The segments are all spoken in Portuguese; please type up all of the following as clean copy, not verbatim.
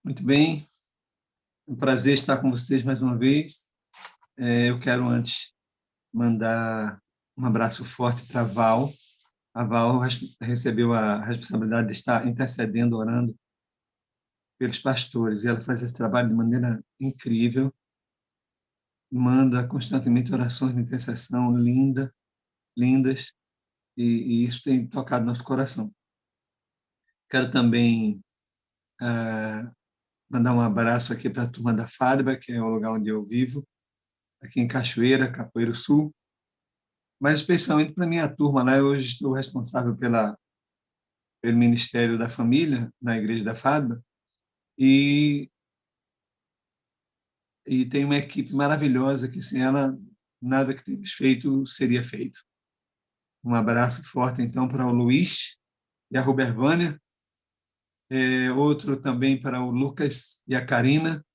Muito bem, é um prazer estar com vocês mais uma vez. Eu quero antes mandar um abraço forte para a Val. A Val recebeu a responsabilidade de estar intercedendo, orando pelos pastores. E ela faz esse trabalho de maneira incrível, manda constantemente orações de intercessão lindas, e isso tem tocado nosso coração. Quero também mandar um abraço aqui para a turma da FADBA, que é o lugar onde eu vivo, aqui em Cachoeira, Capoeiro Sul, mas especialmente para a minha turma. Né? Hoje estou responsável pelo Ministério da Família, na Igreja da FADBA, e tem uma equipe maravilhosa que, sem ela, nada que temos feito seria feito. Um abraço forte, então, para o Luiz e a Robervânia, outro também para o Lucas e a Karina,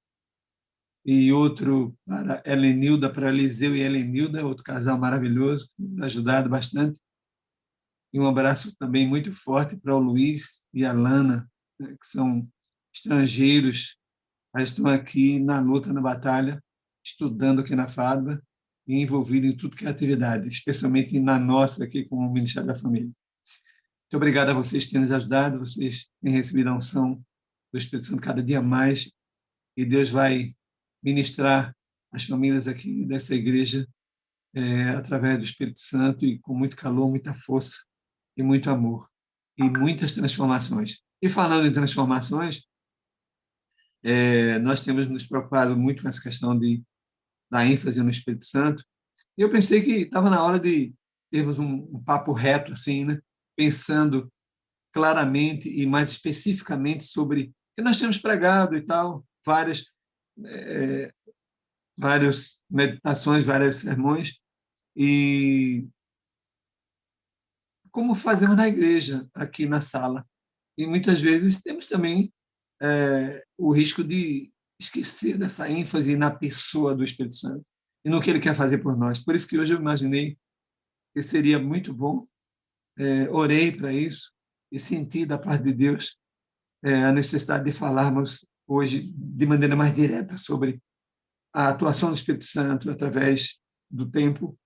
e outro para Helenilda, para Eliseu e Helenilda, outro casal maravilhoso, que tem ajudado bastante. E um abraço também muito forte para o Luiz e a Lana, né, que são estrangeiros, mas estão aqui na luta, na batalha, estudando aqui na FADBA e envolvidos em tudo que é atividade, especialmente na nossa aqui com o Ministério da Família. Muito obrigado a vocês que têm nos ajudado, vocês têm recebido a unção do Espírito Santo cada dia mais, e Deus vai ministrar as famílias aqui dessa igreja através do Espírito Santo, e com muito calor, muita força e muito amor e muitas transformações. E falando em transformações, nós temos nos preocupado muito com essa questão da ênfase no Espírito Santo. E eu pensei que estava na hora de termos um papo reto, assim, né? Pensando claramente e mais especificamente sobre que nós temos pregado e tal, várias meditações, vários sermões, e como fazemos na igreja, aqui na sala. E muitas vezes temos também o risco de esquecer dessa ênfase na pessoa do Espírito Santo e no que ele quer fazer por nós. Por isso que hoje eu imaginei que seria muito bom, orei para isso e senti da parte de Deus a necessidade de falarmos hoje de maneira mais direta sobre a atuação do Espírito Santo através do tempo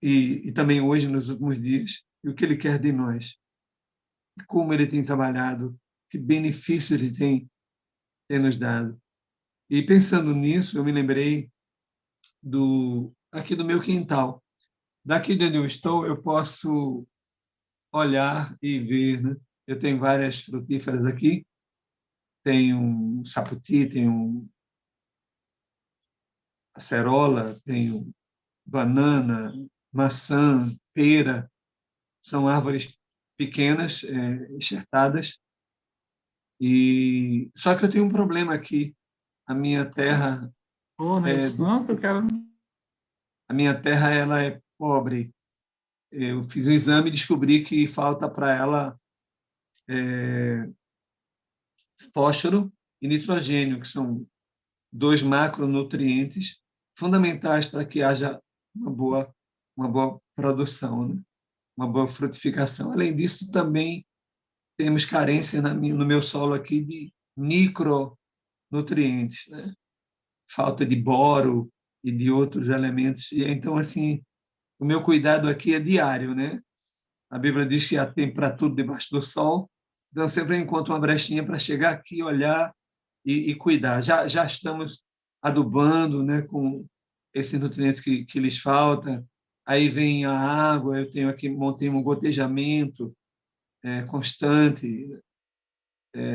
e também hoje, nos últimos dias, e o que ele quer de nós, como ele tem trabalhado, que benefício ele tem nos dado. E pensando nisso, eu me lembrei aqui do meu quintal. Daqui de onde eu estou, eu posso olhar e ver, né? Eu tenho várias frutíferas aqui, tenho um saputi, tenho acerola, tenho banana, maçã, pera, são árvores pequenas, enxertadas, e só que eu tenho um problema aqui. A minha terra Não, que eu quero. A minha terra ela é pobre. Eu fiz um exame e descobri que falta para ela fósforo e nitrogênio, que são dois macronutrientes fundamentais para que haja uma boa produção, né? Uma boa frutificação. Além disso, também temos carência no meu solo aqui de micronutrientes, né? Falta de boro e de outros elementos. E então, assim, o meu cuidado aqui é diário, né? A Bíblia diz que há tempo para tudo debaixo do sol. Então, sempre eu encontro uma brechinha para chegar aqui, olhar e cuidar. Já estamos adubando, né, com esses nutrientes que lhes falta. Aí vem a água, eu tenho aqui, montei um gotejamento constante,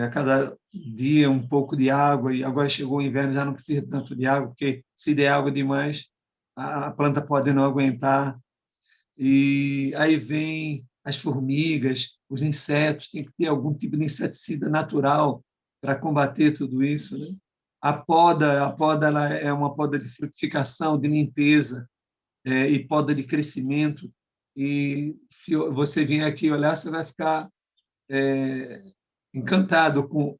a cada dia um pouco de água, e agora chegou o inverno, já não precisa tanto de água, porque se der água demais, a planta pode não aguentar. E aí vem as formigas, os insetos, tem que ter algum tipo de inseticida natural para combater tudo isso, né? A poda ela é uma poda de frutificação, de limpeza, e poda de crescimento. E se você vier aqui olhar, você vai ficar encantado com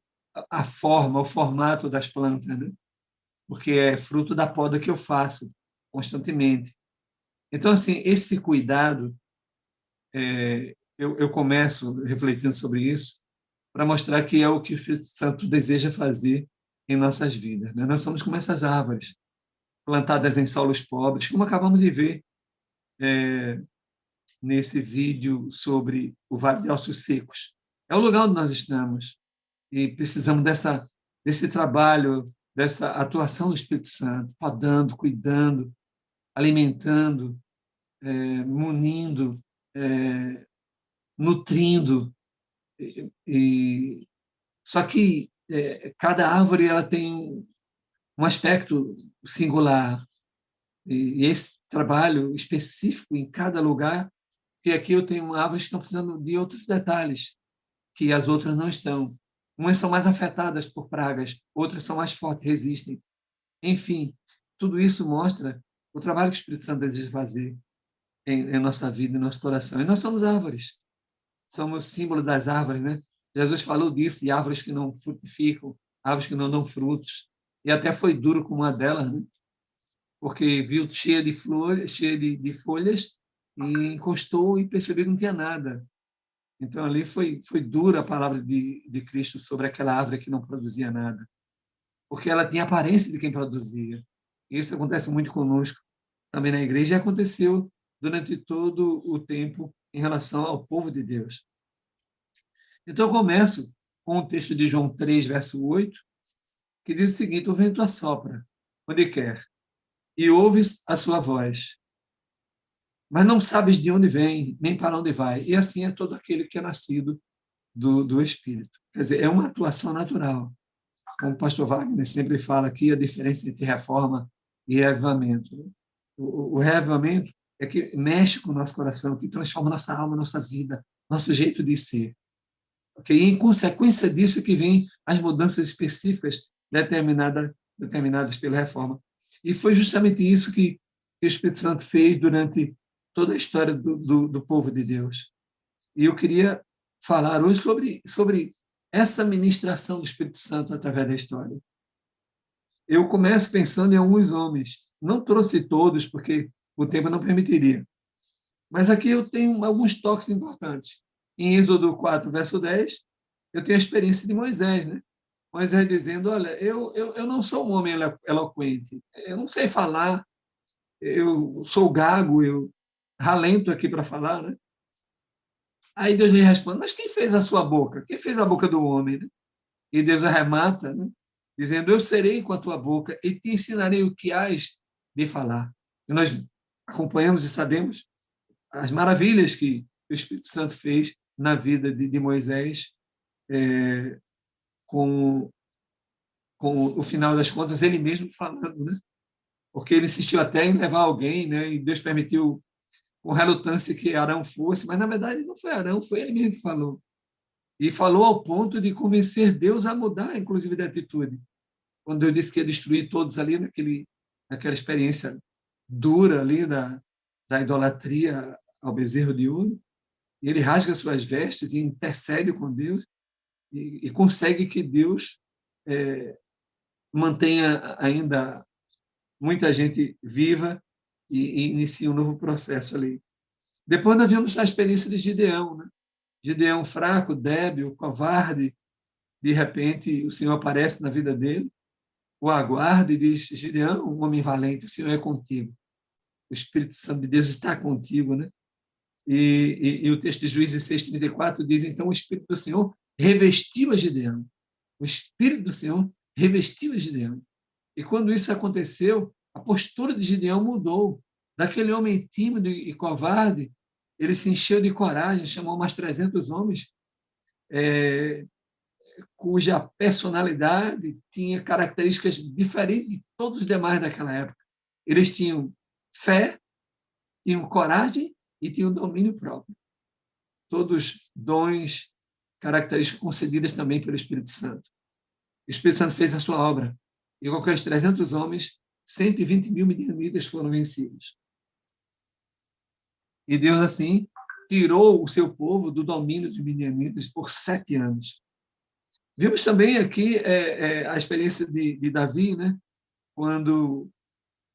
a forma, o formato das plantas, né? Porque é fruto da poda que eu faço constantemente. Então, assim, esse cuidado, eu começo refletindo sobre isso, para mostrar que é o que o Espírito Santo deseja fazer em nossas vidas, né? Nós somos como essas árvores, plantadas em solos pobres, como acabamos de ver nesse vídeo sobre o Vale de Ossos Secos. É o lugar onde nós estamos e precisamos desse trabalho, dessa atuação do Espírito Santo, podando, cuidando, alimentando, munindo, nutrindo. Só que cada árvore ela tem um aspecto singular. E esse trabalho específico em cada lugar, que aqui eu tenho árvores que estão precisando de outros detalhes, que as outras não estão. Umas são mais afetadas por pragas, outras são mais fortes, resistem. Enfim, tudo isso mostra o trabalho que o Espírito Santo deseja fazer em nossa vida, em nosso coração. E nós somos árvores, somos símbolo das árvores, né? Jesus falou disso, de árvores que não frutificam, árvores que não dão frutos. E até foi duro com uma delas, né? Porque viu cheia de flores, cheia de folhas, e encostou e percebeu que não tinha nada. Então, ali foi dura a palavra de Cristo sobre aquela árvore que não produzia nada, porque ela tinha a aparência de quem produzia. Isso acontece muito conosco também na igreja, e aconteceu durante todo o tempo em relação ao povo de Deus. Então, eu começo com o texto de João 3, verso 8, que diz o seguinte: o vento assopra onde quer, e ouves a sua voz, mas não sabes de onde vem, nem para onde vai. E assim é todo aquele que é nascido do Espírito. Quer dizer, é uma atuação natural. Como o pastor Wagner sempre fala aqui, a diferença entre reforma e reavivamento. O reavivamento é que mexe com o nosso coração, que transforma nossa alma, nossa vida, nosso jeito de ser. Okay? E, em consequência disso, é que vem as mudanças específicas determinadas pela reforma. E foi justamente isso que o Espírito Santo fez durante toda a história do povo de Deus. E eu queria falar hoje sobre essa ministração do Espírito Santo através da história. Eu começo pensando em alguns homens. Não trouxe todos, porque o tempo não permitiria. Mas aqui eu tenho alguns toques importantes. Em Êxodo 4, verso 10, eu tenho a experiência de Moisés, né? Moisés dizendo, olha, eu não sou um homem eloquente, eu não sei falar, eu sou gago, eu ralento aqui para falar, né? Aí Deus lhe responde, mas quem fez a sua boca? Quem fez a boca do homem? Né? E Deus arremata, né? Dizendo, eu serei com a tua boca e te ensinarei o que hás de falar. E nós acompanhamos e sabemos as maravilhas que o Espírito Santo fez na vida de Moisés, com o final das contas, ele mesmo falando, né? Porque ele insistiu até em levar alguém, né? E Deus permitiu com relutância que Arão fosse, mas na verdade não foi Arão, foi ele mesmo que falou. E falou ao ponto de convencer Deus a mudar, inclusive, de atitude. Quando Deus disse que ia destruir todos ali naquela experiência dura ali da idolatria ao bezerro de ouro, e ele rasga suas vestes e intercede com Deus e consegue que Deus mantenha ainda muita gente viva e inicie um novo processo ali. Depois nós vimos a experiência de Gideão, né? Gideão fraco, débil, covarde. De repente, o Senhor aparece na vida dele, o aguarda e diz, Gideão, um homem valente, o Senhor é contigo. O Espírito Santo de Deus está contigo, né? E o texto de Juízes 6:34 diz, então, o Espírito do Senhor revestiu a Gideão. O Espírito do Senhor revestiu a Gideão. E quando isso aconteceu, a postura de Gideão mudou. Daquele homem tímido e covarde, ele se encheu de coragem, chamou mais 300 homens, cuja personalidade tinha características diferentes de todos os demais daquela época. Eles tinham fé, tinham coragem e tinham domínio próprio. Todos dons, características concedidas também pelo Espírito Santo. O Espírito Santo fez a sua obra. E com aqueles 300 homens, 120 mil midianitas foram vencidos. E Deus, assim, tirou o seu povo do domínio dos midianitas por 7 anos. Vimos também aqui a experiência de Davi, né? Quando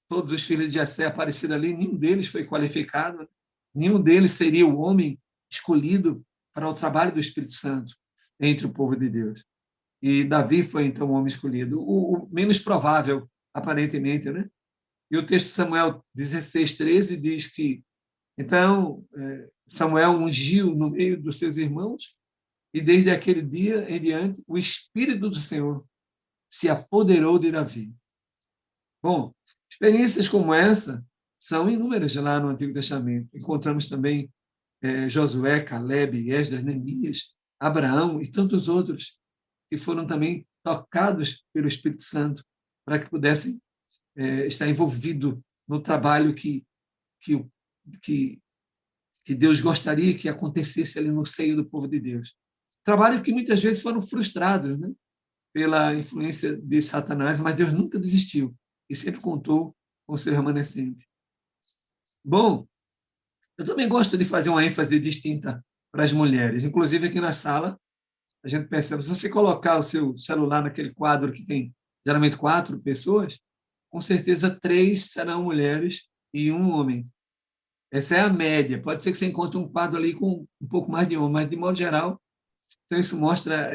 todos os filhos de Jessé apareceram ali, nenhum deles foi qualificado, nenhum deles seria o homem escolhido para o trabalho do Espírito Santo. entre o povo de Deus. E Davi foi, então, o homem escolhido, o menos provável, aparentemente, né? E o texto de Samuel 16:13 diz que, então, Samuel ungiu no meio dos seus irmãos, e desde aquele dia em diante, o Espírito do Senhor se apoderou de Davi. Bom, experiências como essa são inúmeras lá no Antigo Testamento. Encontramos também Josué, Caleb, Esdras, Neemias, Abraão e tantos outros que foram também tocados pelo Espírito Santo para que pudessem estar envolvidos no trabalho que, que, que Deus gostaria que acontecesse ali no seio do povo de Deus. Trabalho que muitas vezes foram frustrados, né, pela influência de Satanás, mas Deus nunca desistiu e sempre contou com o seu remanescente. Bom, eu também gosto de fazer uma ênfase distinta para as mulheres. Inclusive, aqui na sala, a gente percebe, se você colocar o seu celular naquele quadro que tem geralmente 4 pessoas, com certeza 3 serão mulheres e 1 homem. Essa é a média. Pode ser que você encontre um quadro ali com um pouco mais de homem, mas, de modo geral, então isso mostra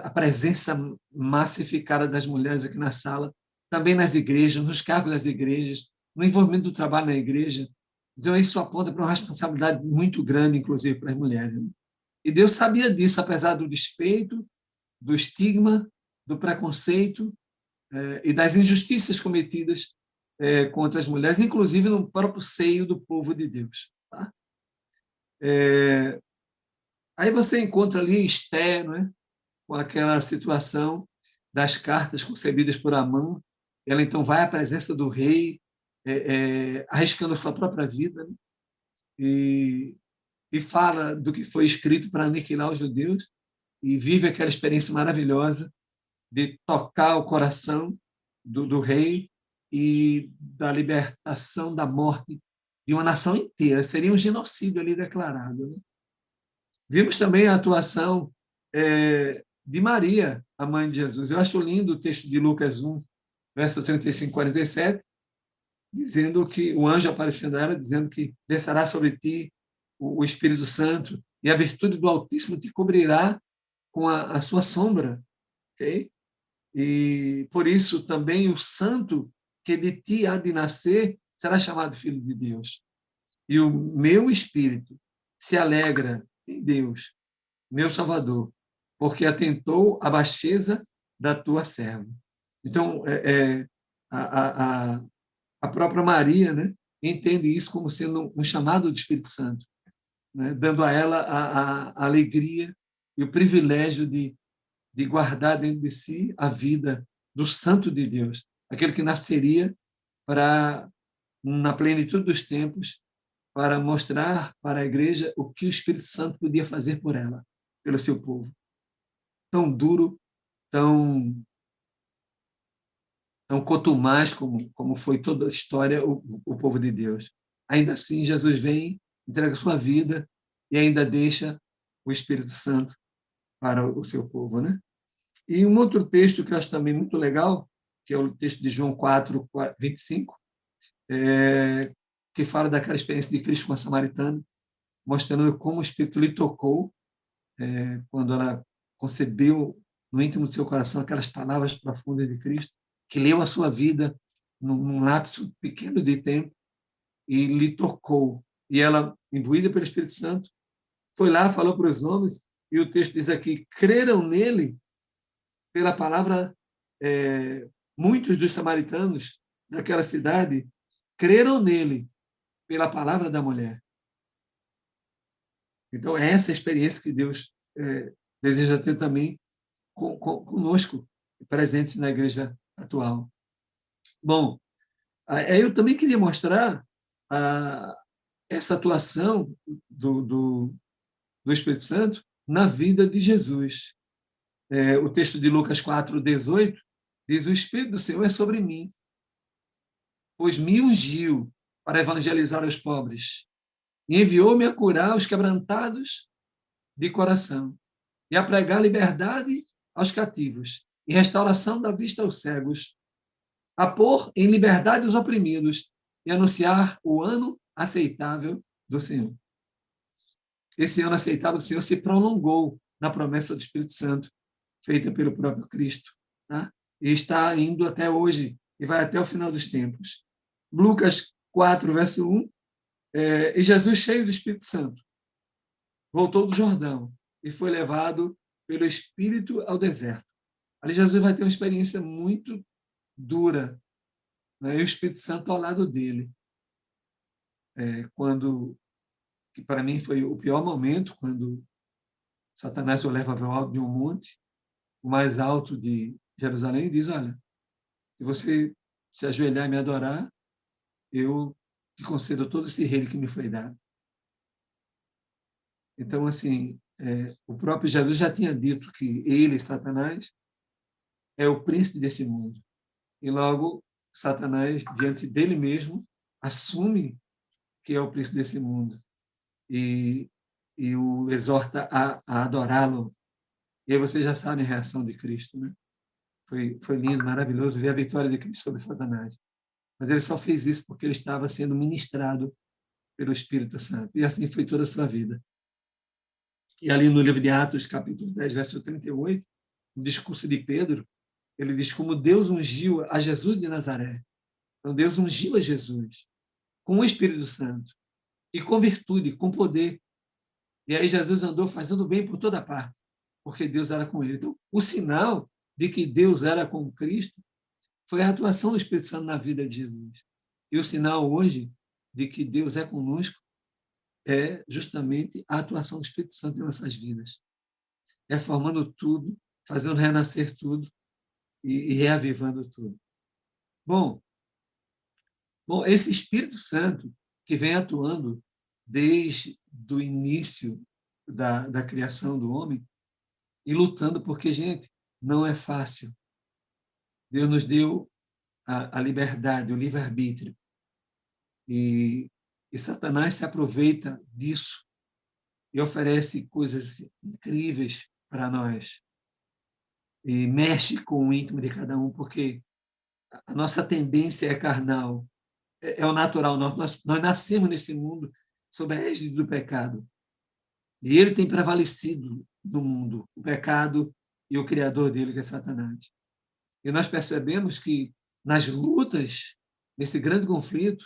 a presença massificada das mulheres aqui na sala, também nas igrejas, nos cargos das igrejas, no envolvimento do trabalho na igreja. Então, isso aponta para uma responsabilidade muito grande, inclusive, para as mulheres. Né? E Deus sabia disso, apesar do despeito, do estigma, do preconceito e das injustiças cometidas contra as mulheres, inclusive no próprio seio do povo de Deus. Tá? Aí você encontra ali Esther, não é? Com aquela situação das cartas concebidas por Amã. Ela, então, vai à presença do rei, arriscando a sua própria vida, né? E fala do que foi escrito para aniquilar os judeus, e vive aquela experiência maravilhosa de tocar o coração do rei e da libertação da morte de uma nação inteira. Seria um genocídio ali declarado. Né? Vimos também a atuação de Maria, a mãe de Jesus. Eu acho lindo o texto de Lucas 1, verso 35 e 47, dizendo que o anjo aparecendo a ela, dizendo que descerá sobre ti o Espírito Santo e a virtude do Altíssimo te cobrirá com a sua sombra. Okay? E por isso também o santo que de ti há de nascer será chamado filho de Deus. E o meu espírito se alegra em Deus, meu Salvador, porque atentou à baixeza da tua serva. Então, a própria Maria, né, entende isso como sendo um chamado do Espírito Santo, né, dando a ela a alegria e o privilégio de guardar dentro de si a vida do Santo de Deus, aquele que nasceria para, na plenitude dos tempos, para mostrar para a igreja o que o Espírito Santo podia fazer por ela, pelo seu povo. Tão duro, tão contumaz como foi toda a história, o povo de Deus. Ainda assim, Jesus vem, entrega sua vida e ainda deixa o Espírito Santo para o seu povo, né? E um outro texto que eu acho também muito legal, que é o texto de João 4, 25, que fala daquela experiência de Cristo com a samaritana, mostrando como o Espírito lhe tocou quando ela concebeu no íntimo do seu coração aquelas palavras profundas de Cristo, que leu a sua vida num lapso pequeno de tempo e lhe tocou. E ela, imbuída pelo Espírito Santo, foi lá, falou para os homens, e o texto diz aqui, creram nele pela palavra, muitos dos samaritanos daquela cidade creram nele pela palavra da mulher. Então, é essa experiência que Deus deseja ter também conosco, presente na igreja atual. Bom, eu também queria mostrar essa atuação do Espírito Santo na vida de Jesus. O texto de Lucas 4:18 diz: o Espírito do Senhor é sobre mim, pois me ungiu para evangelizar os pobres, e enviou-me a curar os quebrantados de coração, e a pregar liberdade aos cativos, e restauração da vista aos cegos, a pôr em liberdade os oprimidos, e anunciar o ano aceitável do Senhor. Esse ano aceitável do Senhor se prolongou na promessa do Espírito Santo, feita pelo próprio Cristo. Tá? E está indo até hoje, e vai até o final dos tempos. Lucas 4, verso 1, e Jesus, cheio do Espírito Santo, voltou do Jordão e foi levado pelo Espírito ao deserto. Ali Jesus vai ter uma experiência muito dura, né? E o Espírito Santo ao lado dele. Quando, que para mim foi o pior momento, quando Satanás o leva para o alto de um monte, o mais alto de Jerusalém, e diz: olha, se você se ajoelhar e me adorar, eu te concedo todo esse reino que me foi dado. Então, assim, o próprio Jesus já tinha dito que ele, Satanás, é o príncipe desse mundo. E logo, Satanás, diante dele mesmo, assume que é o príncipe desse mundo e o exorta a adorá-lo. E aí você já sabe a reação de Cristo, né? Foi lindo, maravilhoso ver a vitória de Cristo sobre Satanás. Mas ele só fez isso porque ele estava sendo ministrado pelo Espírito Santo. E assim foi toda a sua vida. E ali no livro de Atos, capítulo 10, verso 38, no discurso de Pedro, ele diz como Deus ungiu a Jesus de Nazaré. Então, Deus ungiu a Jesus com o Espírito Santo e com virtude, com poder. E aí Jesus andou fazendo bem por toda parte, porque Deus era com ele. Então, o sinal de que Deus era com Cristo foi a atuação do Espírito Santo na vida de Jesus. E o sinal hoje de que Deus é conosco é justamente a atuação do Espírito Santo em nossas vidas. É formando tudo, fazendo renascer tudo e reavivando tudo. Bom, esse Espírito Santo que vem atuando desde o início da criação do homem e lutando, porque, gente, não é fácil. Deus nos deu a liberdade, o livre-arbítrio. E Satanás se aproveita disso e oferece coisas incríveis para nós. E mexe com o íntimo de cada um, porque a nossa tendência é carnal, é o natural. Nós nascemos nesse mundo sob a égide do pecado. E ele tem prevalecido no mundo, o pecado e o criador dele, que é Satanás. E nós percebemos que nas lutas, nesse grande conflito,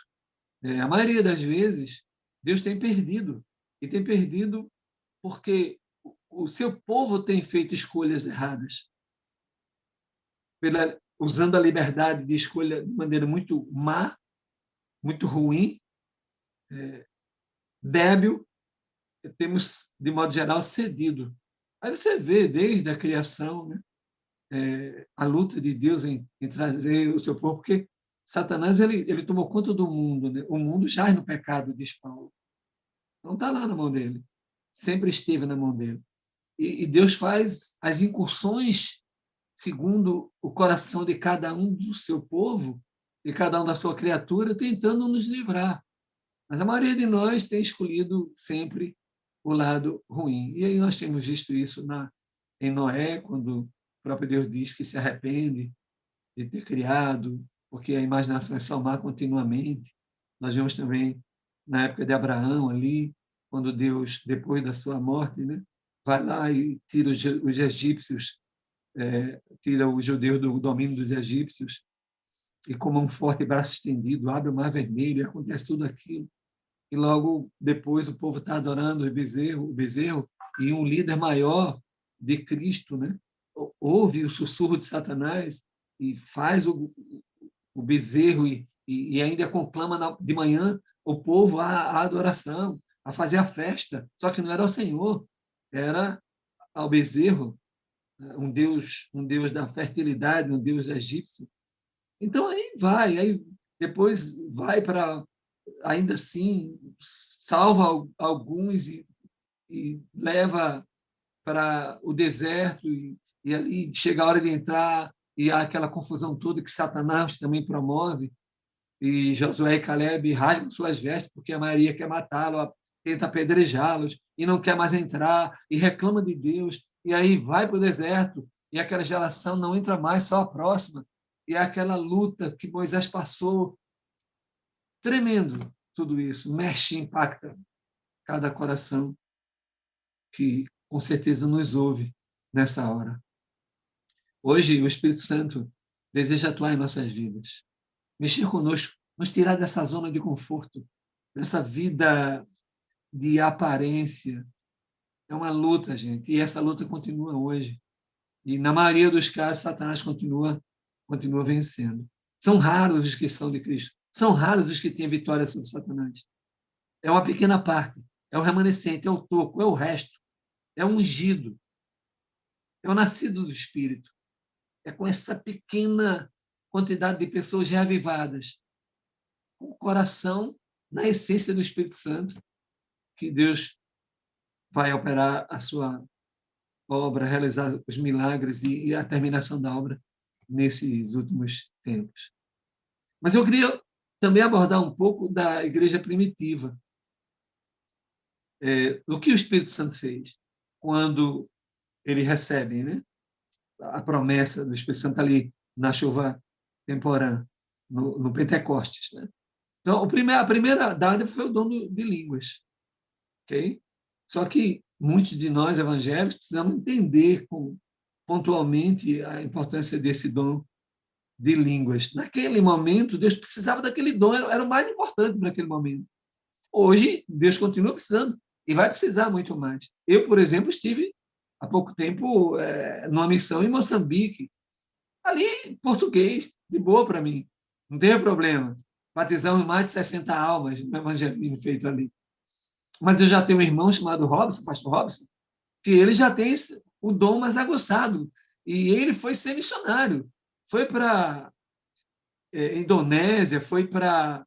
a maioria das vezes, Deus tem perdido. E tem perdido porque o seu povo tem feito escolhas erradas. Usando a liberdade de escolha de maneira muito má, muito ruim, débil, temos, de modo geral, cedido. Aí você vê, desde a criação, né, a luta de Deus em trazer o seu povo, porque Satanás ele tomou conta do mundo. Né? O mundo jaz no pecado, diz Paulo. Não está lá na mão dele. Sempre esteve na mão dele. E Deus faz as incursões segundo o coração de cada um do seu povo, de cada um da sua criatura, tentando nos livrar. Mas a maioria de nós tem escolhido sempre o lado ruim. E aí nós temos visto isso em Noé, quando o próprio Deus diz que se arrepende de ter criado, porque a imaginação é só má continuamente. Nós vemos também na época de Abraão ali, quando Deus, depois da sua morte, né, vai lá e tira os egípcios, tira os judeus do domínio dos egípcios, e como um forte braço estendido, abre o mar vermelho, e acontece tudo aquilo. E logo depois o povo está adorando o bezerro, e um líder maior de Cristo, né, ouve o sussurro de Satanás e faz o bezerro e ainda conclama de manhã o povo à adoração, a fazer a festa. Só que não era ao Senhor, era ao bezerro, um deus da fertilidade, um deus egípcio. Então aí depois vai para, ainda assim, salva alguns e leva para o deserto e ali chega a hora de entrar e há aquela confusão toda que Satanás também promove, e Josué e Caleb rasgam suas vestes porque a Maria quer matá-lo, tenta apedrejá-los e não quer mais entrar e reclama de Deus, e aí vai para o deserto e aquela geração não entra mais, só a próxima, e é aquela luta que Moisés passou, tremendo tudo isso, mexe, impacta cada coração que com certeza nos ouve nessa hora. Hoje, o Espírito Santo deseja atuar em nossas vidas, mexer conosco, nos tirar dessa zona de conforto, dessa vida de aparência. É uma luta, gente, e essa luta continua hoje. E, na maioria dos casos, Satanás continua vencendo. São raros os que são de Cristo. São raros os que têm vitória sobre Satanás. É uma pequena parte. É o remanescente, é o toco, é o resto. É o ungido. É o nascido do Espírito. É com essa pequena quantidade de pessoas reavivadas, com o coração na essência do Espírito Santo, que Deus vai operar a sua obra, realizar os milagres e a terminação da obra nesses últimos tempos. Mas eu queria também abordar um pouco da igreja primitiva, do que o Espírito Santo fez quando ele recebe, né, a promessa do Espírito Santo ali na chuva temporã, no Pentecostes. Né? Então, a primeira dádiva foi o dom de línguas. Okay? Só que muitos de nós, evangélicos, precisamos entender pontualmente a importância desse dom de línguas. Naquele momento, Deus precisava daquele dom, era o mais importante para aquele momento. Hoje, Deus continua precisando e vai precisar muito mais. Eu, por exemplo, estive há pouco tempo numa missão em Moçambique, ali em português, de boa para mim, não teve problema. Batizamos mais de 60 almas no evangelismo feito ali. Mas eu já tenho um irmão chamado Robson, pastor Robson, que ele já tem o dom mais aguçado. E ele foi ser missionário. Foi para Indonésia, foi para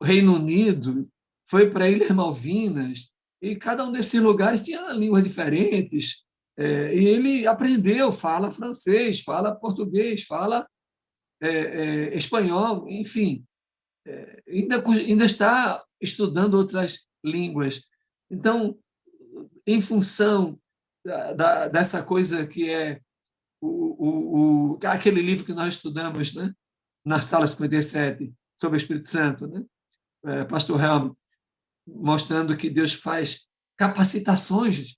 Reino Unido, foi para Ilhas Malvinas, e cada um desses lugares tinha línguas diferentes. E ele aprendeu, fala francês, fala português, fala espanhol, enfim. Ainda está estudando outras línguas. Então, em função dessa coisa que é aquele livro que nós estudamos, né, na sala 57, sobre o Espírito Santo, né? Pastor Helm, mostrando que Deus faz capacitações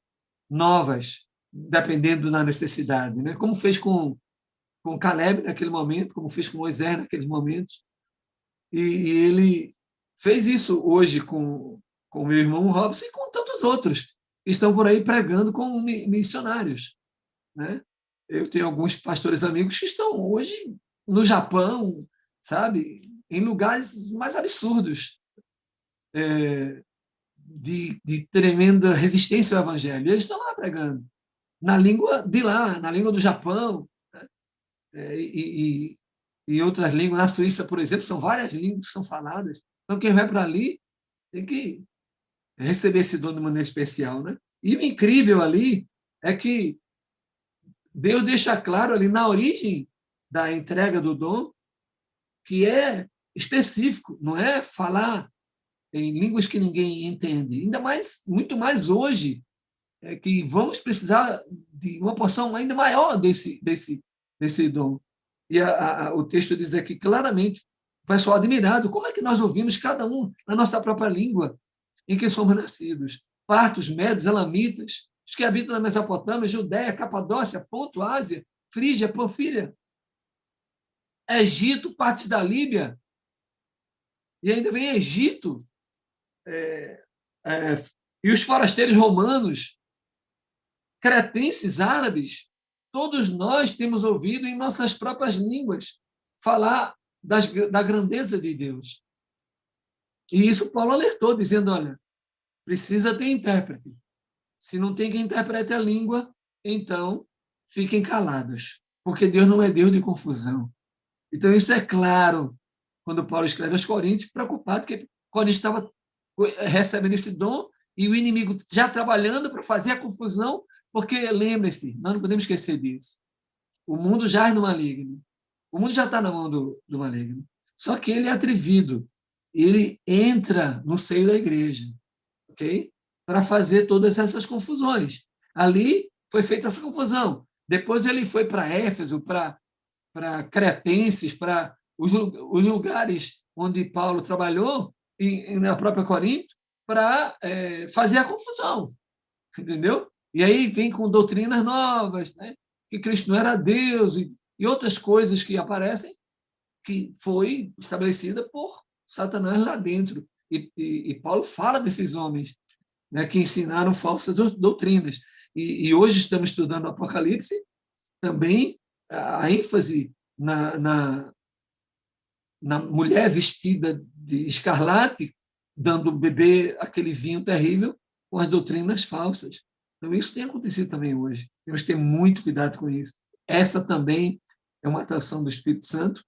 novas, dependendo da necessidade, né? Como fez com Caleb naquele momento, como fez com Moisés naqueles momentos. E ele fez isso hoje com o meu irmão Robson e com tantos outros que estão por aí pregando como missionários. Né? Eu tenho alguns pastores amigos que estão hoje no Japão, sabe, em lugares mais absurdos, de tremenda resistência ao evangelho. Eles estão lá pregando, na língua de lá, na língua do Japão, né? E outras línguas. Na Suíça, por exemplo, são várias línguas que são faladas. Então, quem vai para ali tem que receber esse dom de maneira especial. Né? E o incrível ali é que Deus deixa claro ali na origem da entrega do dom que é específico, não é falar em línguas que ninguém entende. Ainda mais, muito mais hoje, que vamos precisar de uma porção ainda maior desse dom. E o texto diz aqui claramente, o pessoal admirado, como é que nós ouvimos cada um na nossa própria língua em que somos nascidos? Partos, medos, elamitas, os que habitam na Mesopotâmia, Judéia, Capadócia, Ponto, Ásia, Frígia, Panfilha, Egito, partes da Líbia, e ainda vem Egito, e os forasteiros romanos, cretenses, árabes, todos nós temos ouvido em nossas próprias línguas falar da grandeza de Deus. E isso Paulo alertou, dizendo, olha, precisa ter intérprete. Se não tem quem interprete a língua, então fiquem calados, porque Deus não é Deus de confusão. Então isso é claro quando Paulo escreve aos Coríntios, preocupado que Coríntios estava recebendo esse dom e o inimigo já trabalhando para fazer a confusão, porque, lembre-se, nós não podemos esquecer disso. O mundo jaz no maligno. O mundo já está na mão do maligno. Só que ele é atrevido. Ele entra no seio da igreja, ok? Para fazer todas essas confusões. Ali foi feita essa confusão. Depois ele foi para Éfeso, para Cretenses, para os lugares onde Paulo trabalhou, na própria Corinto, para fazer a confusão. entendeu? E aí vem com doutrinas novas, né? Que Cristo não era Deus e outras coisas que aparecem que foi estabelecida por Satanás lá dentro. E Paulo fala desses homens, né, que ensinaram falsas doutrinas. E hoje estamos estudando o Apocalipse, também a ênfase na mulher vestida de escarlate, dando beber aquele vinho terrível com as doutrinas falsas. Então, isso tem acontecido também hoje. Temos que ter muito cuidado com isso. Essa também é uma atuação do Espírito Santo,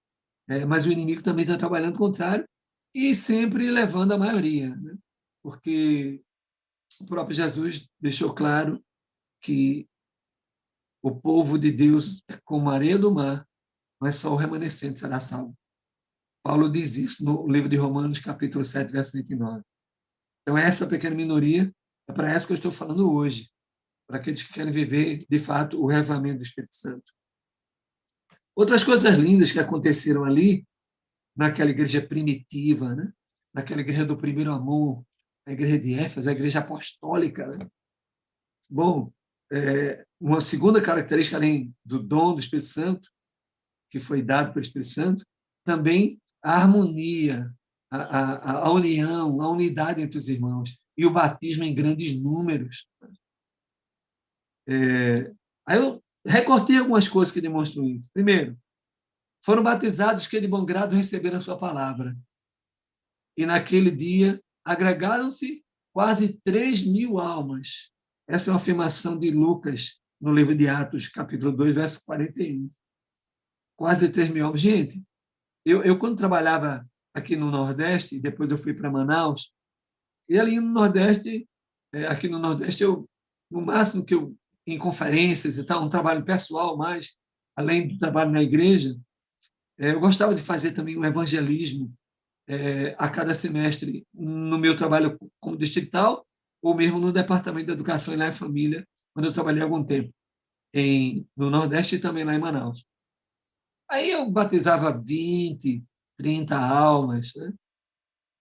mas o inimigo também está trabalhando o contrário e sempre levando a maioria, né? Porque o próprio Jesus deixou claro que o povo de Deus é como a areia do mar, mas só o remanescente será salvo. Paulo diz isso no livro de Romanos, capítulo 7, verso 29. Então, essa pequena minoria é para essa que eu estou falando hoje, para aqueles que querem viver, de fato, o reavivamento do Espírito Santo. Outras coisas lindas que aconteceram ali, naquela igreja primitiva, né? Naquela igreja do primeiro amor, a igreja de Éfeso, a igreja apostólica. Né? Bom, uma segunda característica, além do dom do Espírito Santo, que foi dado pelo Espírito Santo, também a harmonia, a união, a unidade entre os irmãos e o batismo em grandes números. Aí eu recortei algumas coisas que demonstram isso. Primeiro, foram batizados que de bom grado receberam a sua palavra. E naquele dia agregaram-se quase 3.000 almas. Essa é uma afirmação de Lucas, no livro de Atos, capítulo 2, verso 41. Quase 3.000 almas. Gente, eu quando trabalhava aqui no Nordeste, depois eu fui para Manaus, e ali no Nordeste, aqui no Nordeste, no máximo que eu, em conferências e tal, um trabalho pessoal mais, além do trabalho na igreja, eu gostava de fazer também um evangelismo a cada semestre no meu trabalho como distrital ou mesmo no Departamento de Educação e Lar e Família, quando eu trabalhei há algum tempo no Nordeste e também lá em Manaus. Aí eu batizava 20, 30 almas, né?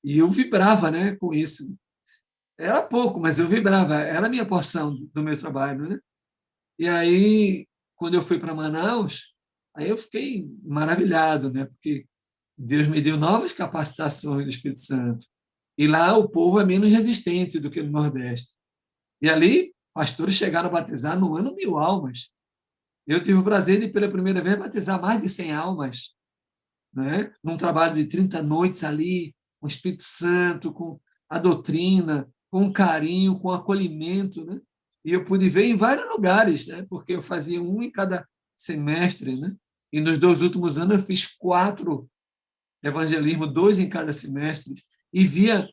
E eu vibrava, né, com isso. Era pouco, mas eu vibrava, era a minha porção do meu trabalho, né? E aí, quando eu fui para Manaus, aí eu fiquei maravilhado, né? Porque Deus me deu novas capacitações do Espírito Santo. E lá o povo é menos resistente do que no Nordeste. E ali, pastores chegaram a batizar no ano 1.000 almas. Eu tive o prazer de, pela primeira vez, batizar mais de 100 almas, né? Num trabalho de 30 noites ali, com o Espírito Santo, com a doutrina, com carinho, com acolhimento, né? E eu pude ver em vários lugares, né? Porque eu fazia um em cada semestre, né? E nos 2 últimos anos eu fiz 4 evangelismo, 2 em cada semestre, e via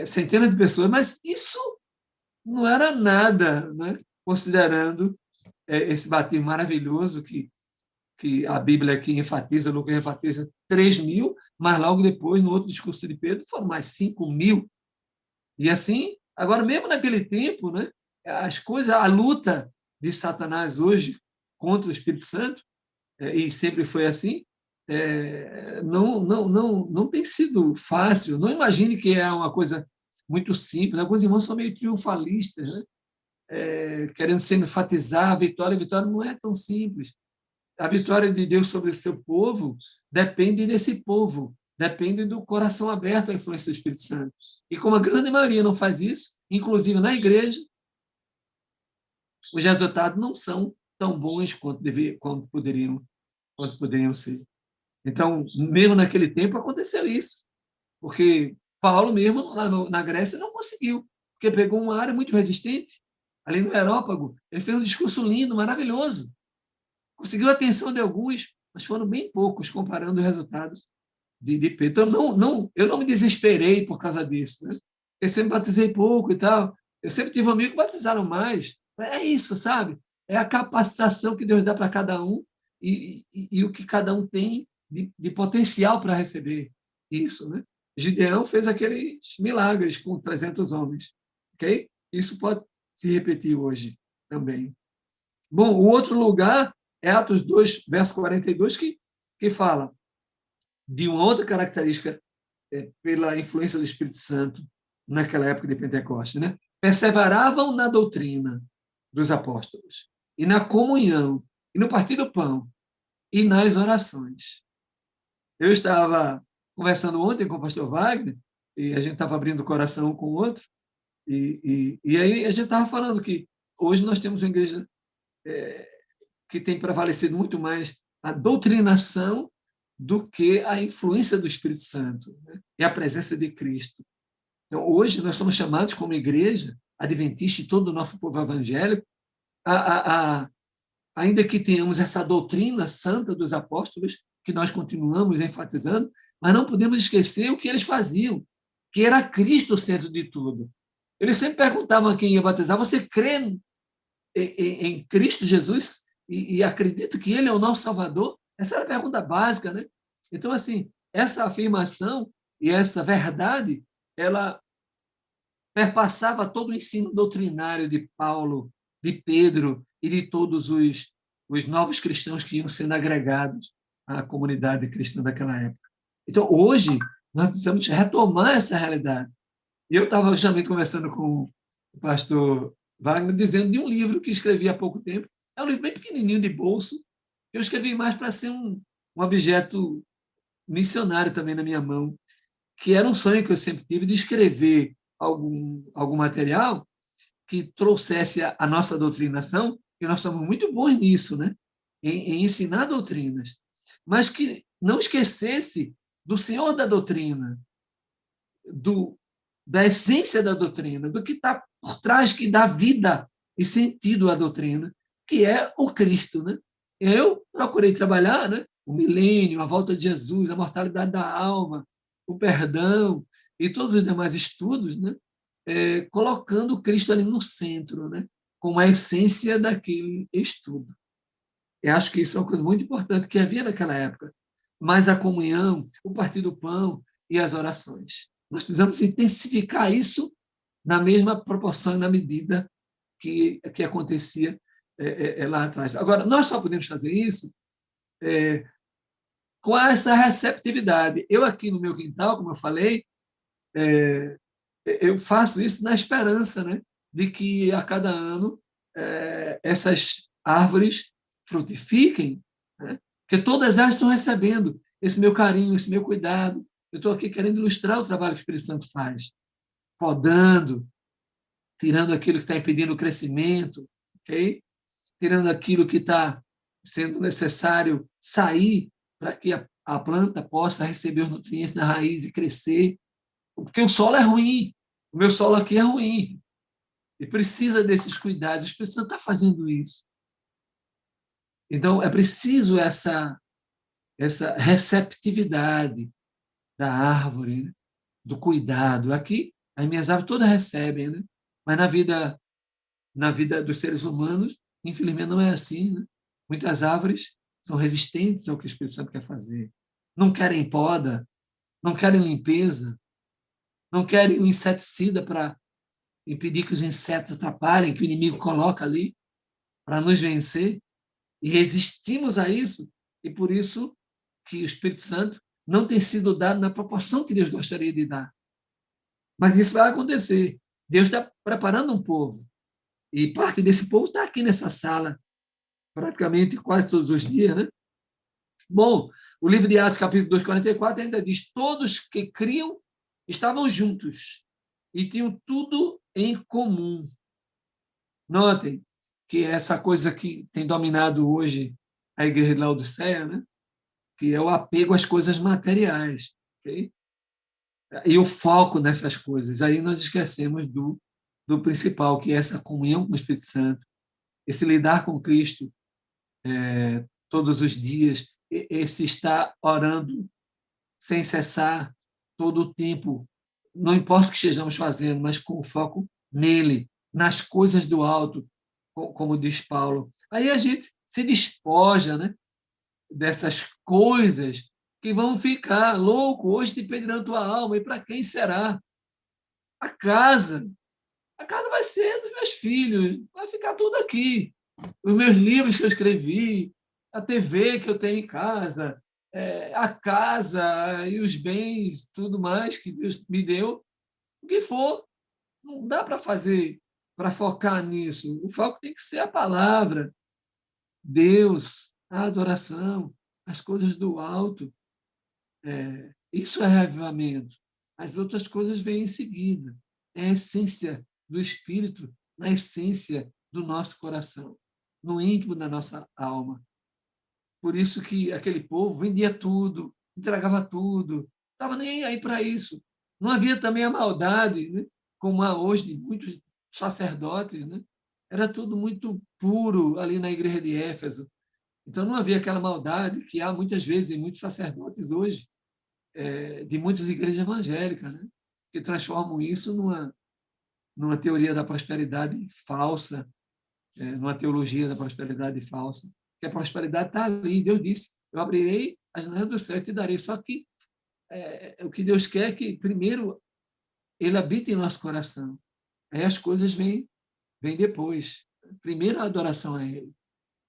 centenas de pessoas, mas isso não era nada, né? Considerando esse batismo maravilhoso que a Bíblia aqui enfatiza, Lucas enfatiza 3.000, mas logo depois, no outro discurso de Pedro, foram mais 5.000. E assim, agora mesmo naquele tempo, né, as coisas, a luta de Satanás hoje contra o Espírito Santo, e sempre foi assim, não tem sido fácil. Não imagine que é uma coisa muito simples. Alguns irmãos são meio triunfalistas, né? Querendo sempre enfatizar a vitória. A vitória não é tão simples. A vitória de Deus sobre o seu povo depende desse povo, depende do coração aberto à influência do Espírito Santo. E como a grande maioria não faz isso, inclusive na igreja, os resultados não são tão bons quanto poderiam ser. Então, mesmo naquele tempo, aconteceu isso. Porque Paulo mesmo, lá na Grécia, não conseguiu, porque pegou uma área muito resistente, ali no Areópago. Ele fez um discurso lindo, maravilhoso. Conseguiu a atenção de alguns, mas foram bem poucos, comparando o resultado de Pedro. Então, eu não me desesperei por causa disso. Né? Eu sempre batizei pouco e tal. Eu sempre tive amigos que batizaram mais. É isso, sabe? É a capacitação que Deus dá para cada um e o que cada um tem de potencial para receber isso. Né? Gideão fez aqueles milagres com 300 homens. Okay? Isso pode se repetir hoje também. Bom, o outro lugar é Atos 2, verso 42, que fala de uma outra característica pela influência do Espírito Santo naquela época de Pentecostes. Né? perseveravam na doutrina dos apóstolos, e na comunhão, e no partir do pão, e nas orações. Eu estava conversando ontem com o pastor Wagner, e a gente estava abrindo o coração um com o outro, e aí a gente estava falando que hoje nós temos uma igreja que tem prevalecido muito mais a doutrinação do que a influência do Espírito Santo, né? E a presença de Cristo. Então, hoje nós somos chamados como igreja adventista e todo o nosso povo evangélico ainda que tenhamos essa doutrina santa dos apóstolos, que nós continuamos enfatizando, mas não podemos esquecer o que eles faziam, que era Cristo o centro de tudo. Eles sempre perguntavam a quem ia batizar: você crê em Cristo Jesus e acredita que Ele é o nosso Salvador? Essa era a pergunta básica, né? Então, assim, essa afirmação e essa verdade, ela perpassava todo o ensino doutrinário de Paulo, de Pedro e de todos os novos cristãos que iam sendo agregados à comunidade cristã daquela época. Então, hoje, nós precisamos retomar essa realidade. E eu estava justamente conversando com o pastor Wagner, dizendo de um livro que escrevi há pouco tempo. É um livro bem pequenininho, de bolso. Eu escrevi mais para ser um objeto missionário também na minha mão, que era um sonho que eu sempre tive de escrever algum material que trouxesse a nossa doutrinação, e nós somos muito bons nisso, né? Em ensinar doutrinas, mas que não esquecesse do Senhor da doutrina, da essência da doutrina, do que está por trás, que dá vida e sentido à doutrina, que é o Cristo, né? Eu procurei trabalhar, né? O milênio, a volta de Jesus, a mortalidade da alma, o perdão e todos os demais estudos, né? Colocando o Cristo ali no centro, né? Com a essência daquele estudo. Eu acho que isso é uma coisa muito importante que havia naquela época. Mas a comunhão, o partir do pão e as orações. Nós precisamos intensificar isso na mesma proporção e na medida que acontecia lá atrás. Agora, nós só podemos fazer isso com essa receptividade. Eu aqui no meu quintal, como eu falei, eu faço isso na esperança, né, de que a cada ano essas árvores frutifiquem, né, que todas elas estão recebendo esse meu carinho, esse meu cuidado. Eu estou aqui querendo ilustrar o trabalho que o Espírito Santo faz, podando, tirando aquilo que está impedindo o crescimento, okay? Tirando aquilo que está sendo necessário sair para que a planta possa receber os nutrientes na raiz e crescer, porque o solo é ruim, o meu solo aqui é ruim, e precisa desses cuidados. O Espírito Santo está fazendo isso. Então, é preciso essa receptividade da árvore, né? Do cuidado. Aqui, as minhas árvores todas recebem, né? Mas na vida dos seres humanos, infelizmente, não é assim, né? Muitas árvores são resistentes ao que o Espírito Santo quer fazer. Não querem poda, não querem limpeza, não querem um inseticida para impedir que os insetos atrapalhem, que o inimigo coloca ali para nos vencer. E resistimos a isso, e por isso que o Espírito Santo não tem sido dado na proporção que Deus gostaria de dar. Mas isso vai acontecer. Deus está preparando um povo. E parte desse povo está aqui nessa sala, praticamente quase todos os dias, né? Bom, o livro de Atos, capítulo 2, 44, ainda diz: todos que criam estavam juntos e tinham tudo em comum. Notem que essa coisa que tem dominado hoje a igreja de Laodiceia, né? Que é o apego às coisas materiais, okay? E o foco nessas coisas. Aí nós esquecemos do principal, que é essa comunhão com o Espírito Santo, esse lidar com Cristo todos os dias, esse estar orando sem cessar todo o tempo, não importa o que estejamos fazendo, mas com o foco nele, nas coisas do alto, como diz Paulo. Aí a gente se despoja, né, dessas coisas que vão ficar louco, hoje te pedirão tua alma, e para quem será? A casa. A casa vai ser dos meus filhos, vai ficar tudo aqui. Os meus livros que eu escrevi, a TV que eu tenho em casa, a casa e os bens, tudo mais que Deus me deu, o que for, Não dá para fazer, para focar nisso. O foco tem que ser a palavra, Deus, a adoração, as coisas do alto. Isso é reavivamento. As outras coisas vêm em seguida. É a essência do Espírito, na essência do nosso coração, no íntimo da nossa alma. Por isso que aquele povo vendia tudo, entregava tudo, estava nem aí para isso. Não havia também a maldade, né? Como há hoje de muitos sacerdotes, né? Era tudo muito puro ali na igreja de Éfeso. Então não havia aquela maldade que há muitas vezes em muitos sacerdotes hoje, de muitas igrejas evangélicas, né? Que transformam isso numa teoria da prosperidade falsa, numa teologia da prosperidade falsa, que a prosperidade está ali. Deus disse, eu abrirei as janelas do céu e te darei. Só que o que Deus quer é que, primeiro, ele habite em nosso coração. Aí as coisas vêm depois. Primeiro a adoração a ele.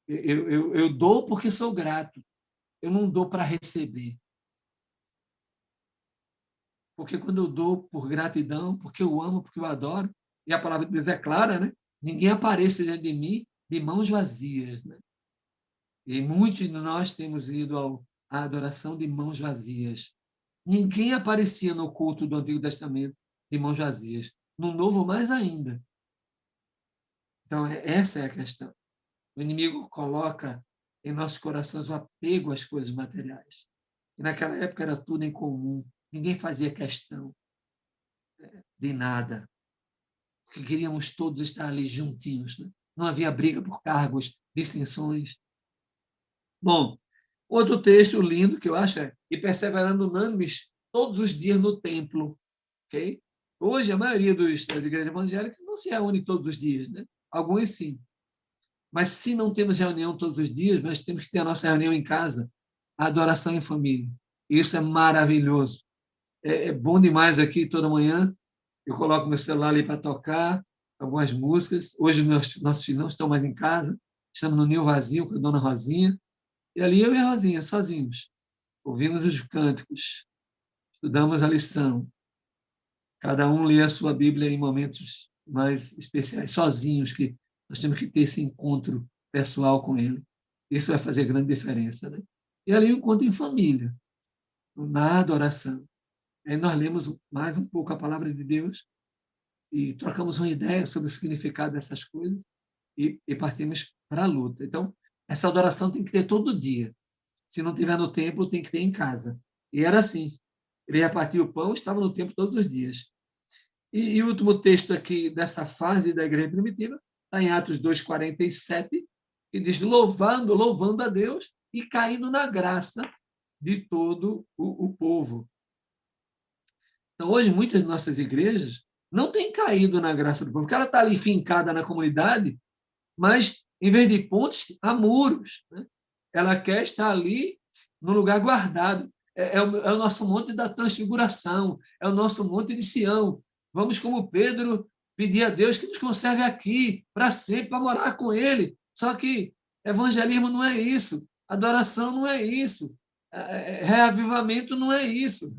Eu dou porque sou grato. Eu não dou para receber. Porque quando eu dou por gratidão, porque eu amo, porque eu adoro, e a palavra de Deus é clara, né? Ninguém apareça diante de mim de mãos vazias, né? E muitos de nós temos ido à adoração de mãos vazias. Ninguém aparecia no culto do Antigo Testamento de mãos vazias. No Novo, mais ainda. Então, essa é a questão. O inimigo coloca em nossos corações o apego às coisas materiais. E naquela época era tudo em comum. Ninguém fazia questão de nada. Porque queríamos todos estar ali juntinhos. Né? Não havia briga por cargos, dissensões. Bom, outro texto lindo que eu acho é e perseverando unânimes todos os dias no templo. Okay? Hoje, a maioria das igrejas evangélicas não se reúne todos os dias. Né? Alguns sim. Mas se não temos reunião todos os dias, nós temos que ter a nossa reunião em casa, a adoração em família. Isso é maravilhoso. É bom demais aqui toda manhã. Eu coloco meu celular ali para tocar algumas músicas. Hoje nossos filhos não estão mais em casa. Estamos no ninho vazio com a dona Rosinha. E ali eu e a Rosinha, sozinhos. Ouvimos os cânticos. Estudamos a lição. Cada um lê a sua Bíblia em momentos mais especiais, sozinhos, que nós temos que ter esse encontro pessoal com ele. Isso vai fazer grande diferença. Né? E ali o encontro em família, na adoração. Aí nós lemos mais um pouco a palavra de Deus e trocamos uma ideia sobre o significado dessas coisas e partimos para a luta. Então, essa adoração tem que ter todo dia. Se não tiver no templo, tem que ter em casa. E era assim. Ele repartia o pão, estava no templo todos os dias. E o último texto aqui dessa fase da igreja primitiva está em Atos 2:47, que diz louvando a Deus e caindo na graça de todo o povo. Então, hoje, muitas de nossas igrejas não têm caído na graça do povo, porque ela está ali fincada na comunidade, mas, em vez de pontes, há muros. Né? Ela quer estar ali no lugar guardado. É o nosso monte da transfiguração, é o nosso monte de Sião. Vamos, como Pedro, pedir a Deus que nos conserve aqui, para sempre, para morar com Ele. Só que evangelismo não é isso, adoração não é isso, reavivamento não é isso.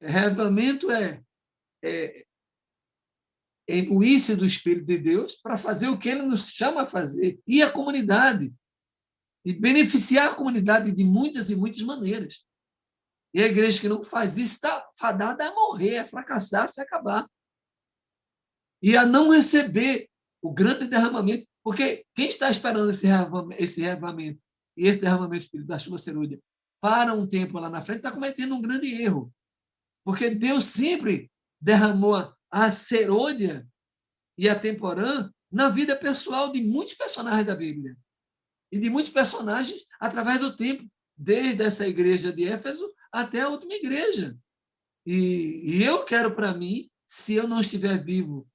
Reavivamento é imbuir-se do Espírito de Deus para fazer o que Ele nos chama a fazer, e a comunidade, e beneficiar a comunidade de muitas e muitas maneiras. E a igreja que não faz isso está fadada a morrer, a fracassar, a se acabar. E a não receber o grande derramamento, porque quem está esperando esse reavivamento e esse derramamento espírito da chuva serúdia para um tempo lá na frente, está cometendo um grande erro. Porque Deus sempre derramou a serôdia e a temporã na vida pessoal de muitos personagens da Bíblia. E de muitos personagens através do tempo, desde essa igreja de Éfeso até a última igreja. E eu quero para mim, se eu não estiver vivo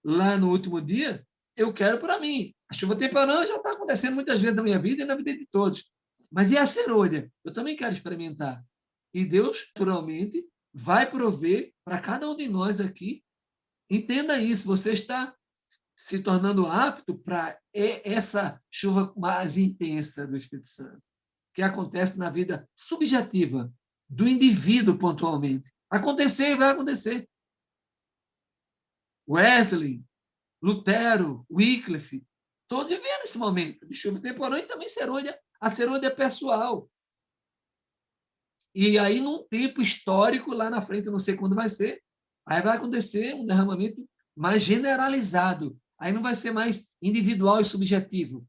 lá no último dia, eu quero para mim. A chuva temporã já está acontecendo muitas vezes na minha vida e na vida de todos. Mas e a serôdia? Eu também quero experimentar. E Deus, naturalmente, vai prover para cada um de nós aqui. Entenda isso, você está se tornando apto para essa chuva mais intensa do Espírito Santo, que acontece na vida subjetiva do indivíduo pontualmente. Acontecer e vai acontecer. Wesley, Lutero, Wycliffe, todos viveram esse momento de chuva temporânea e também serôdia. A serôdia é pessoal. E aí, num tempo histórico, lá na frente, eu não sei quando vai ser, aí vai acontecer um derramamento mais generalizado. Aí não vai ser mais individual e subjetivo,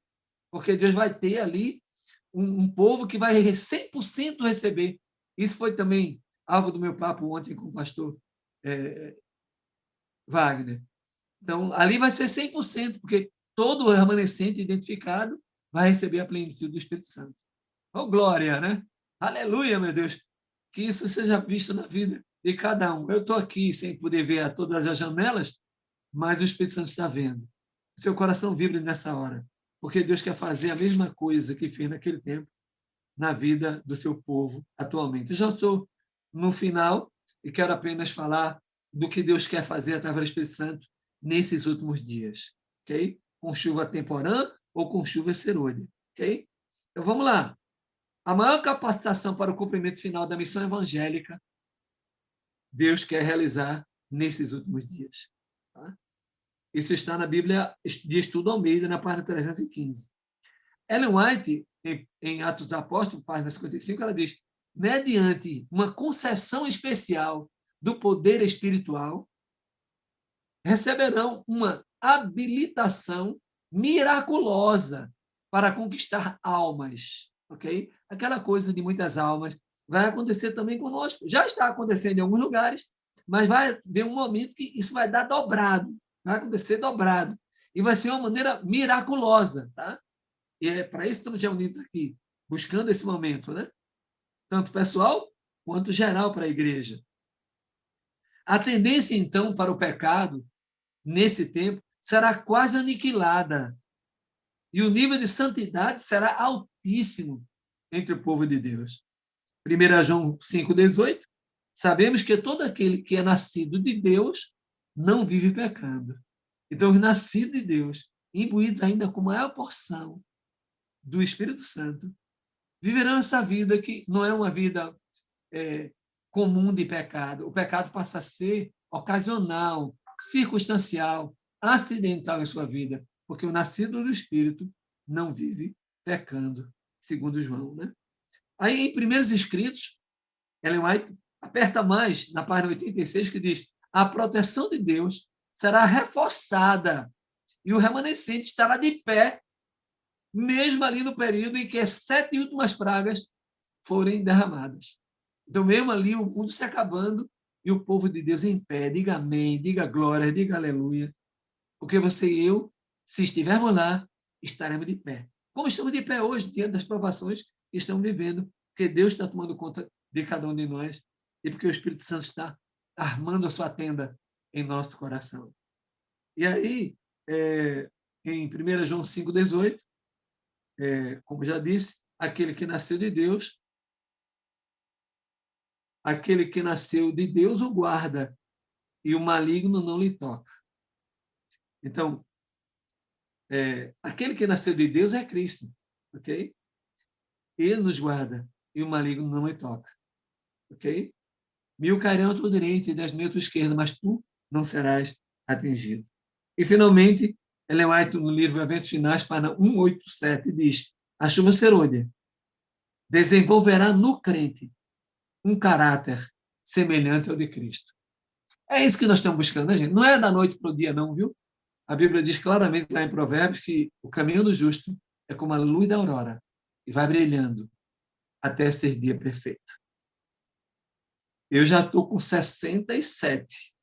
porque Deus vai ter ali um povo que vai 100% receber. Isso foi também alvo do meu papo ontem com o pastor Wagner. Então, ali vai ser 100%, porque todo o remanescente identificado vai receber a plenitude do Espírito Santo. Oh, glória, né? Aleluia, meu Deus. Que isso seja visto na vida de cada um. Eu estou aqui sem poder ver a todas as janelas, mas o Espírito Santo está vendo. Seu coração vibra nessa hora, porque Deus quer fazer a mesma coisa que fez naquele tempo na vida do seu povo atualmente. Eu já estou no final e quero apenas falar do que Deus quer fazer através do Espírito Santo nesses últimos dias, ok? Com chuva temporã ou com chuva serôdia, ok? Então vamos lá. A maior capacitação para o cumprimento final da missão evangélica Deus quer realizar nesses últimos dias. Tá? Isso está na Bíblia de Estudo Almeida, na página 315. Ellen White, em Atos dos Apóstolos, página 55, ela diz: mediante uma concessão especial do poder espiritual, receberão uma habilitação miraculosa para conquistar almas, ok? Aquela coisa de muitas almas vai acontecer também conosco. Já está acontecendo em alguns lugares, mas vai haver um momento que isso vai dar dobrado, vai acontecer dobrado. E vai ser uma maneira miraculosa, tá? E é para isso que estamos reunidos aqui, buscando esse momento, né? Tanto pessoal quanto geral para a igreja. A tendência, então, para o pecado, nesse tempo, será quase aniquilada. E o nível de santidade será altíssimo entre o povo de Deus. 1 João 5,18, sabemos que todo aquele que é nascido de Deus não vive pecando. Então, os nascidos de Deus, imbuídos ainda com maior porção do Espírito Santo, viverão essa vida que não é uma vida comum de pecado. O pecado passa a ser ocasional, circunstancial, acidental em sua vida, porque o nascido do Espírito não vive pecando, segundo João. Né? Aí, em Primeiros Escritos, Ellen White aperta mais na página 86, que diz: a proteção de Deus será reforçada e o remanescente estará de pé, mesmo ali no período em que as 7 últimas pragas forem derramadas. Então, mesmo ali, o mundo se acabando e o povo de Deus em pé. Diga amém, diga glória, diga aleluia. Porque você e eu, se estivermos lá, estaremos de pé. Como estamos de pé hoje, diante das provações que estamos vivendo, porque Deus está tomando conta de cada um de nós e porque o Espírito Santo está armando a sua tenda em nosso coração. E aí, em 1 João 5,18, como já disse, aquele que nasceu de Deus o guarda, e o maligno não lhe toca. Então, aquele que nasceu de Deus é Cristo, ok? Ele nos guarda, e o maligno não lhe toca, ok? 1000 cairão à tua direita e 10.000 à tua esquerda, mas tu não serás atingido. E, finalmente, Ellen White, no livro Eventos Finais, página 187, diz: a chuva serôdia desenvolverá no crente um caráter semelhante ao de Cristo. É isso que nós estamos buscando, né, gente? Não é da noite para o dia, não, viu? A Bíblia diz claramente lá em Provérbios que o caminho do justo é como a luz da aurora e vai brilhando até ser dia perfeito. Eu já estou com 67.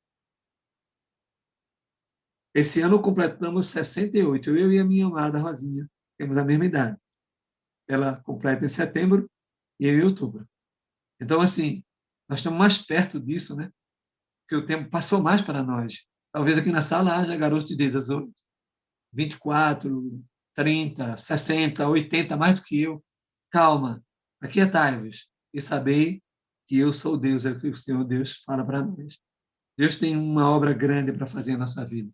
Esse ano completamos 68. Eu e a minha amada Rosinha temos a mesma idade. Ela completa em setembro e eu em outubro. Então, assim, nós estamos mais perto disso, né? Porque o tempo passou mais para nós. Talvez aqui na sala haja garotos de 18, 24, 30, 60, 80, mais do que eu. Calma, aquietai-vos e sabei que eu sou Deus, é o que o Senhor Deus fala para nós. Deus tem uma obra grande para fazer na nossa vida.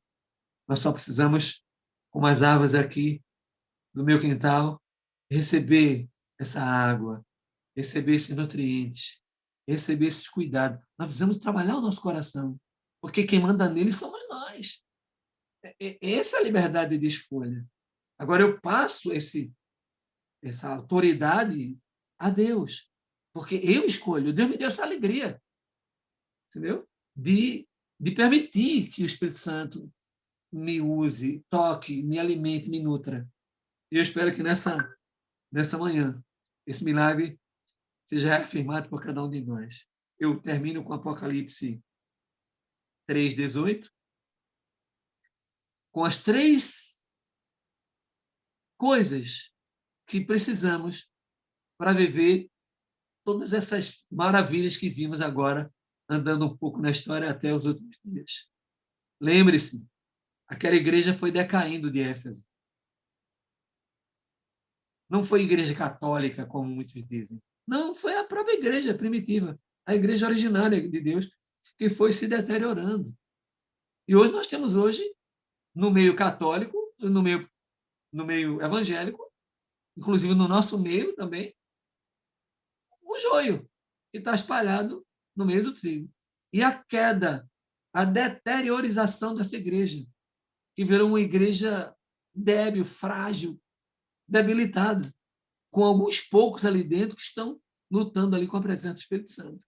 Nós só precisamos, como as árvores aqui do meu quintal, receber essa água, receber esses nutrientes, receber esses cuidados. Nós precisamos trabalhar o nosso coração Porque quem manda nele somos nós. Essa é a liberdade de escolha. Agora, eu passo essa autoridade a Deus, porque eu escolho. Deus me deu essa alegria, entendeu? De permitir que o Espírito Santo me use, toque, me alimente, me nutra. E eu espero que nessa manhã esse milagre seja afirmado por cada um de nós. Eu termino com Apocalipse 3:18, com as 3 coisas que precisamos para viver todas essas maravilhas que vimos agora, andando um pouco na história até os últimos dias. Lembre-se, aquela igreja foi decaindo de Éfeso. Não foi igreja católica, como muitos dizem. Não, foi a própria igreja primitiva, a igreja originária de Deus, que foi se deteriorando. E hoje nós temos no meio católico, no meio evangélico, inclusive no nosso meio também, o joio que está espalhado no meio do trigo. E a queda, a deteriorização dessa igreja, que virou uma igreja débil, frágil, debilitada, com alguns poucos ali dentro que estão lutando ali com a presença do Espírito Santo.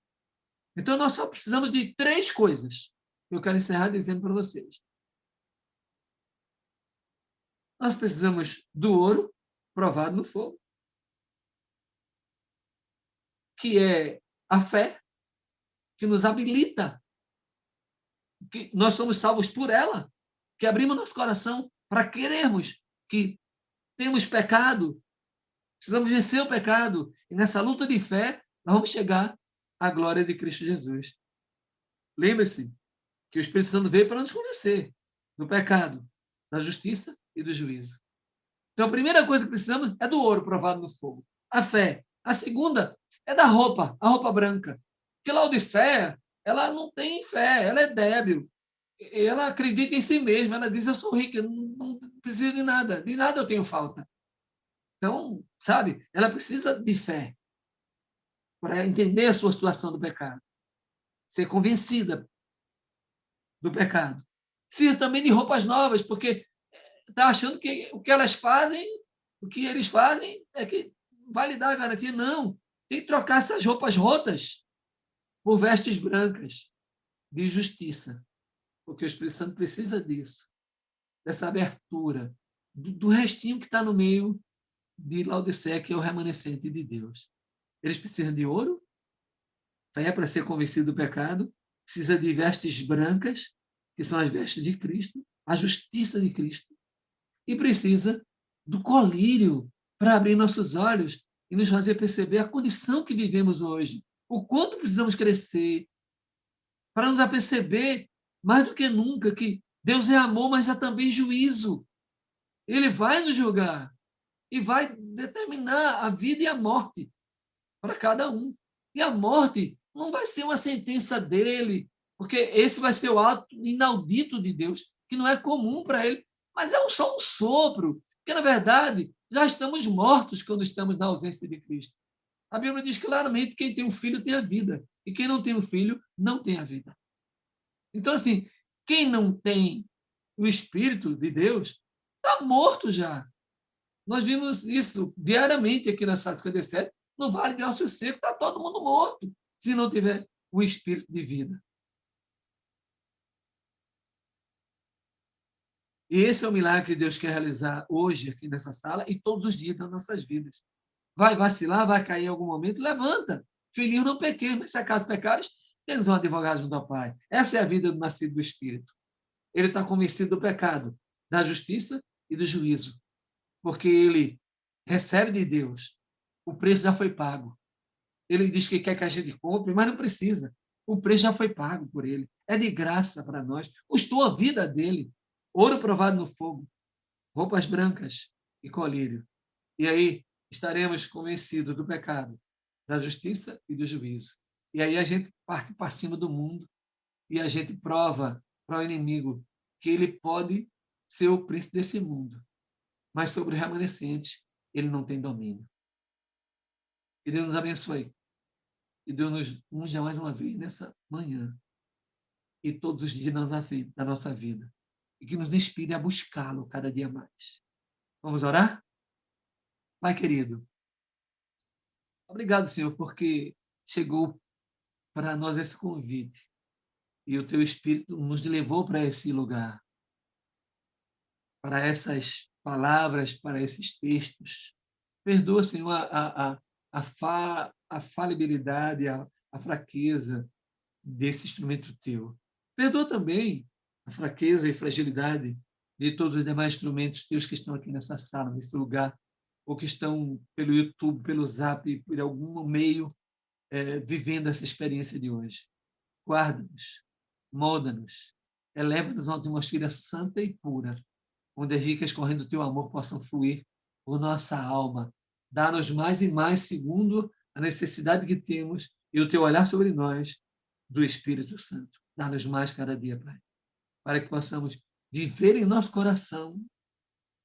Então, nós só precisamos de 3 coisas. Eu quero encerrar dizendo para vocês. Nós precisamos do ouro provado no fogo, que é a fé, que nos habilita, que nós somos salvos por ela, que abrimos nosso coração para querermos que temos pecado, precisamos vencer o pecado, e nessa luta de fé, nós vamos chegar à glória de Cristo Jesus. Lembre-se que o Espírito Santo veio para nos convencer do pecado, da justiça e do juízo. Então, a primeira coisa que precisamos é do ouro provado no fogo, a fé. A segunda é da roupa, a roupa branca. Porque Laodiceia, ela não tem fé, ela é débil. Ela acredita em si mesma, ela diz, eu sou rica, não preciso de nada eu tenho falta. Então, sabe, ela precisa de fé para entender a sua situação do pecado, ser convencida do pecado. Precisa também de roupas novas, porque está achando que o que elas fazem, o que eles fazem é que vai lhe dar a garantia. Não, tem que trocar essas roupas rotas por vestes brancas de justiça, porque o Espírito Santo precisa disso, dessa abertura, do restinho que está no meio de Laodiceia, que é o remanescente de Deus. Eles precisam de ouro, fé para ser convencido do pecado, precisa de vestes brancas, que são as vestes de Cristo, a justiça de Cristo, e precisa do colírio para abrir nossos olhos e nos fazer perceber a condição que vivemos hoje, o quanto precisamos crescer, para nos aperceber mais do que nunca que Deus é amor, mas é também juízo. Ele vai nos julgar e vai determinar a vida e a morte para cada um. E a morte não vai ser uma sentença dele, porque esse vai ser o ato inaudito de Deus, que não é comum para ele, mas é só um sopro, porque, na verdade, já estamos mortos quando estamos na ausência de Cristo. A Bíblia diz claramente que quem tem um filho tem a vida, e quem não tem um filho não tem a vida. Então, assim, quem não tem o Espírito de Deus está morto já. Nós vimos isso diariamente aqui na Sala 57, no Vale de Ossos Secos, está todo mundo morto, se não tiver o Espírito de vida. E esse é o milagre que Deus quer realizar hoje aqui nessa sala e todos os dias das nossas vidas. Vai vacilar, vai cair em algum momento, levanta. Filhinho, não pequei, mas se acaso pecares, tens um advogado junto ao Pai. Essa é a vida do nascido do Espírito. Ele está convencido do pecado, da justiça e do juízo, porque ele recebe de Deus. O preço já foi pago. Ele diz que quer que a gente compre, mas não precisa. O preço já foi pago por ele. É de graça para nós. Custou a vida dele. Ouro provado no fogo, roupas brancas e colírio. E aí estaremos convencidos do pecado, da justiça e do juízo. E aí a gente parte para cima do mundo e a gente prova para o inimigo que ele pode ser o príncipe desse mundo, mas sobre o remanescente ele não tem domínio. Que Deus nos abençoe. E Deus nos unja mais uma vez nessa manhã. e todos os dias da nossa vida. E que nos inspire a buscá-lo cada dia mais. Vamos orar? Pai querido, obrigado, Senhor, porque chegou para nós esse convite e o Teu Espírito nos levou para esse lugar, para essas palavras, para esses textos. Perdoa, Senhor, a falibilidade, a fraqueza desse instrumento Teu. Perdoa também a fraqueza e fragilidade de todos os demais instrumentos Teus que estão aqui nessa sala, nesse lugar, ou que estão pelo YouTube, pelo Zap, por algum meio, vivendo essa experiência de hoje. Guarda-nos, molda-nos, eleva-nos a uma atmosfera santa e pura, onde as ricas correndo do Teu amor possam fluir por nossa alma. Dá-nos mais e mais, segundo a necessidade que temos e o Teu olhar sobre nós, do Espírito Santo. Dá-nos mais cada dia, Pai, para que possamos viver em nosso coração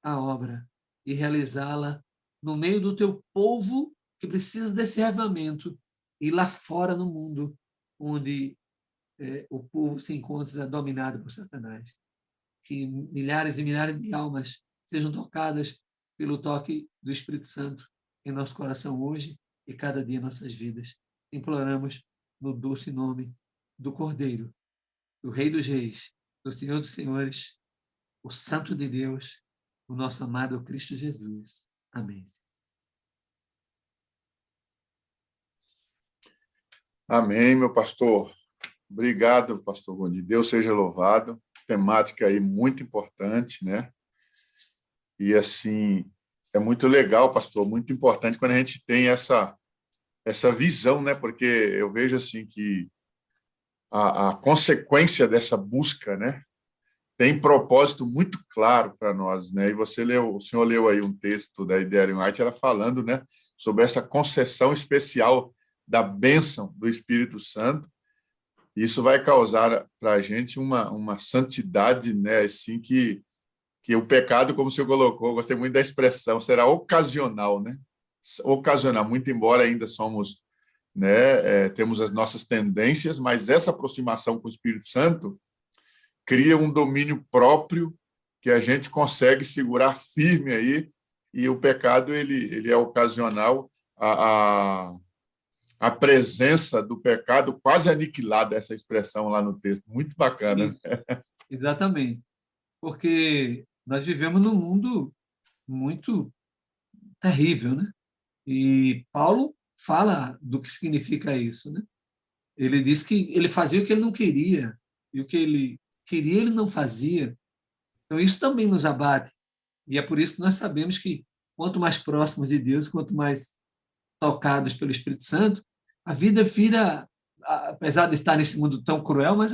a obra e realizá-la no meio do Teu povo que precisa desse avivamento e lá fora no mundo, onde o povo se encontra dominado por Satanás. Que milhares e milhares de almas sejam tocadas pelo toque do Espírito Santo em nosso coração hoje e cada dia em nossas vidas. Imploramos no doce nome do Cordeiro, do Rei dos Reis, do Senhor dos Senhores, o Santo de Deus, o nosso amado Cristo Jesus. Amém. Amém, meu pastor. Obrigado, pastor Rony. Deus seja louvado. Temática aí muito importante, né? E, assim, é muito legal, pastor, muito importante quando a gente tem essa visão, né? Porque eu vejo, assim, que a consequência dessa busca, né, tem propósito muito claro para nós, né? E o senhor leu aí um texto da Ellen White, ela falando, né, sobre essa concessão especial da bênção do Espírito Santo. Isso vai causar para a gente uma santidade, né, assim, que o pecado, como o senhor colocou, gostei muito da expressão, será ocasional, né? Ocasional, muito embora ainda somos, né, temos as nossas tendências, mas essa aproximação com o Espírito Santo cria um domínio próprio que a gente consegue segurar firme aí, e o pecado ele é ocasional. A presença do pecado quase aniquilada, essa expressão lá no texto, muito bacana. Sim, exatamente, porque nós vivemos num mundo muito terrível, né? E Paulo fala do que significa isso, né? Ele diz que ele fazia o que ele não queria, e o que ele queria ele não fazia. Então isso também nos abate, e é por isso que nós sabemos que quanto mais próximos de Deus, quanto mais tocados pelo Espírito Santo, a vida vira, apesar de estar nesse mundo tão cruel, mas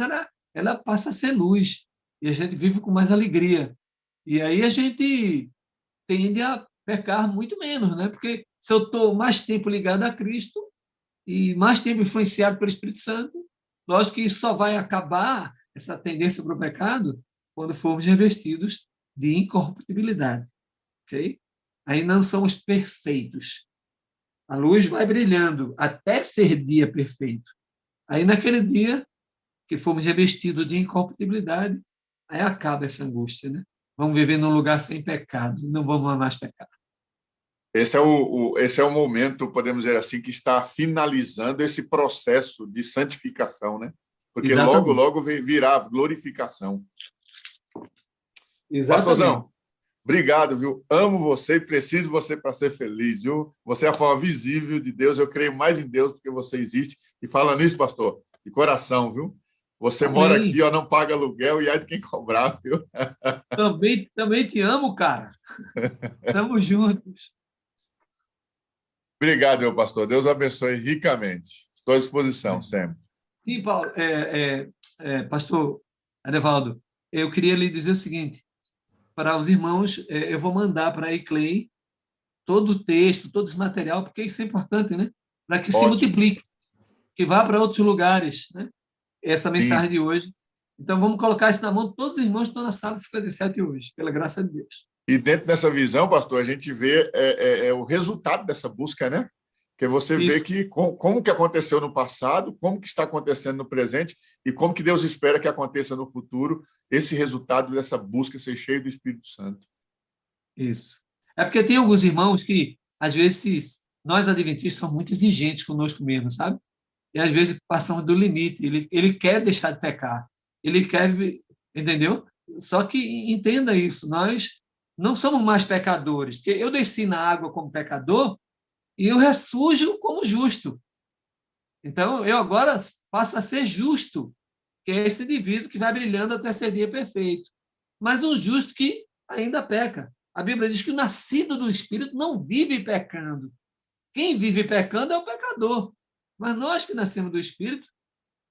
ela passa a ser luz, e a gente vive com mais alegria. E aí a gente tende a pecar muito menos, né? Porque se eu estou mais tempo ligado a Cristo e mais tempo influenciado pelo Espírito Santo, lógico que isso só vai acabar, essa tendência para o pecado, quando formos revestidos de incorruptibilidade. Okay? Aí não somos perfeitos. A luz vai brilhando até ser dia perfeito. Aí, naquele dia que fomos revestidos de incorruptibilidade, aí acaba essa angústia, né? Vamos viver num lugar sem pecado, não vamos mais pecar. Esse é o momento, podemos dizer assim, que está finalizando esse processo de santificação, né? Porque Exatamente. logo virá a glorificação. Exatamente. Pastorzão, obrigado, viu? Amo você e preciso de você para ser feliz, viu? Você é a forma visível de Deus, eu creio mais em Deus porque você existe. E falando nisso, pastor, de coração, viu? Você Amém. mora aqui, ó, não paga aluguel e aí de quem cobrar, viu? Também te amo, cara. Estamos juntos. Obrigado, meu pastor. Deus abençoe ricamente. Estou à disposição sempre. Sim, Paulo. Pastor Adevaldo, eu queria lhe dizer o seguinte, para os irmãos, eu vou mandar para a Eclei todo o texto, todo esse material, porque isso é importante, né? Para que se multiplique, que vá para outros lugares, né? Essa mensagem de hoje. Então, vamos colocar isso na mão de todos os irmãos que estão na sala 57 hoje, pela graça de Deus. E dentro dessa visão, pastor, a gente vê o resultado dessa busca, né? Porque você vê Isso. que como que aconteceu no passado, como que está acontecendo no presente e como que Deus espera que aconteça no futuro, esse resultado dessa busca ser cheio do Espírito Santo. Isso. É porque tem alguns irmãos que, às vezes, nós adventistas somos muito exigentes conosco mesmo, sabe? E às vezes passamos do limite. Ele quer deixar de pecar. Ele quer, entendeu? Só que entenda isso, nós não somos mais pecadores, porque eu desci na água como pecador e eu ressurjo como justo. Então, eu agora passo a ser justo, que é esse indivíduo que vai brilhando até ser dia perfeito. Mas um justo que ainda peca. A Bíblia diz que o nascido do Espírito não vive pecando. Quem vive pecando é o pecador. Mas nós que nascemos do Espírito,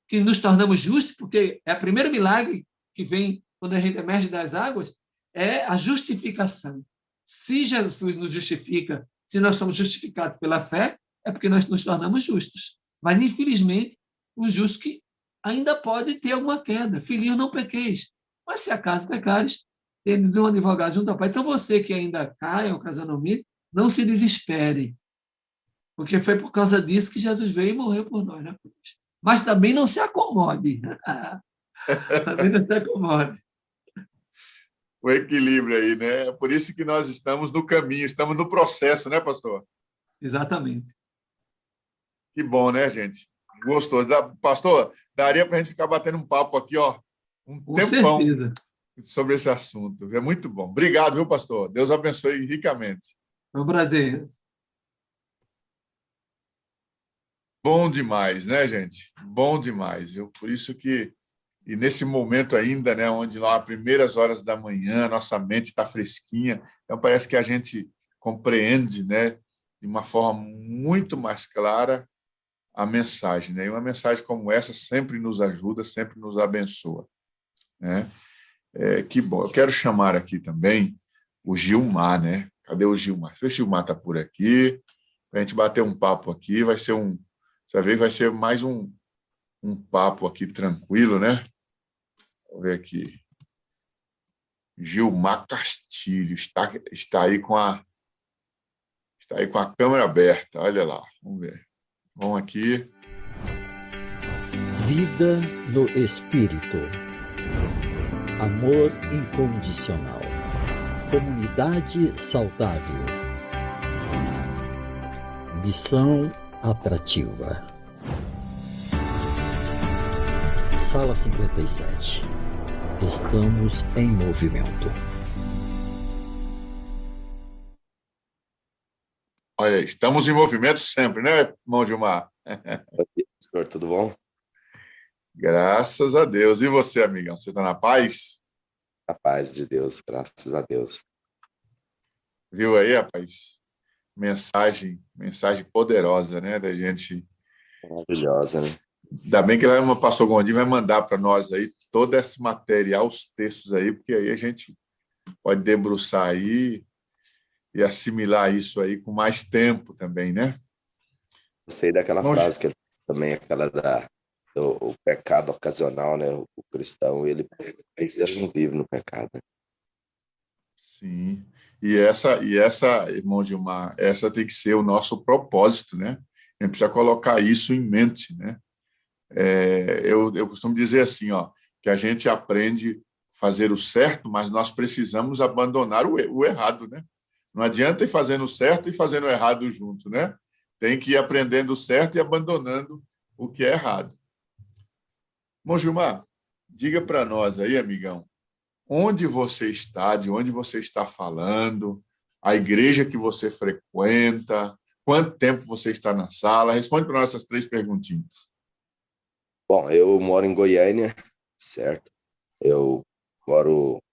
que nos tornamos justos, porque é o primeiro milagre que vem quando a gente emerge das águas, é a justificação. Se Jesus nos justifica, se nós somos justificados pela fé, é porque nós nos tornamos justos. Mas, infelizmente, o justo que ainda pode ter alguma queda. Filhinhos, não pequeis. Mas, se acaso pecares, temos um advogado junto ao Pai. Então, você que ainda cai ocasionalmente, não se desespere, porque foi por causa disso que Jesus veio e morreu por nós na cruz. Mas também não se acomode. Também não se acomode. O equilíbrio aí, né? É por isso que nós estamos no caminho, estamos no processo, né, pastor? Exatamente. Que bom, né, gente? Gostoso. Pastor, daria para a gente ficar batendo um papo aqui, ó, um Com tempão certeza. sobre esse assunto. É muito bom. Obrigado, viu, pastor? Deus abençoe ricamente. Foi um prazer. Bom demais, né, gente? Bom demais. Por isso que, e nesse momento ainda, né, onde lá, as primeiras horas da manhã, nossa mente está fresquinha, então parece que a gente compreende, né, de uma forma muito mais clara a mensagem, né? E uma mensagem como essa sempre nos ajuda, sempre nos abençoa, né? Que bom. Eu quero chamar aqui também o Gilmar, né? Cadê o Gilmar? Se o Gilmar está por aqui, para a gente bater um papo aqui, vai ser você vai ver, vai ser mais um papo aqui tranquilo, né? Vou ver aqui. Gilmar Castilho está aí com a câmera aberta. Olha lá, vamos ver. Vamos aqui. Vida no Espírito. Amor incondicional. Comunidade saudável. Missão atrativa. Sala 57. Estamos em movimento. Olha, estamos em movimento sempre, né, irmão Gilmar? Bom dia, senhor, tudo bom? Graças a Deus. E você, amigão? Você está na paz? A paz de Deus, graças a Deus. Viu aí, rapaz? Mensagem poderosa, né, da gente. Maravilhosa, né? Ainda bem que o pastor Gondim vai mandar para nós aí todo esse material, os textos aí, porque aí a gente pode debruçar aí e assimilar isso aí com mais tempo também, né? Gostei daquela frase que ele também, aquela do pecado ocasional, né? O cristão, ele não vive no pecado. Né? Sim. E essa, irmão Gilmar, essa tem que ser o nosso propósito, né? A gente precisa colocar isso em mente, né? Eu costumo dizer assim, ó, que a gente aprende a fazer o certo, mas nós precisamos abandonar o errado, né? Não adianta ir fazendo o certo e fazendo o errado junto, né? Tem que ir aprendendo o certo e abandonando o que é errado. Bom, Gilmar, diga para nós aí, amigão, onde você está, de onde você está falando, a igreja que você frequenta, quanto tempo você está na sala? Responde para nós essas 3 perguntinhas. Bom, eu moro em Goiânia, certo?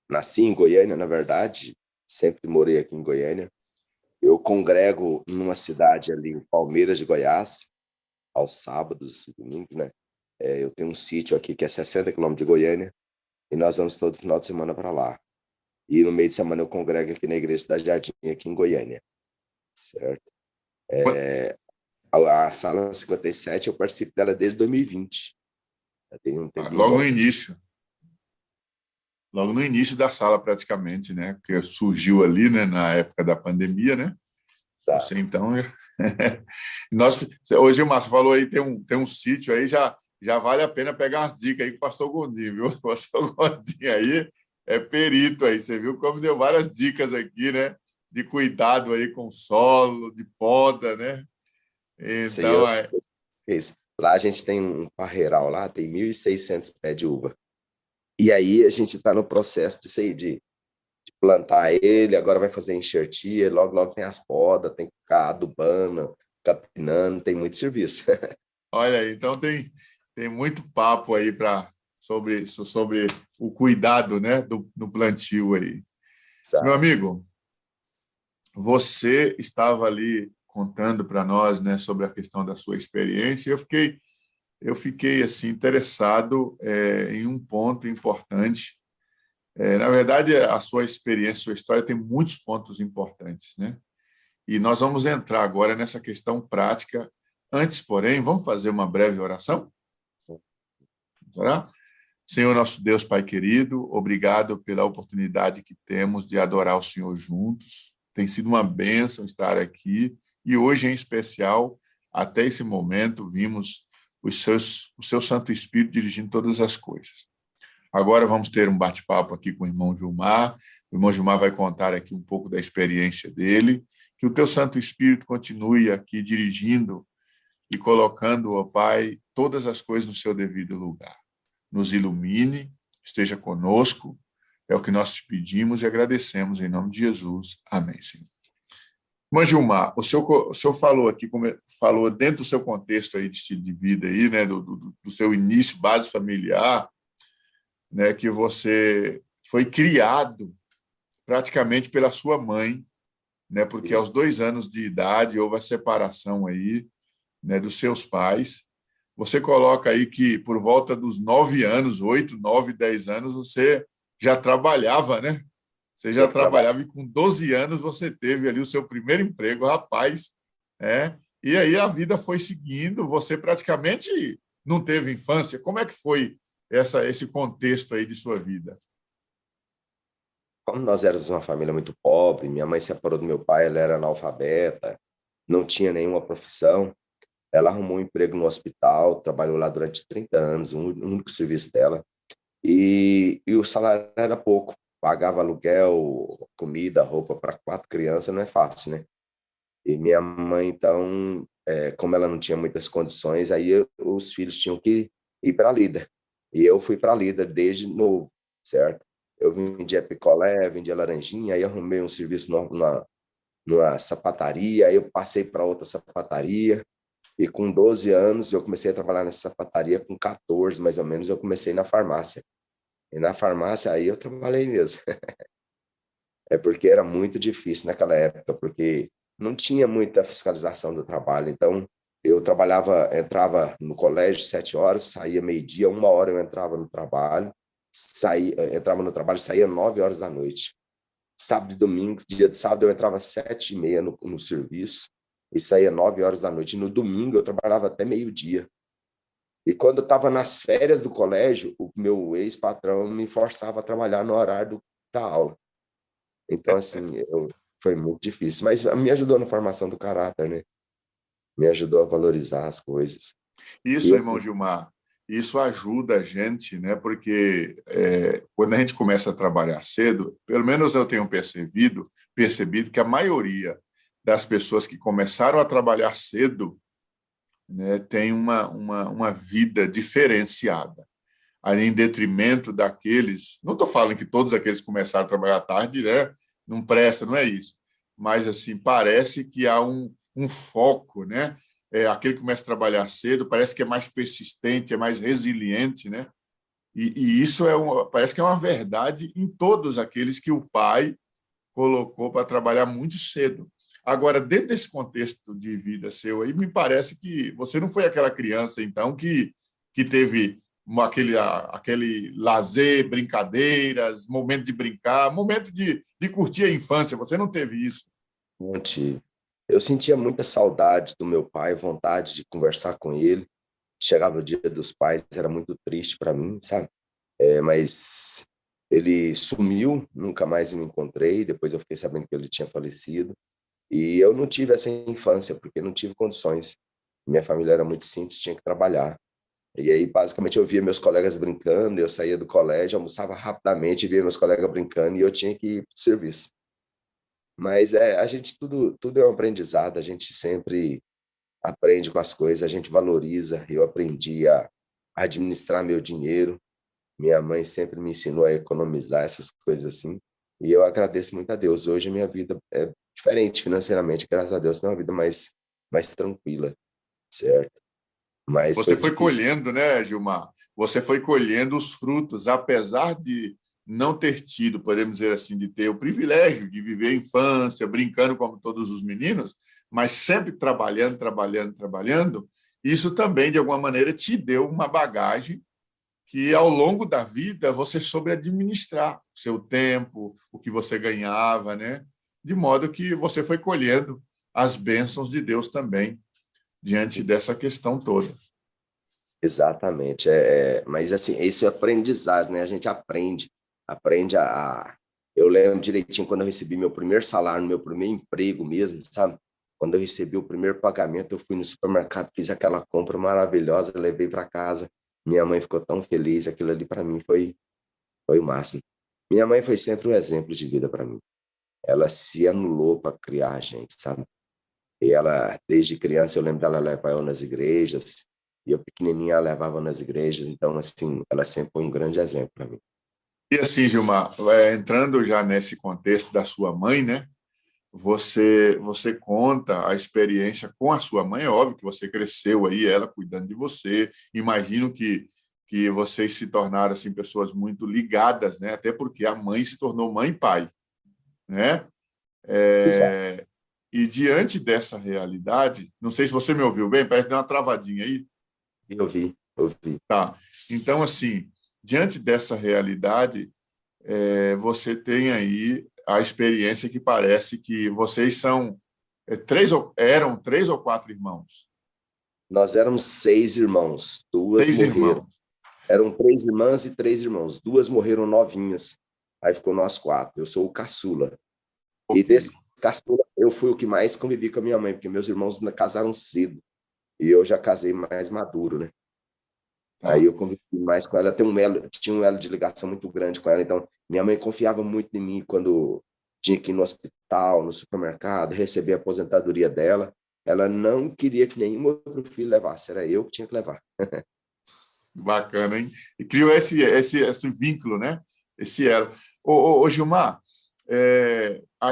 Nasci em Goiânia, na verdade, sempre morei aqui em Goiânia. Eu congrego numa cidade ali em Palmeiras de Goiás, aos sábados e domingos, né? Eu tenho um sítio aqui que é 60 quilômetros de Goiânia, e nós vamos todo final de semana para lá. E no meio de semana eu congrego aqui na Igreja da Jardim, aqui em Goiânia, certo? A Sala 57, eu participo dela desde 2020. Já tem um tempinho. Logo no início da sala, praticamente, né? Porque surgiu ali, né, na época da pandemia, né? Tá. Você, então... Nós, hoje o Márcio falou aí, tem um sítio aí, já vale a pena pegar umas dicas aí com o pastor Gondim, viu? O pastor Gondim aí é perito aí, você viu como deu várias dicas aqui, né? De cuidado aí com o solo, de poda, né? Isso aí eu Então, fiz. Lá a gente tem um parreiral lá, tem 1.600 pés de uva. E aí a gente está no processo disso aí, de plantar ele, agora vai fazer enxertia, logo, logo tem as podas, tem que ficar adubando, capinando, tem muito serviço. olha aí, então tem muito papo aí sobre o cuidado, né, do plantio aí. Meu Sabe? amigo, você estava ali contando para nós, né, sobre a questão da sua experiência, e eu fiquei assim interessado em um ponto importante. Na verdade, a sua experiência, a sua história tem muitos pontos importantes, né? E nós vamos entrar agora nessa questão prática. Antes, porém, vamos fazer uma breve oração? Tá? Senhor nosso Deus, Pai querido, obrigado pela oportunidade que temos de adorar o Senhor juntos. Tem sido uma bênção estar aqui e hoje, em especial, até esse momento, vimos o seu Santo Espírito dirigindo todas as coisas. Agora vamos ter um bate-papo aqui com o irmão Gilmar. O irmão Gilmar vai contar aqui um pouco da experiência dele. Que o teu Santo Espírito continue aqui dirigindo e colocando, ó Pai, todas as coisas no seu devido lugar. Nos ilumine, esteja conosco, é o que nós te pedimos e agradecemos em nome de Jesus. Amém, Senhor. Irmã Gilmar, o senhor falou aqui, falou dentro do seu contexto aí de estilo de vida, aí, né, do seu início, base familiar, né, que você foi criado praticamente pela sua mãe, né, porque aos 2 anos de idade houve a separação aí, né, dos seus pais. Você coloca aí que por volta dos 9 anos, 8, 9, 10 anos, você já trabalhava, né? Você já trabalhava e com 12 anos você teve ali o seu primeiro emprego, rapaz, né? E aí a vida foi seguindo, você praticamente não teve infância. Como é que foi esse contexto aí de sua vida? Como nós éramos uma família muito pobre, minha mãe se separou do meu pai, ela era analfabeta, não tinha nenhuma profissão. Ela arrumou um emprego no hospital, trabalhou lá durante 30 anos, o único serviço dela. E o salário era pouco. Pagava aluguel, comida, roupa para 4 crianças, não é fácil, né? E minha mãe, então, como ela não tinha muitas condições, aí os filhos tinham que ir para a Lida. E eu fui para a Lida desde novo, certo? Eu vendia picolé, vendia laranjinha, aí arrumei um serviço numa sapataria, aí eu passei para outra sapataria. E com 12 anos, eu comecei a trabalhar nessa sapataria, com 14, mais ou menos, eu comecei na farmácia. E na farmácia, aí eu trabalhei mesmo. É porque era muito difícil naquela época, porque não tinha muita fiscalização do trabalho. Então, eu entrava no colégio 7 horas, saía meio-dia, 1 hora eu entrava no trabalho, entrava no trabalho, saía 9 horas da noite. Sábado e domingo, dia de sábado, eu entrava 7h30 no serviço, e saía 9 horas da noite. E no domingo eu trabalhava até meio-dia. E quando eu estava nas férias do colégio, o meu ex-patrão me forçava a trabalhar no horário da aula. Então, assim, foi muito difícil. Mas me ajudou na formação do caráter, né? Me ajudou a valorizar as coisas. Isso, irmão Gilmar, isso ajuda a gente, né? Porque quando a gente começa a trabalhar cedo, pelo menos eu tenho percebido que a maioria das pessoas que começaram a trabalhar cedo, né, tem uma vida diferenciada, aí em detrimento daqueles, não estou falando que todos aqueles que começaram a trabalhar tarde, né, não presta, não é isso, mas assim, parece que há um foco, né, aquele que começa a trabalhar cedo, parece que é mais persistente, é mais resiliente, né, e isso parece que é uma verdade em todos aqueles que o pai colocou para trabalhar muito cedo. Agora, dentro desse contexto de vida seu aí, me parece que você não foi aquela criança, então, que teve aquele lazer, brincadeiras, momento de brincar, momento de curtir a infância. Você não teve isso? Não tive. Eu sentia muita saudade do meu pai, vontade de conversar com ele. Chegava o dia dos pais, era muito triste para mim, sabe? Mas ele sumiu, nunca mais me encontrei. Depois eu fiquei sabendo que ele tinha falecido. E eu não tive essa infância, porque não tive condições. Minha família era muito simples, tinha que trabalhar. E aí, basicamente, eu via meus colegas brincando, eu saía do colégio, almoçava rapidamente, via meus colegas brincando e eu tinha que ir para o serviço. Mas a gente, tudo é um aprendizado, a gente sempre aprende com as coisas, a gente valoriza. Eu aprendi a administrar meu dinheiro, minha mãe sempre me ensinou a economizar, essas coisas assim, e eu agradeço muito a Deus. Hoje a minha vida é diferente financeiramente, graças a Deus, é uma vida mais tranquila, certo? Mas Você foi foi difícil. colhendo, né, Gilmar? Você foi colhendo os frutos, apesar de não ter tido, podemos dizer assim, de ter o privilégio de viver a infância, brincando como todos os meninos, mas sempre trabalhando, trabalhando, trabalhando. Isso também, de alguma maneira, te deu uma bagagem que, ao longo da vida, você soube administrar o seu tempo, o que você ganhava, né? De modo que você foi colhendo as bênçãos de Deus também, diante dessa questão toda. Exatamente, mas assim, esse é o aprendizado, né? A gente aprende Eu lembro direitinho quando eu recebi meu primeiro salário, meu primeiro emprego mesmo, sabe? Quando eu recebi o primeiro pagamento, eu fui no supermercado, fiz aquela compra maravilhosa, levei para casa. Minha mãe ficou tão feliz, aquilo ali para mim foi o máximo. Minha mãe foi sempre um exemplo de vida para mim. Ela se anulou para criar a gente, sabe? E ela, desde criança, eu lembro dela levar eu nas igrejas, e eu pequenininha ela levava nas igrejas, então, assim, ela sempre foi um grande exemplo para mim. E assim, Gilmar, entrando já nesse contexto da sua mãe, né? Você conta a experiência com a sua mãe, é óbvio que você cresceu aí, ela cuidando de você. Imagino que vocês se tornaram assim pessoas muito ligadas, né? Até porque a mãe se tornou mãe e pai, né? Exato, E diante dessa realidade, não sei se você me ouviu bem, parece que deu uma travadinha aí. eu vi. Tá. Então, assim, diante dessa realidade, você tem aí a experiência que parece que vocês são eram 3 ou 4 irmãos. Nós éramos 6 irmãos, 2 6 morreram. irmãos. Eram 3 irmãs e 3 irmãos, 2 morreram novinhas, aí ficou nós 4. Eu sou o caçula. E Ok. desse caçula, eu fui o que mais convivi com a minha mãe, porque meus irmãos casaram cedo, e eu já casei mais maduro, né? Aí Tá. eu convivi mais com ela, tinha um elo de ligação muito grande com ela, então minha mãe confiava muito em mim quando tinha que ir no hospital, no supermercado, receber a aposentadoria dela. Ela não queria que nenhum outro filho levasse, era eu que tinha que levar. Bacana, hein? E criou esse vínculo, né? Esse elo. Ô, Gilmar,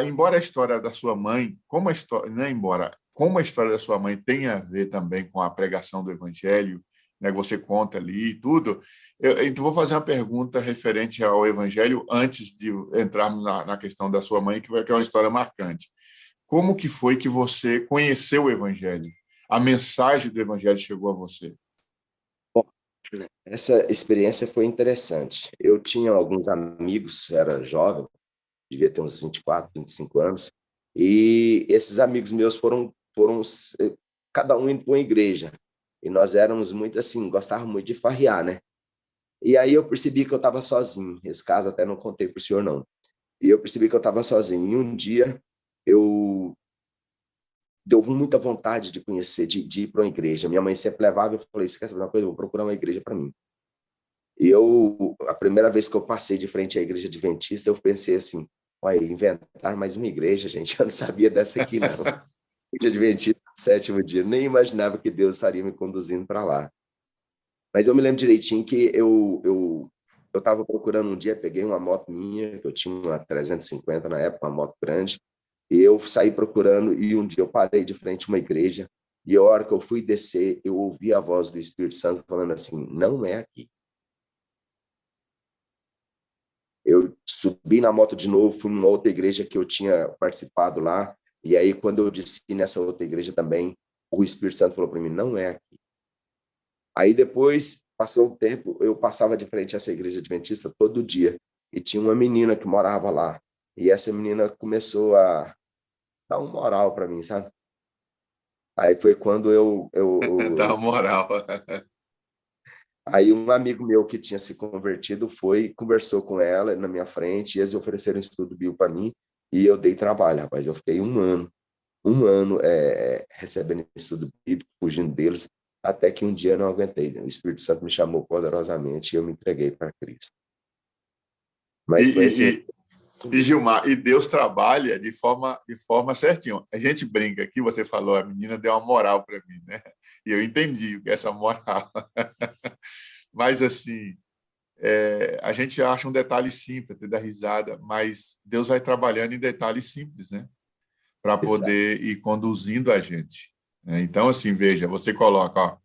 embora a história da sua mãe, como a história da sua mãe tem a ver também com a pregação do Evangelho, né, que você conta ali e tudo, eu vou fazer uma pergunta referente ao Evangelho antes de entrarmos na questão da sua mãe, que é uma história marcante. Como que foi que você conheceu o Evangelho? A mensagem do Evangelho chegou a você? Bom, essa experiência foi interessante. Eu tinha alguns amigos, era jovem, devia ter uns 24, 25 anos, e esses amigos meus foram cada um indo para uma igreja. E nós éramos muito assim, gostávamos muito de farrear, né? E aí eu percebi que eu estava sozinho. Esse caso até não contei para o senhor, não. E eu percebi que eu estava sozinho. E um dia eu deu muita vontade de conhecer, de ir para uma igreja. Minha mãe sempre levava e eu falei, você quer saber uma coisa? Eu vou procurar uma igreja para mim. E a primeira vez que eu passei de frente à igreja adventista, eu pensei assim, olha, inventar mais uma igreja, gente. Eu não sabia dessa aqui, não. Igreja adventista, 7º dia. Nem imaginava que Deus estaria me conduzindo para lá. Mas eu me lembro direitinho que eu estava procurando um dia, peguei uma moto minha, que eu tinha uma 350 na época, uma moto grande, e eu saí procurando, e um dia eu parei de frente a uma igreja, e a hora que eu fui descer, eu ouvi a voz do Espírito Santo falando assim, não é aqui. Eu subi na moto de novo, fui numa outra igreja que eu tinha participado lá, e aí quando eu desci nessa outra igreja também, o Espírito Santo falou para mim, não é aqui. Aí depois, passou um tempo, eu passava de frente a essa igreja adventista todo dia, e tinha uma menina que morava lá, e essa menina começou a dar uma moral para mim, sabe? Aí foi quando Dá uma moral. Aí um amigo meu que tinha se convertido conversou com ela na minha frente, e eles ofereceram estudo bíblico para mim, e eu dei trabalho, rapaz, eu fiquei um ano um ano recebendo estudo bíblico, fugindo deles, até que um dia eu não aguentei. O Espírito Santo me chamou poderosamente e eu me entreguei para Cristo. Mas foi assim. E Gilmar, e Deus trabalha de forma certinha. A gente brinca aqui, você falou, a menina deu uma moral para mim, né? E eu entendi essa moral. Mas, assim, a gente acha um detalhe simples, até dar risada, mas Deus vai trabalhando em detalhes simples, né? Para poder ir conduzindo a gente. Né? Então, assim, veja, você coloca, ó,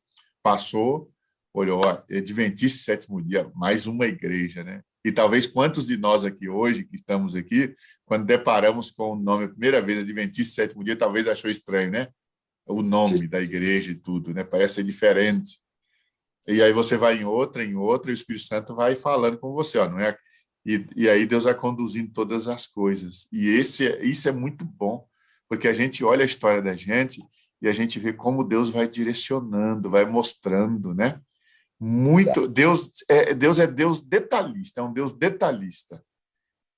passou, olhou, ó, Adventista Sétimo Dia, mais uma igreja, né? E talvez quantos de nós aqui hoje, que estamos aqui, quando deparamos com o nome a primeira vez, Adventista Sétimo Dia, talvez achou estranho, né? O nome da igreja e tudo, né? Parece ser diferente. E aí você vai em outra, e o Espírito Santo vai falando com você, ó, não é? E aí Deus vai conduzindo todas as coisas. E isso é muito bom, porque a gente olha a história da gente e a gente vê como Deus vai direcionando, vai mostrando, né? Muito. Deus é Deus detalhista, é um Deus detalhista.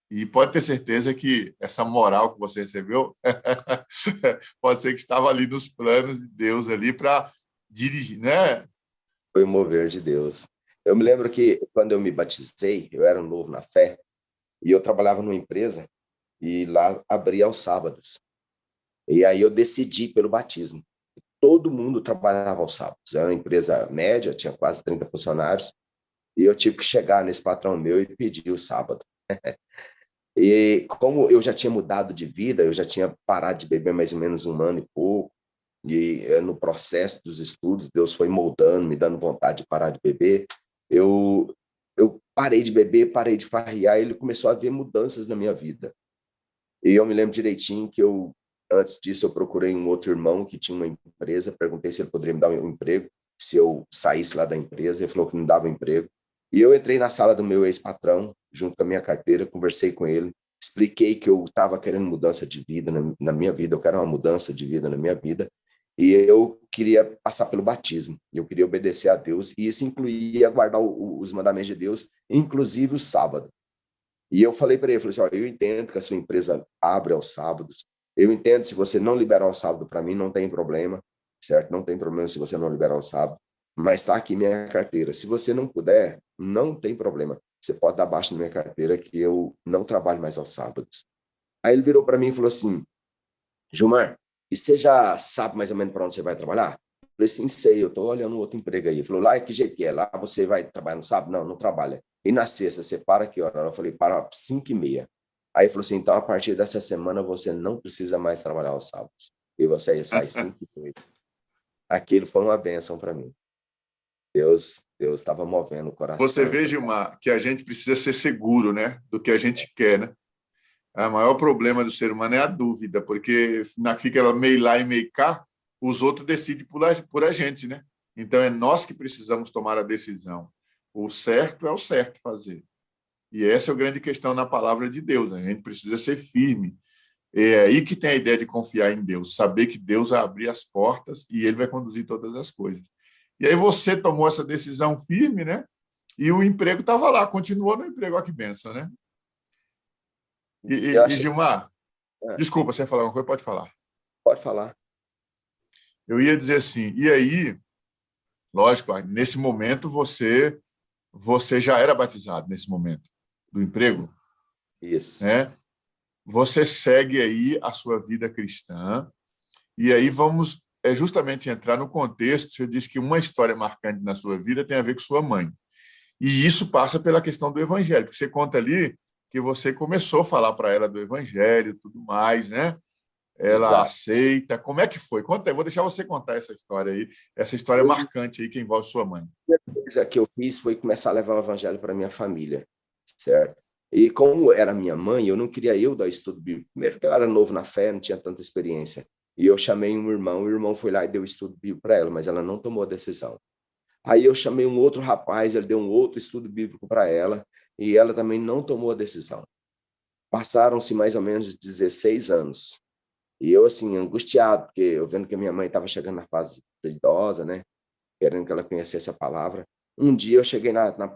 E pode ter certeza que essa moral que você recebeu pode ser que estava ali nos planos de Deus ali para dirigir, né? Foi o mover de Deus. Eu me lembro que quando eu me batizei, eu era novo na fé, e eu trabalhava numa empresa, e lá abria aos sábados. E aí eu decidi pelo batismo. Todo mundo trabalhava aos sábados. Era uma empresa média, tinha quase 30 funcionários, e eu tive que chegar nesse patrão meu e pedir o sábado. E como eu já tinha mudado de vida, eu já tinha parado de beber mais ou menos um ano e pouco, e no processo dos estudos, Deus foi moldando, me dando vontade de parar de beber. Eu parei de beber, parei de farriar, e ele começou a ver mudanças na minha vida. E eu me lembro direitinho que antes disso, eu procurei um outro irmão que tinha uma empresa, perguntei se ele poderia me dar um emprego, se eu saísse lá da empresa, ele falou que não dava emprego. E eu entrei na sala do meu ex-patrão, junto com a minha carteira, conversei com ele, expliquei que eu estava querendo mudança de vida na minha vida, eu quero uma mudança de vida na minha vida, e eu queria passar pelo batismo, eu queria obedecer a Deus, e isso incluía guardar os mandamentos de Deus, inclusive o sábado. E eu falei para ele, falei assim, eu entendo que a sua empresa abre aos sábados, eu entendo, se você não liberar o sábado para mim, não tem problema, certo? Não tem problema se você não liberar o sábado, mas está aqui minha carteira. Se você não puder, não tem problema. Você pode dar baixa na minha carteira que eu não trabalho mais aos sábados. Aí ele virou para mim e falou assim, Gilmar, e você já sabe mais ou menos para onde você vai trabalhar? Eu falei assim, sei, eu estou olhando outro emprego aí. Ele falou, lá, que jeito que é? Lá você vai trabalhar no sábado? Não, não trabalha. E na sexta, você para que hora? Eu falei, para 5h30. Aí ele falou assim, então a partir dessa semana você não precisa mais trabalhar aos sábados. E você sai 5h30. Aquilo foi uma bênção para mim. Deus estava movendo o coração. Você vê, Gilmar, que a gente precisa ser seguro, né, do que a gente quer, né? O maior problema do ser humano é a dúvida, porque fica meio lá e meio cá, os outros decidem por a gente, né? Então é nós que precisamos tomar a decisão. O certo é o certo fazer. E essa é a grande questão na palavra de Deus. A gente precisa ser firme. É aí que tem a ideia de confiar em Deus, saber que Deus vai abrir as portas e Ele vai conduzir todas as coisas. E aí você tomou essa decisão firme, né? E o emprego estava lá, continuou no emprego, olha que bênção, né? E Gilmar, desculpa, você ia falar alguma coisa? Pode falar. Pode falar. Eu ia dizer assim, e aí, lógico, nesse momento você já era batizado, nesse momento do emprego. Isso. Né? Você segue aí a sua vida cristã, e aí vamos justamente entrar no contexto. Você disse que uma história marcante na sua vida tem a ver com sua mãe. E isso passa pela questão do evangelho, porque você conta ali que você começou a falar para ela do evangelho e tudo mais, né? Ela Exato. aceita. Como é que foi? Conta aí, vou deixar você contar essa história aí, essa história marcante aí que envolve sua mãe. A coisa que eu fiz foi começar a levar o evangelho para minha família, certo? E como era minha mãe, eu não queria dar estudo bíblico. Primeiro, porque eu era novo na fé, não tinha tanta experiência. E eu chamei um irmão, o irmão foi lá e deu estudo bíblico para ela, mas ela não tomou a decisão. Aí eu chamei um outro rapaz, ele deu um outro estudo bíblico para ela, e ela também não tomou a decisão. Passaram-se mais ou menos 16 anos. E eu, assim, angustiado, porque eu vendo que a minha mãe estava chegando na fase idosa, né? Querendo que ela conhecesse a palavra. Um dia eu cheguei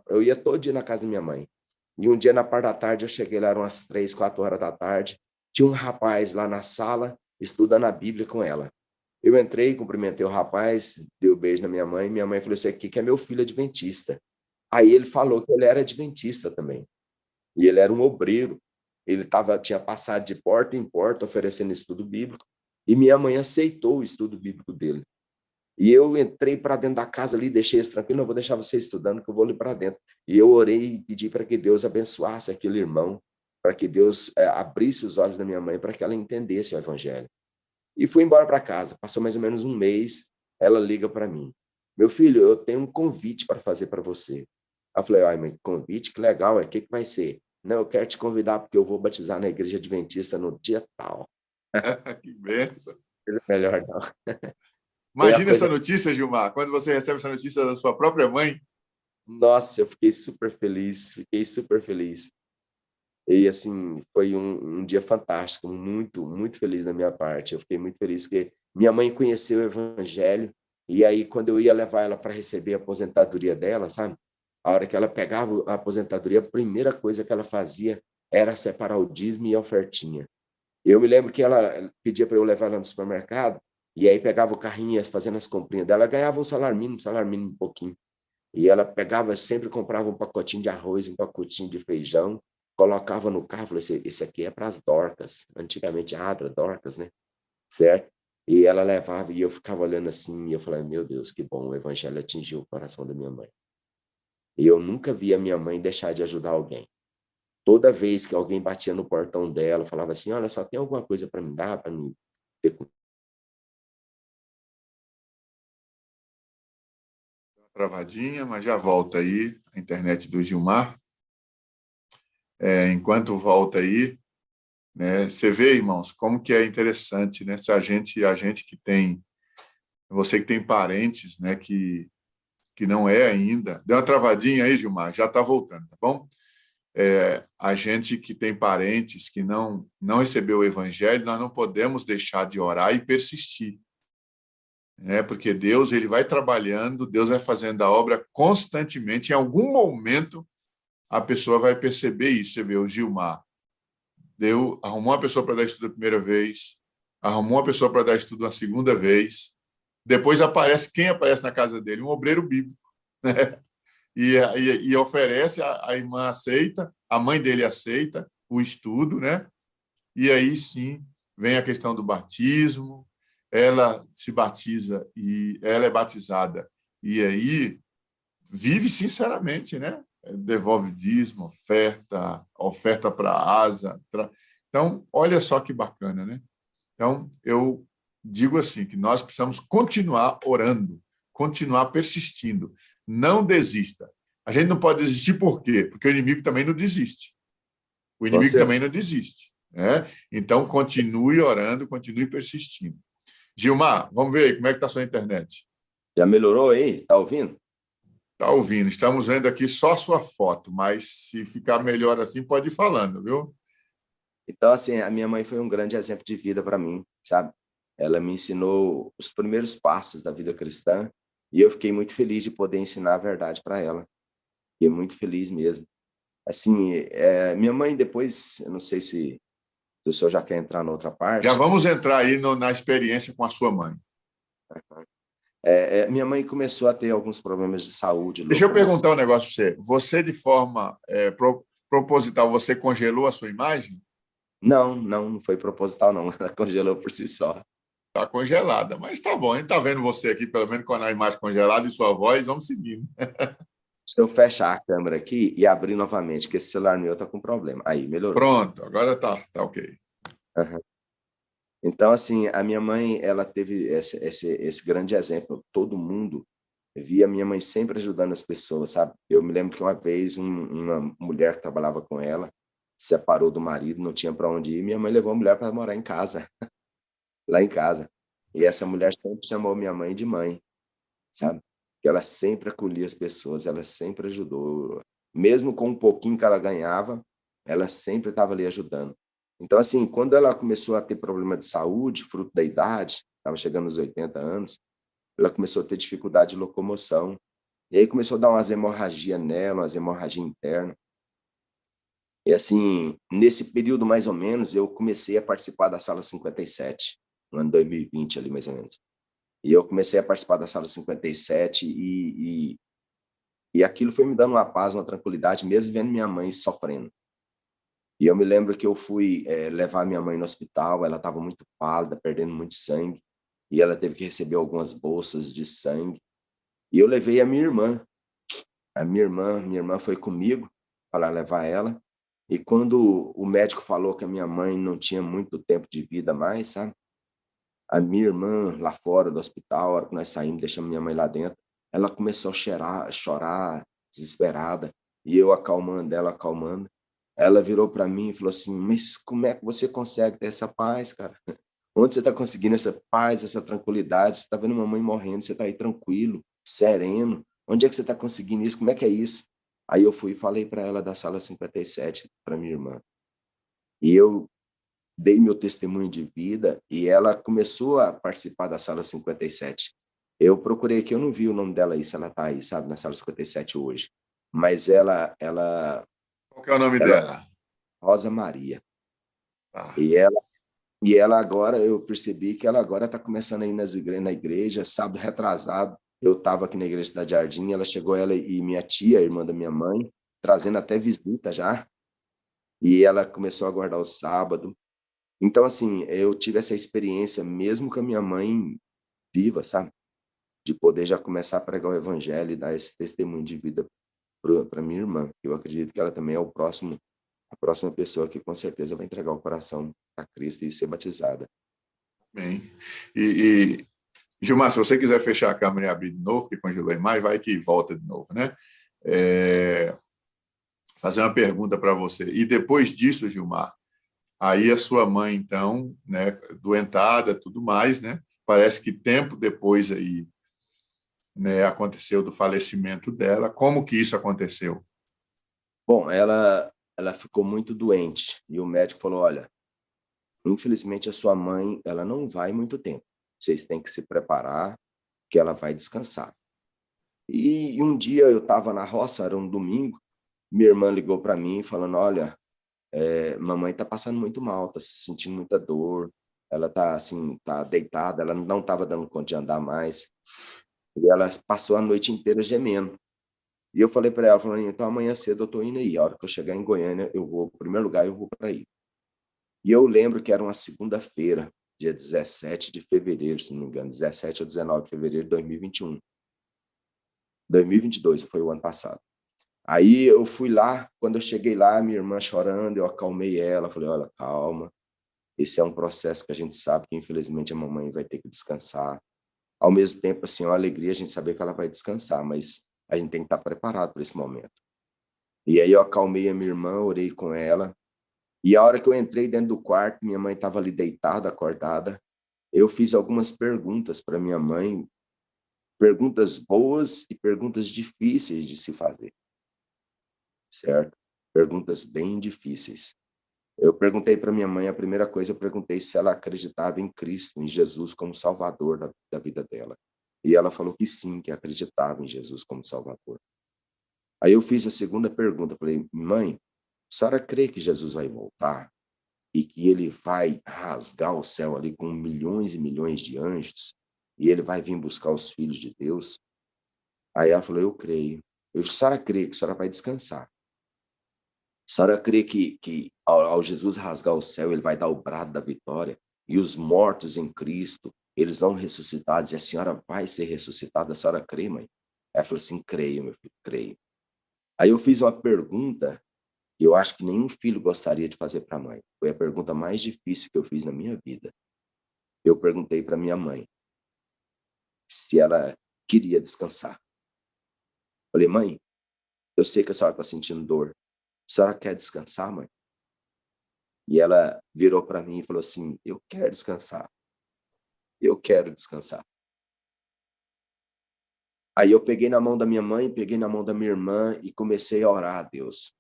eu ia todo dia na casa da minha mãe. E um dia, na parte da tarde, eu cheguei lá, eram umas 3, 4 horas da tarde. Tinha um rapaz lá na sala estudando a Bíblia com ela. Eu entrei, cumprimentei o rapaz, dei um beijo na minha mãe falou, esse aqui que é meu filho adventista. Aí ele falou que ele era adventista também, e ele era um obreiro, ele tinha passado de porta em porta oferecendo estudo bíblico, e minha mãe aceitou o estudo bíblico dele. E eu entrei para dentro da casa ali, deixei eles tranquilo, não vou deixar você estudando, que eu vou ali para dentro. E eu orei e pedi para que Deus abençoasse aquele irmão, para que Deus abrisse os olhos da minha mãe, para que ela entendesse o evangelho. E fui embora para casa. Passou mais ou menos um mês, ela liga para mim. Meu filho, eu tenho um convite para fazer para você. Eu falei, ai, mãe, convite? Que legal, o que vai ser? Não, eu quero te convidar porque eu vou batizar na igreja adventista no dia tal. Que bênção. Melhor não. Imagina essa notícia, Gilmar, quando você recebe essa notícia da sua própria mãe. Nossa, eu fiquei super feliz. E, assim, foi um dia fantástico, muito, muito feliz da minha parte. Eu fiquei muito feliz porque minha mãe conheceu o evangelho, e aí, quando eu ia levar ela para receber a aposentadoria dela, sabe? A hora que ela pegava a aposentadoria, a primeira coisa que ela fazia era separar o dízimo e a ofertinha. Eu me lembro que ela pedia para eu levar ela no supermercado, e aí pegava o carrinho e ia fazendo as comprinhas dela, ganhava um salário mínimo um pouquinho. E ela pegava, sempre comprava um pacotinho de arroz, um pacotinho de feijão, colocava no carro, falou assim, esse aqui é para as Dorcas, antigamente Adra, Dorcas, né? Certo? E ela levava, e eu ficava olhando assim, e eu falei, meu Deus, que bom, o evangelho atingiu o coração da minha mãe. E eu nunca vi a minha mãe deixar de ajudar alguém. Toda vez que alguém batia no portão dela, falava assim, olha, só tem alguma coisa para me dar, para me ter. Travadinha, mas já volta aí, a internet do Gilmar. Enquanto volta aí, né, você vê, irmãos, como que é interessante, né? Se a gente que tem, você que tem parentes, né, que não é ainda, deu uma travadinha aí, Gilmar, já está voltando, tá bom? A gente que tem parentes que não recebeu o evangelho, nós não podemos deixar de orar e persistir, né? Porque Deus, ele vai trabalhando, Deus vai fazendo a obra constantemente, em algum momento a pessoa vai perceber isso. Você vê o Gilmar, arrumou uma pessoa para dar estudo a primeira vez, arrumou uma pessoa para dar estudo a segunda vez, depois quem aparece na casa dele? Um obreiro bíblico, né? E oferece, a irmã aceita, a mãe dele aceita o estudo, né? E aí sim vem a questão do batismo, ela se batiza e ela é batizada, e aí vive sinceramente, né? Devolve dízimo, oferta para a asa. Então, olha só que bacana, né? Então, eu digo assim, que nós precisamos continuar orando, continuar persistindo. Não desista. A gente não pode desistir por quê? Porque o inimigo também não desiste. O inimigo também não desiste, né? Então, continue orando, continue persistindo. Gilmar, vamos ver aí como é que está a sua internet. Já melhorou aí? Tá ouvindo? Está ouvindo. Estamos vendo aqui só a sua foto, mas se ficar melhor assim, pode ir falando, viu? Então, assim, a minha mãe foi um grande exemplo de vida para mim, sabe? Ela me ensinou os primeiros passos da vida cristã e eu fiquei muito feliz de poder ensinar a verdade para ela. Fiquei muito feliz mesmo. Assim, minha mãe depois, eu não sei se o senhor já quer entrar na outra parte. Já vamos entrar aí na experiência com a sua mãe. Minha mãe começou a ter alguns problemas de saúde. Deixa eu perguntar um negócio para você. Você, de forma proposital, você congelou a sua imagem? Não foi proposital, não. Ela congelou por si só. Está congelada, mas tá bom. A gente está vendo você aqui, pelo menos com a imagem congelada e sua voz, vamos seguindo. Se eu fechar a câmera aqui e abrir novamente, que esse celular meu está com problema. Aí, melhorou. Pronto, agora tá ok. Uhum. Então, assim, a minha mãe, ela teve esse grande exemplo. Todo mundo via a minha mãe sempre ajudando as pessoas, sabe? Eu me lembro que uma vez uma mulher que trabalhava com ela separou do marido, não tinha para onde ir. Minha mãe levou a mulher para morar em casa, lá em casa. E essa mulher sempre chamou minha mãe de mãe, sabe? Que ela sempre acolhia as pessoas, ela sempre ajudou. Mesmo com um pouquinho que ela ganhava, ela sempre estava ali ajudando. Então, assim, quando ela começou a ter problema de saúde, fruto da idade, estava chegando aos 80 anos, ela começou a ter dificuldade de locomoção. E aí começou a dar umas hemorragias nela, umas hemorragias internas. E, assim, nesse período, mais ou menos, eu comecei a participar da Sala 57. no ano 2020 ali, mais ou menos. E eu comecei a participar da Sala 57 e aquilo foi me dando uma paz, uma tranquilidade, mesmo vendo minha mãe sofrendo. E eu me lembro que eu fui levar minha mãe no hospital, ela estava muito pálida, perdendo muito sangue, e ela teve que receber algumas bolsas de sangue. E eu levei a minha irmã. Minha irmã foi comigo para levar ela. E quando o médico falou que a minha mãe não tinha muito tempo de vida mais, sabe? A minha irmã, lá fora do hospital, a hora que nós saímos, deixamos minha mãe lá dentro, ela começou a chorar, desesperada, e eu acalmando ela, acalmando. Ela virou para mim e falou assim, mas como é que você consegue ter essa paz, cara? Onde você está conseguindo essa paz, essa tranquilidade? Você está vendo mamãe morrendo, você está aí tranquilo, sereno. Onde é que você está conseguindo isso? Como é que é isso? Aí eu fui e falei para ela da Sala 57, para minha irmã. E eu dei meu testemunho de vida e ela começou a participar da Sala 57. Eu procurei aqui, eu não vi o nome dela aí, se ela está aí, sabe, na Sala 57 hoje. Mas ela... Qual que é o nome dela? Rosa Maria. Ah. E ela agora, eu percebi que ela agora está começando a ir na igreja, sábado retrasado. Eu estava aqui na igreja da Jardim, ela chegou, ela e minha tia, irmã da minha mãe, trazendo até visita já. E ela começou a guardar o sábado. Então, assim, eu tive essa experiência, mesmo com a minha mãe viva, sabe? De poder já começar a pregar o evangelho e dar esse testemunho de vida para minha irmã. Eu acredito que ela também é a próxima pessoa que com certeza vai entregar o coração para Cristo e ser batizada. Bem. E Gilmar, se você quiser fechar a câmera e abrir de novo, que congelou a imagem, vai que volta de novo, né? Fazer uma pergunta para você. E depois disso, Gilmar, aí a sua mãe, então, né, doentada, tudo mais, né? Parece que tempo depois aí, né, aconteceu do falecimento dela. Como que isso aconteceu? Bom, ela ficou muito doente e o médico falou, olha, infelizmente a sua mãe, ela não vai muito tempo. Vocês têm que se preparar que ela vai descansar. E um dia eu estava na roça, era um domingo, minha irmã ligou para mim falando, olha, mamãe está passando muito mal, está se sentindo muita dor, ela está assim, tá deitada, ela não estava dando conta de andar mais. E ela passou a noite inteira gemendo. E eu falei para ela, falando, então amanhã cedo eu estou indo aí, a hora que eu chegar em Goiânia, eu vou, em primeiro lugar, eu vou para aí. E eu lembro que era uma segunda-feira, dia 17 de fevereiro, se não me engano, 17 ou 19 de fevereiro de 2021. 2022, foi o ano passado. Aí eu fui lá, quando eu cheguei lá, minha irmã chorando, eu acalmei ela, falei, olha, calma, esse é um processo que a gente sabe que infelizmente a mamãe vai ter que descansar. Ao mesmo tempo, assim, é uma alegria a gente saber que ela vai descansar, mas a gente tem que estar preparado para esse momento. E aí eu acalmei a minha irmã, orei com ela, e a hora que eu entrei dentro do quarto, minha mãe estava ali deitada, acordada, eu fiz algumas perguntas para minha mãe, perguntas boas e perguntas difíceis de se fazer, certo? Perguntas bem difíceis. Eu perguntei para minha mãe, a primeira coisa, eu perguntei se ela acreditava em Cristo, em Jesus como Salvador da vida dela. E ela falou que sim, que acreditava em Jesus como Salvador. Aí eu fiz a segunda pergunta, falei, mãe, a senhora crê que Jesus vai voltar e que ele vai rasgar o céu ali com milhões e milhões de anjos e ele vai vir buscar os filhos de Deus? Aí ela falou, eu creio. Eu disse, a senhora crê que a senhora vai descansar? A senhora crê que ao Jesus rasgar o céu, ele vai dar o brado da vitória e os mortos em Cristo, eles vão ressuscitados e a senhora vai ser ressuscitada? A senhora crê, mãe? Ela falou assim, creio, meu filho, creio. Aí eu fiz uma pergunta que eu acho que nenhum filho gostaria de fazer para a mãe. Foi a pergunta mais difícil que eu fiz na minha vida. Eu perguntei para minha mãe se ela queria descansar. Falei, mãe, eu sei que a senhora está sentindo dor. A senhora quer descansar, mãe? E ela virou para mim e falou assim, eu quero descansar. Eu quero descansar. Aí eu peguei na mão da minha mãe, peguei na mão da minha irmã e comecei a orar a Deus.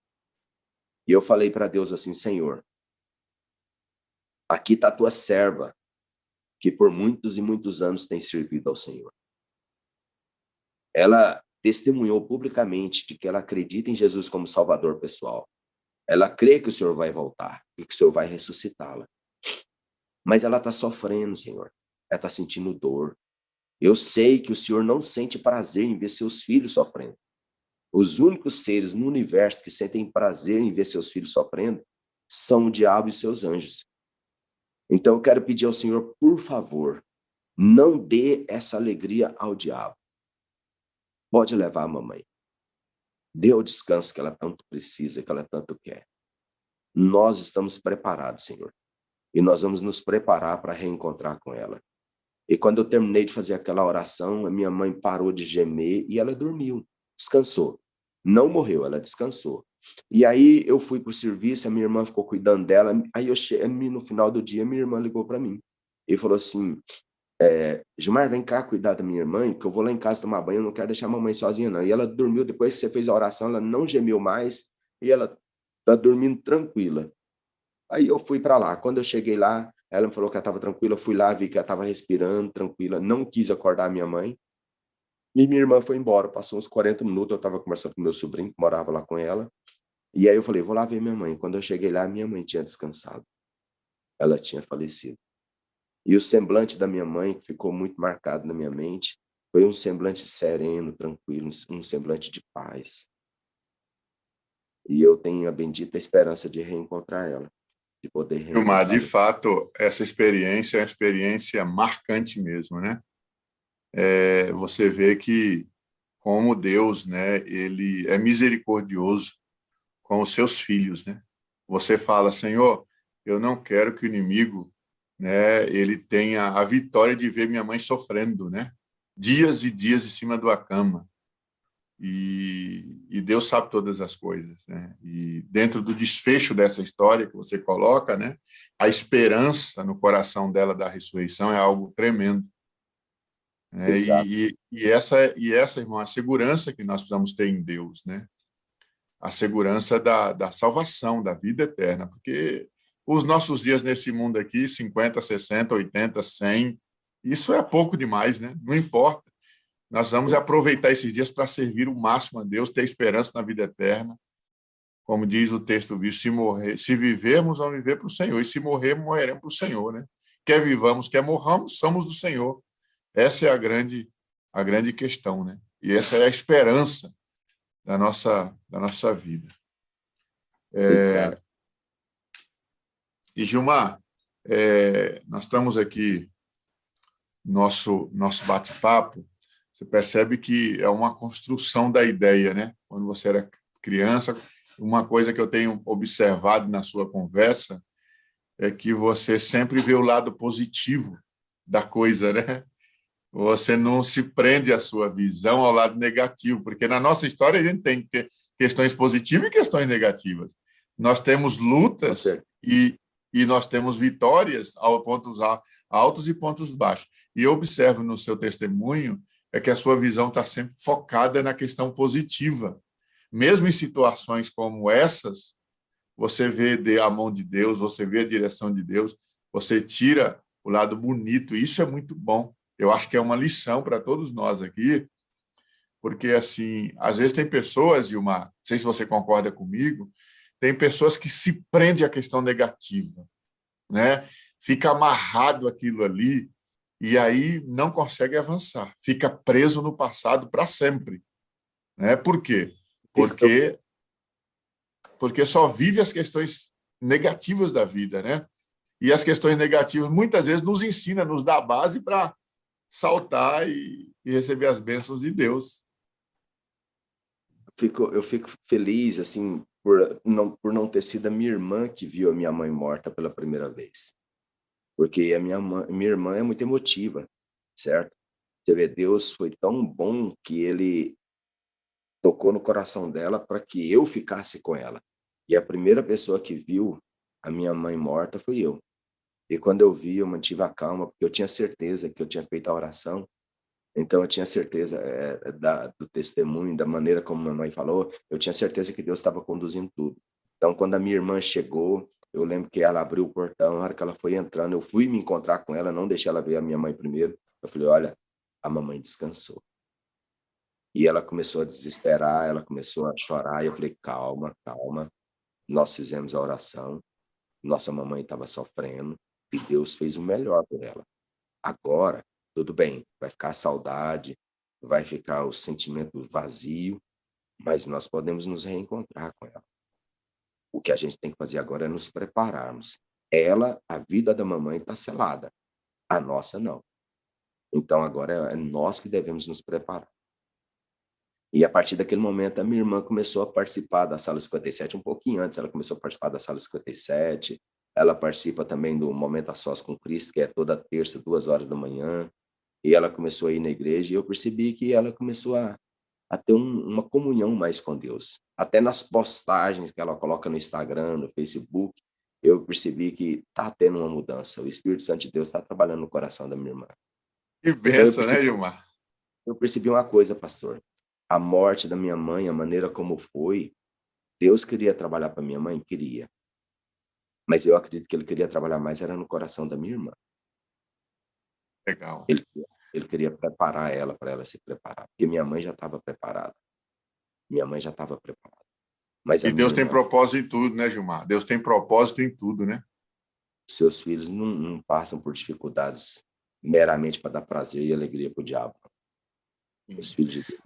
E eu falei para Deus assim, Senhor, aqui está a tua serva, que por muitos e muitos anos tem servido ao Senhor. Ela testemunhou publicamente de que ela acredita em Jesus como Salvador pessoal. Ela crê que o Senhor vai voltar e que o Senhor vai ressuscitá-la. mas ela está sofrendo, Senhor. Ela está sentindo dor. Eu sei que o Senhor não sente prazer em ver seus filhos sofrendo. Os únicos seres no universo que sentem prazer em ver seus filhos sofrendo são o diabo e seus anjos. Então eu quero pedir ao Senhor, por favor, não dê essa alegria ao diabo. Pode levar a mamãe. Dê o descanso que ela tanto precisa, que ela tanto quer. Nós estamos preparados, Senhor. E nós vamos nos preparar para reencontrar com ela. E quando eu terminei de fazer aquela oração, a minha mãe parou de gemer e ela dormiu, descansou. Não morreu, ela descansou. E aí eu fui para o serviço, a minha irmã ficou cuidando dela. Aí no final do dia, minha irmã ligou para mim e falou assim, Gilmar, vem cá cuidar da minha irmã, que eu vou lá em casa tomar banho, eu não quero deixar a mamãe sozinha, não. E ela dormiu, depois que você fez a oração, ela não gemeu mais e ela está dormindo tranquila. Aí eu fui para lá. Quando eu cheguei lá, ela me falou que ela estava tranquila, eu fui lá, vi que ela estava respirando, tranquila, não quis acordar a minha mãe. E minha irmã foi embora, passou uns 40 minutos, eu estava conversando com meu sobrinho, que morava lá com ela. E aí eu falei, vou lá ver minha mãe. Quando eu cheguei lá, minha mãe tinha descansado. Ela tinha falecido. E o semblante da minha mãe, que ficou muito marcado na minha mente, foi um semblante sereno, tranquilo, um semblante de paz. E eu tenho a bendita esperança de reencontrar ela, de poder Gilmar, reencontrar de fato, essa experiência é uma experiência marcante mesmo, né? Você vê que como Deus, né, ele é misericordioso com os seus filhos, né? Você fala, Senhor, eu não quero que o inimigo, né, ele tenha a vitória de ver minha mãe sofrendo, né? Dias e dias em cima da cama. E Deus sabe todas as coisas, né? E dentro do desfecho dessa história que você coloca, né, a esperança no coração dela da ressurreição é algo tremendo. Né? Essa, irmão, a segurança que nós precisamos ter em Deus, né? A segurança da salvação, da vida eterna, porque os nossos dias nesse mundo aqui, 50, 60, 80, 100, isso é pouco demais, né? Não importa. Nós vamos aproveitar esses dias para servir o máximo a Deus, ter esperança na vida eterna. Como diz o texto bíblico, se vivermos, vamos viver para o Senhor, e se morrermos, morreremos para o Senhor, né? Quer vivamos, quer morramos, somos do Senhor. Essa é a grande questão, né? E essa é a esperança da nossa vida. E, Gilmar, nós estamos aqui, nosso bate-papo, você percebe que é uma construção da ideia, né? Quando você era criança, uma coisa que eu tenho observado na sua conversa é que você sempre vê o lado positivo da coisa, né? Você não se prende a sua visão ao lado negativo, porque na nossa história a gente tem que ter questões positivas e questões negativas. Nós temos lutas e nós temos vitórias, pontos altos e pontos baixos. E eu observo no seu testemunho que a sua visão está sempre focada na questão positiva. Mesmo em situações como essas, você vê a mão de Deus, você vê a direção de Deus, você tira o lado bonito, e isso é muito bom. Eu acho que é uma lição para todos nós aqui, porque, assim, às vezes tem pessoas, Gilmar, não sei se você concorda comigo, tem pessoas que se prendem à questão negativa, né? Fica amarrado aquilo ali e aí não consegue avançar, fica preso no passado para sempre. Né? Por quê? Porque só vive as questões negativas da vida, né? E as questões negativas muitas vezes nos ensinam, nos dá a base para saltar e receber as bênçãos de Deus. Eu fico feliz, assim, por não ter sido a minha irmã que viu a minha mãe morta pela primeira vez. Porque a minha irmã é muito emotiva, certo? Você vê, Deus foi tão bom que ele tocou no coração dela para que eu ficasse com ela. E a primeira pessoa que viu a minha mãe morta foi eu. E quando eu vi, eu mantive a calma, porque eu tinha certeza que eu tinha feito a oração. Então, eu tinha certeza do testemunho, da maneira como minha mãe falou, eu tinha certeza que Deus estava conduzindo tudo. Então, quando a minha irmã chegou, eu lembro que ela abriu o portão, na hora que ela foi entrando, eu fui me encontrar com ela, não deixei ela ver a minha mãe primeiro. Eu falei, olha, a mamãe descansou. E ela começou a desesperar, ela começou a chorar, e eu falei, calma, calma. Nós fizemos a oração, nossa mamãe estava sofrendo, E Deus fez o melhor por ela. Agora, tudo bem, vai ficar a saudade, vai ficar o sentimento vazio, mas nós podemos nos reencontrar com ela. O que a gente tem que fazer agora é nos prepararmos. Ela, a vida da mamãe está selada, a nossa não. Então agora é nós que devemos nos preparar. E a partir daquele momento, a minha irmã começou a participar da Sala 57, um pouquinho antes, ela começou a participar da Sala 57, ela participa também do Momento a Sós com Cristo, que é toda terça, 2 horas da manhã, e ela começou a ir na igreja, e eu percebi que ela começou a ter uma comunhão mais com Deus. Até nas postagens que ela coloca no Instagram, no Facebook, eu percebi que está tendo uma mudança, o Espírito Santo de Deus está trabalhando no coração da minha irmã. Que bênção, né, Gilmar? Eu percebi uma coisa, pastor. A morte da minha mãe, a maneira como foi, Deus queria trabalhar para minha mãe? Queria. Mas eu acredito que ele queria trabalhar mais era no coração da minha irmã. Legal. Ele queria preparar ela para ela se preparar. Porque minha mãe já estava preparada. Mas E Deus tem propósito em tudo, né, Gilmar? Deus tem propósito em tudo, né? Seus filhos não passam por dificuldades meramente para dar prazer e alegria para o diabo. Os filhos de Deus.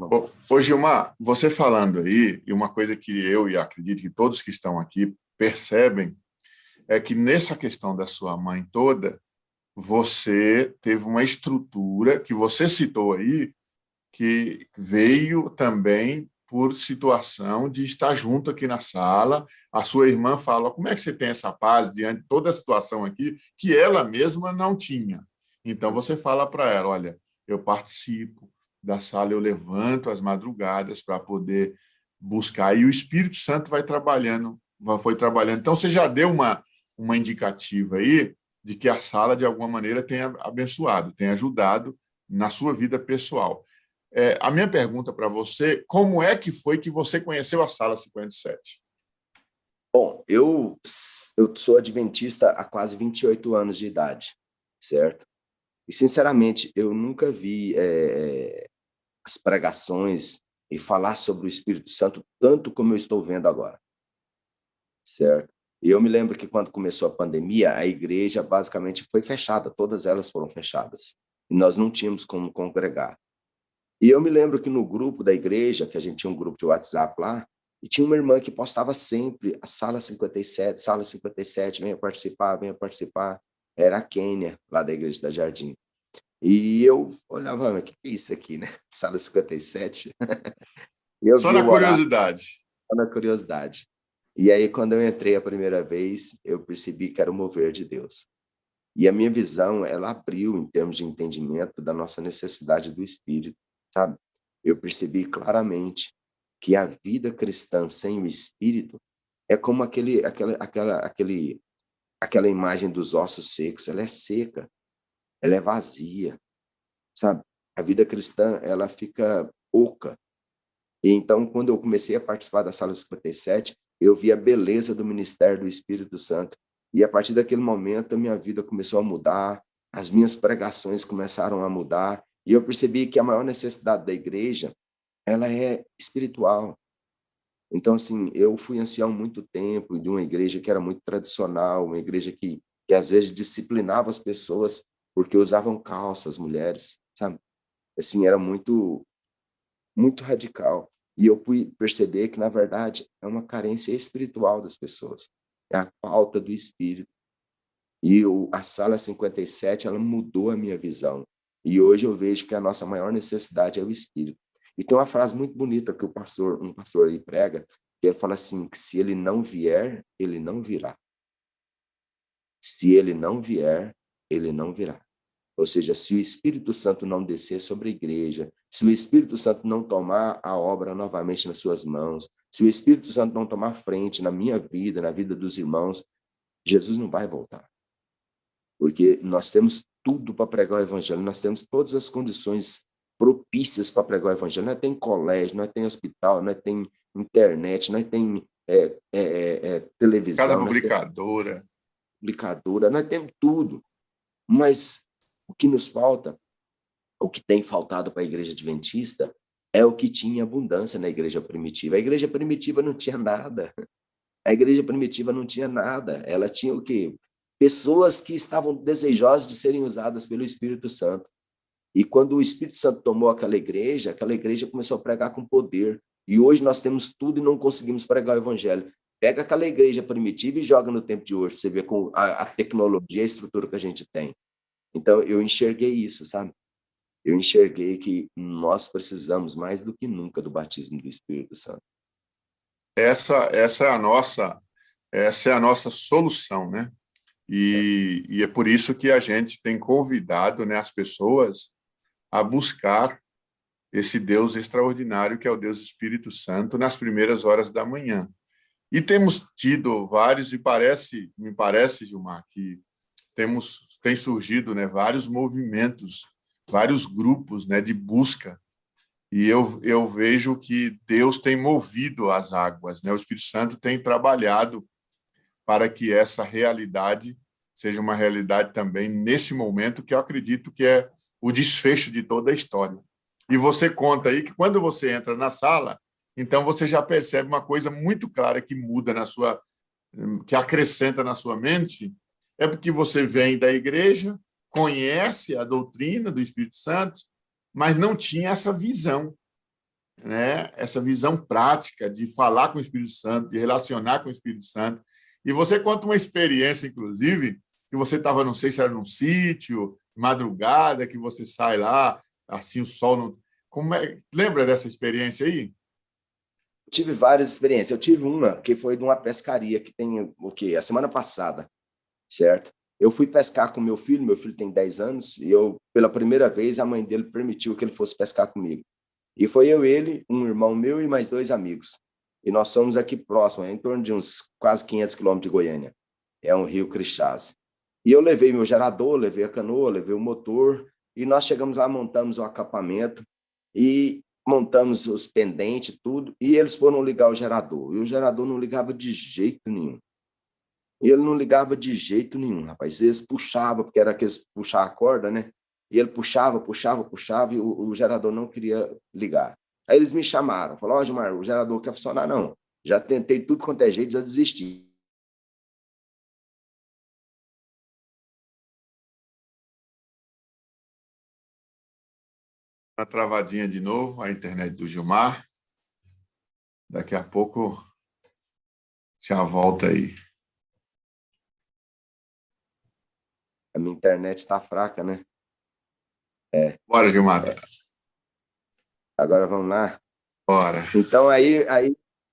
Ô, Gilmar, você falando aí, e uma coisa que eu e acredito que todos que estão aqui percebem, é que nessa questão da sua mãe toda, você teve uma estrutura que você citou aí, que veio também por situação de estar junto aqui na sala. A sua irmã fala, como é que você tem essa paz diante de toda a situação aqui, que ela mesma não tinha? Então, você fala para ela, olha, eu participo da sala, eu levanto às madrugadas para poder buscar, e o Espírito Santo foi trabalhando. Então, você já deu uma indicativa aí de que a sala, de alguma maneira, tenha abençoado, tenha ajudado na sua vida pessoal. A minha pergunta para você, como é que foi que você conheceu a Sala 57? Bom, eu sou adventista há quase 28 anos de idade, certo? E, sinceramente, eu nunca vi as pregações e falar sobre o Espírito Santo tanto como eu estou vendo agora, certo? E eu me lembro que quando começou a pandemia, a igreja basicamente foi fechada, todas elas foram fechadas. E nós não tínhamos como congregar. E eu me lembro que no grupo da igreja, que a gente tinha um grupo de WhatsApp lá, e tinha uma irmã que postava sempre a Sala 57, venha participar. Era a Kênia, lá da igreja da Jardim. E eu olhava, o que é isso aqui, né? Sala 57. Só na curiosidade. Só na curiosidade. E aí, quando eu entrei a primeira vez, eu percebi que era o mover de Deus. E a minha visão, ela abriu em termos de entendimento da nossa necessidade do Espírito, sabe? Eu percebi claramente que a vida cristã sem o Espírito é como aquela imagem dos ossos secos. Ela é seca, ela é vazia, sabe? A vida cristã, ela fica oca. E então, quando eu comecei a participar da Sala 57, eu vi a beleza do ministério do Espírito Santo. E a partir daquele momento, a minha vida começou a mudar, as minhas pregações começaram a mudar, e eu percebi que a maior necessidade da igreja, ela é espiritual. Então, assim, eu fui ancião muito tempo de uma igreja que era muito tradicional, uma igreja que às vezes disciplinava as pessoas porque usavam calças, mulheres, sabe? Assim, era muito, muito radical. E eu fui perceber que, na verdade, é uma carência espiritual das pessoas. É a falta do Espírito. E a Sala 57, ela mudou a minha visão. E hoje eu vejo que a nossa maior necessidade é o Espírito. E tem uma frase muito bonita que um pastor aí prega, que ele fala assim, que se ele não vier, ele não virá. Se ele não vier, ele não virá. Ou seja, se o Espírito Santo não descer sobre a igreja, se o Espírito Santo não tomar a obra novamente nas suas mãos, se o Espírito Santo não tomar frente na minha vida, na vida dos irmãos, Jesus não vai voltar. Porque nós temos tudo para pregar o evangelho, nós temos todas as condições propícias para pregar o evangelho. Nós tem colégio, nós tem hospital, nós tem internet, nós tem televisão. Casa publicadora. Nós temos tudo. Mas o que nos falta, o que tem faltado para a igreja adventista, é o que tinha abundância na igreja primitiva. A igreja primitiva não tinha nada. Ela tinha o quê? pessoas que estavam desejosas de serem usadas pelo Espírito Santo. E quando o Espírito Santo tomou aquela igreja começou a pregar com poder. E hoje nós temos tudo e não conseguimos pregar o evangelho. Pega aquela igreja primitiva e joga no tempo de hoje, para você ver com a tecnologia, a estrutura que a gente tem. Então, eu enxerguei isso, sabe? Eu enxerguei que nós precisamos mais do que nunca do batismo do Espírito Santo. Essa é a nossa solução, né? E é por isso que a gente tem convidado, né, as pessoas a buscar esse Deus extraordinário que é o Deus Espírito Santo nas primeiras horas da manhã. E temos tido vários, e me parece, Gilmar, que tem surgido, né, vários movimentos, vários grupos, né, de busca. E eu vejo que Deus tem movido as águas, né? O Espírito Santo tem trabalhado para que essa realidade seja uma realidade também nesse momento, que eu acredito que é o desfecho de toda a história. E você conta aí que quando você entra na sala, então você já percebe uma coisa muito clara que muda que acrescenta na sua mente, é porque você vem da igreja, conhece a doutrina do Espírito Santo, mas não tinha essa visão, né? Essa visão prática de falar com o Espírito Santo, de relacionar com o Espírito Santo. E você conta uma experiência, inclusive, que você estava, não sei se era num sítio, madrugada, que você sai lá, assim, o sol não... Lembra dessa experiência aí? Tive várias experiências. Eu tive uma que foi de uma pescaria que tem o quê? A semana passada, certo? Eu fui pescar com meu filho tem 10 anos, e pela primeira vez, a mãe dele permitiu que ele fosse pescar comigo. E foi eu, ele, um irmão meu e mais 2 amigos. E nós somos aqui próximo, em torno de uns quase 500 quilômetros de Goiânia. É um rio Crixás. E eu levei meu gerador, levei a canoa, levei o motor, e nós chegamos lá, montamos o acampamento, e montamos os pendentes, tudo, e eles foram ligar o gerador. E o gerador não ligava de jeito nenhum. Ele não ligava de jeito nenhum, rapaz. Eles puxavam, porque era aqueles puxar a corda, né? E ele puxava, e o gerador não queria ligar. Aí eles me chamaram, falaram, Gilmar, o gerador quer funcionar, não. Já tentei tudo quanto é jeito, já desisti. Uma travadinha de novo, a internet do Gilmar. Daqui a pouco já volta aí. A minha internet está fraca, né? Bora, Gilmar. Agora vamos lá. Bora. Então, aí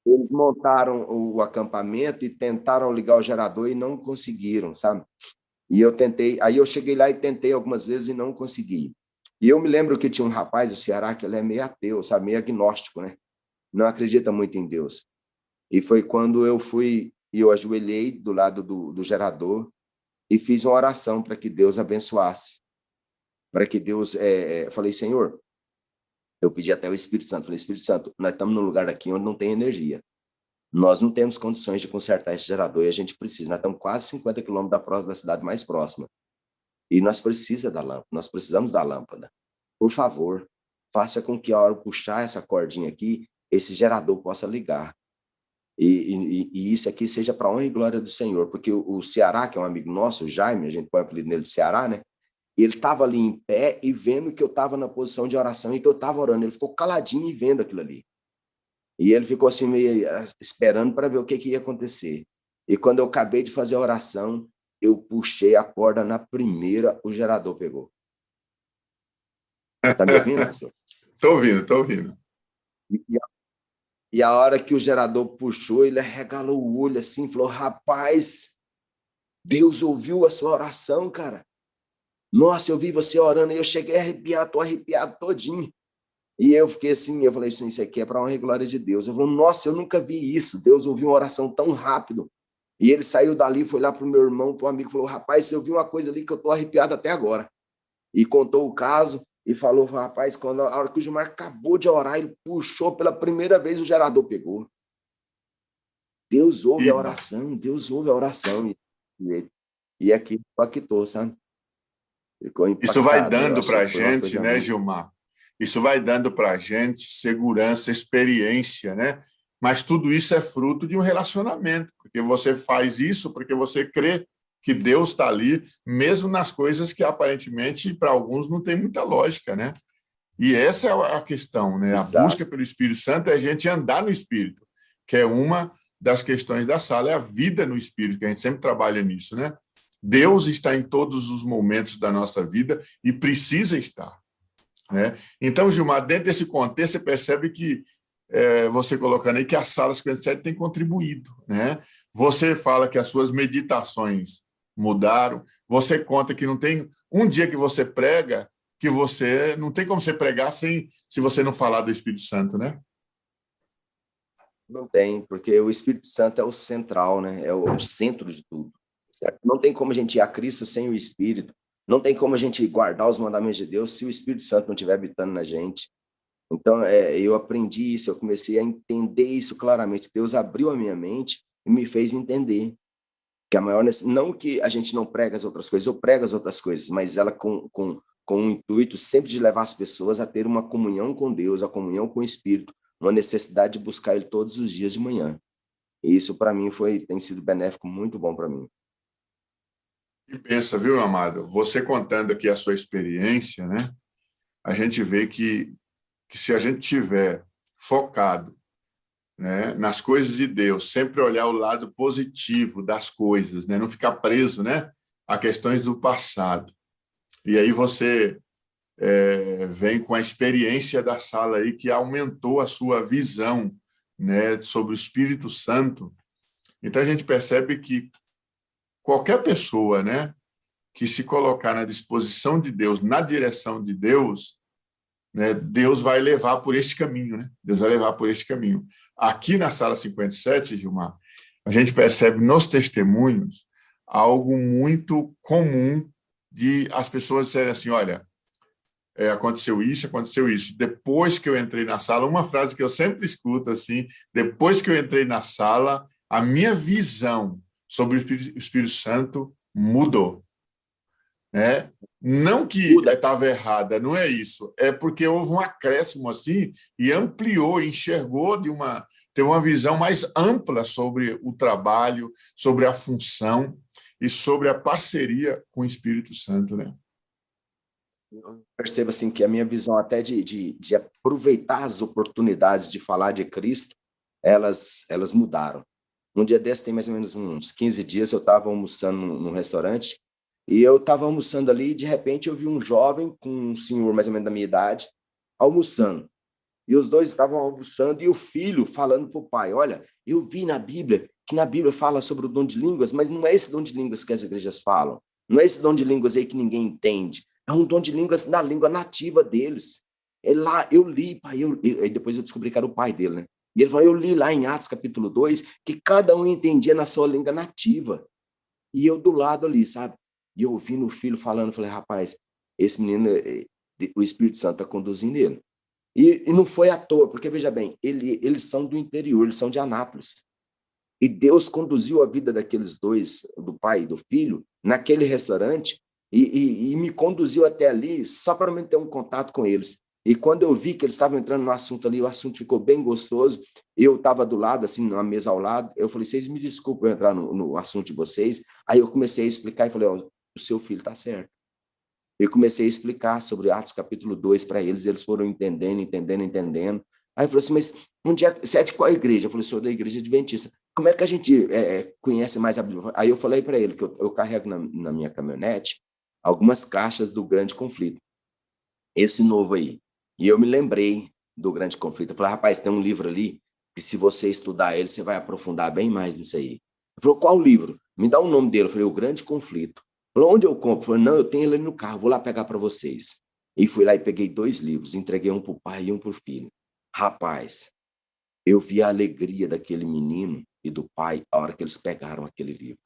eles montaram o acampamento e tentaram ligar o gerador e não conseguiram, sabe? E aí eu cheguei lá e tentei algumas vezes e não consegui. E eu me lembro que tinha um rapaz do Ceará que ele é meio ateu, sabe? Meio agnóstico, né? Não acredita muito em Deus. E foi quando eu fui e eu ajoelhei do lado do gerador e fiz uma oração para que Deus abençoasse. Para que Deus... falei, Senhor, eu pedi até o Espírito Santo. Falei, Espírito Santo, nós estamos num lugar aqui onde não tem energia. Nós não temos condições de consertar esse gerador e a gente precisa. Nós estamos quase 50 quilômetros da cidade mais próxima. E nós precisamos da lâmpada. Nós precisamos da lâmpada. Por favor, faça com que a hora eu puxar essa cordinha aqui, esse gerador possa ligar. E isso aqui seja para a honra e glória do Senhor. Porque o Ceará, que é um amigo nosso, o Jaime, a gente põe o apelido nele de Ceará, né? Ele estava ali em pé e vendo que eu estava na posição de oração e que eu estava orando. Ele ficou caladinho e vendo aquilo ali. E ele ficou assim, meio esperando para ver o que ia acontecer. E quando eu acabei de fazer a oração, eu puxei a corda na primeira, o gerador pegou. Tá me ouvindo, pastor? Tô ouvindo. E a hora que o gerador puxou, ele arregalou o olho assim, falou, rapaz, Deus ouviu a sua oração, cara. Nossa, eu vi você orando e eu cheguei a arrepiar, tô arrepiado todinho. E eu fiquei assim, eu falei assim, isso aqui é para honra e glória de Deus. Eu falei, nossa, eu nunca vi isso. Deus ouviu uma oração tão rápido. E ele saiu dali, foi lá para o meu irmão, para um amigo, falou, rapaz, eu vi uma coisa ali que eu estou arrepiado até agora. E contou o caso e falou, rapaz, quando a hora que o Gilmar acabou de orar, ele puxou pela primeira vez, o gerador pegou. Deus ouve a oração, Deus ouve a oração. E aqui impactou, sabe? Isso vai dando para a gente, né, Gilmar? Isso vai dando para a gente segurança, experiência, né? Mas tudo isso é fruto de um relacionamento, porque você faz isso porque você crê que Deus está ali, mesmo nas coisas que aparentemente para alguns não tem muita lógica, né? E essa é a questão, né? A Exato. busca pelo Espírito Santo é a gente andar no Espírito, que é uma das questões da sala, é a vida no Espírito, que a gente sempre trabalha nisso, né? Deus está em todos os momentos da nossa vida e precisa estar, né? Então, Gilmar, dentro desse contexto, você percebe que você colocando aí que a Sala 57 tem contribuído, né? Você fala que as suas meditações mudaram, você conta que não tem um dia que você prega que você não tem como você pregar se você não falar do Espírito Santo, né? Não tem, porque o Espírito Santo é o central, né? É o centro de tudo. Certo? Não tem como a gente ir a Cristo sem o Espírito. Não tem como a gente guardar os mandamentos de Deus se o Espírito Santo não estiver habitando na gente. Então, eu aprendi isso, eu comecei a entender isso claramente. Deus abriu a minha mente e me fez entender que a maior não que a gente não prega as outras coisas, eu prego as outras coisas, mas ela com o intuito sempre de levar as pessoas a ter uma comunhão com Deus, a comunhão com o Espírito, uma necessidade de buscar Ele todos os dias de manhã. E isso, para mim, tem sido benéfico, muito bom para mim. E pensa, viu, amado? Você contando aqui a sua experiência, né? A gente vê que se a gente tiver focado, né, nas coisas de Deus, sempre olhar o lado positivo das coisas, né? Não ficar preso, né, a questões do passado. E aí você vem com a experiência da sala aí que aumentou a sua visão, né, sobre o Espírito Santo. Então a gente percebe que qualquer pessoa, né, que se colocar na disposição de Deus, na direção de Deus, né, Deus vai levar por este caminho, né? Deus vai levar por este caminho. Aqui na Sala 57, Gilmar, a gente percebe nos testemunhos algo muito comum de as pessoas disserem assim, olha, aconteceu isso. Depois que eu entrei na sala, uma frase que eu sempre escuto assim, depois que eu entrei na sala, a minha visão sobre o Espírito Santo mudou. Não que estava errada, não é isso. É porque houve um acréscimo assim e ampliou, enxergou teve uma visão mais ampla sobre o trabalho, sobre a função e sobre a parceria com o Espírito Santo, né? Eu percebo assim que a minha visão até de aproveitar as oportunidades de falar de Cristo, elas mudaram. Um dia desse, tem mais ou menos uns 15 dias, eu estava almoçando num restaurante e eu estava almoçando ali e de repente eu vi um jovem com um senhor mais ou menos da minha idade almoçando. E os dois estavam almoçando e o filho falando para o pai, olha, eu vi na Bíblia, que na Bíblia fala sobre o dom de línguas, mas não é esse dom de línguas que as igrejas falam. Não é esse dom de línguas aí que ninguém entende. É um dom de línguas na língua nativa deles. Lá, eu li, pai, e depois eu descobri que era o pai dele, né? E ele falou, eu li lá em Atos capítulo 2, que cada um entendia na sua língua nativa. E eu do lado ali, sabe? E eu ouvindo o filho falando, falei, rapaz, esse menino, o Espírito Santo está conduzindo ele. E não foi à toa, porque, veja bem, eles são do interior, eles são de Anápolis. E Deus conduziu a vida daqueles dois, do pai e do filho, naquele restaurante, e me conduziu até ali só para me ter um contato com eles. E quando eu vi que eles estavam entrando no assunto ali, o assunto ficou bem gostoso, eu estava do lado, assim, numa mesa ao lado, eu falei, vocês me desculpem eu entrar no assunto de vocês. Aí eu comecei a explicar e falei, o seu filho está certo. Eu comecei a explicar sobre Atos capítulo 2 para eles foram entendendo. Aí eu falei assim, mas você é de qual igreja? Eu falei, sou da igreja adventista. Como é que a gente conhece mais a Bíblia? Aí eu falei para ele que eu carrego na minha caminhonete algumas caixas do Grande Conflito. Esse novo aí. E eu me lembrei do Grande Conflito. Eu falei, rapaz, tem um livro ali que se você estudar ele, você vai aprofundar bem mais nisso aí. Ele falou, qual livro? Me dá o nome dele. Eu falei, O Grande Conflito. Ele falou, onde eu compro? Eu falei, não, eu tenho ele ali no carro, vou lá pegar para vocês. E fui lá e peguei 2 livros, entreguei um para o pai e um para o filho. Rapaz, eu vi a alegria daquele menino e do pai a hora que eles pegaram aquele livro.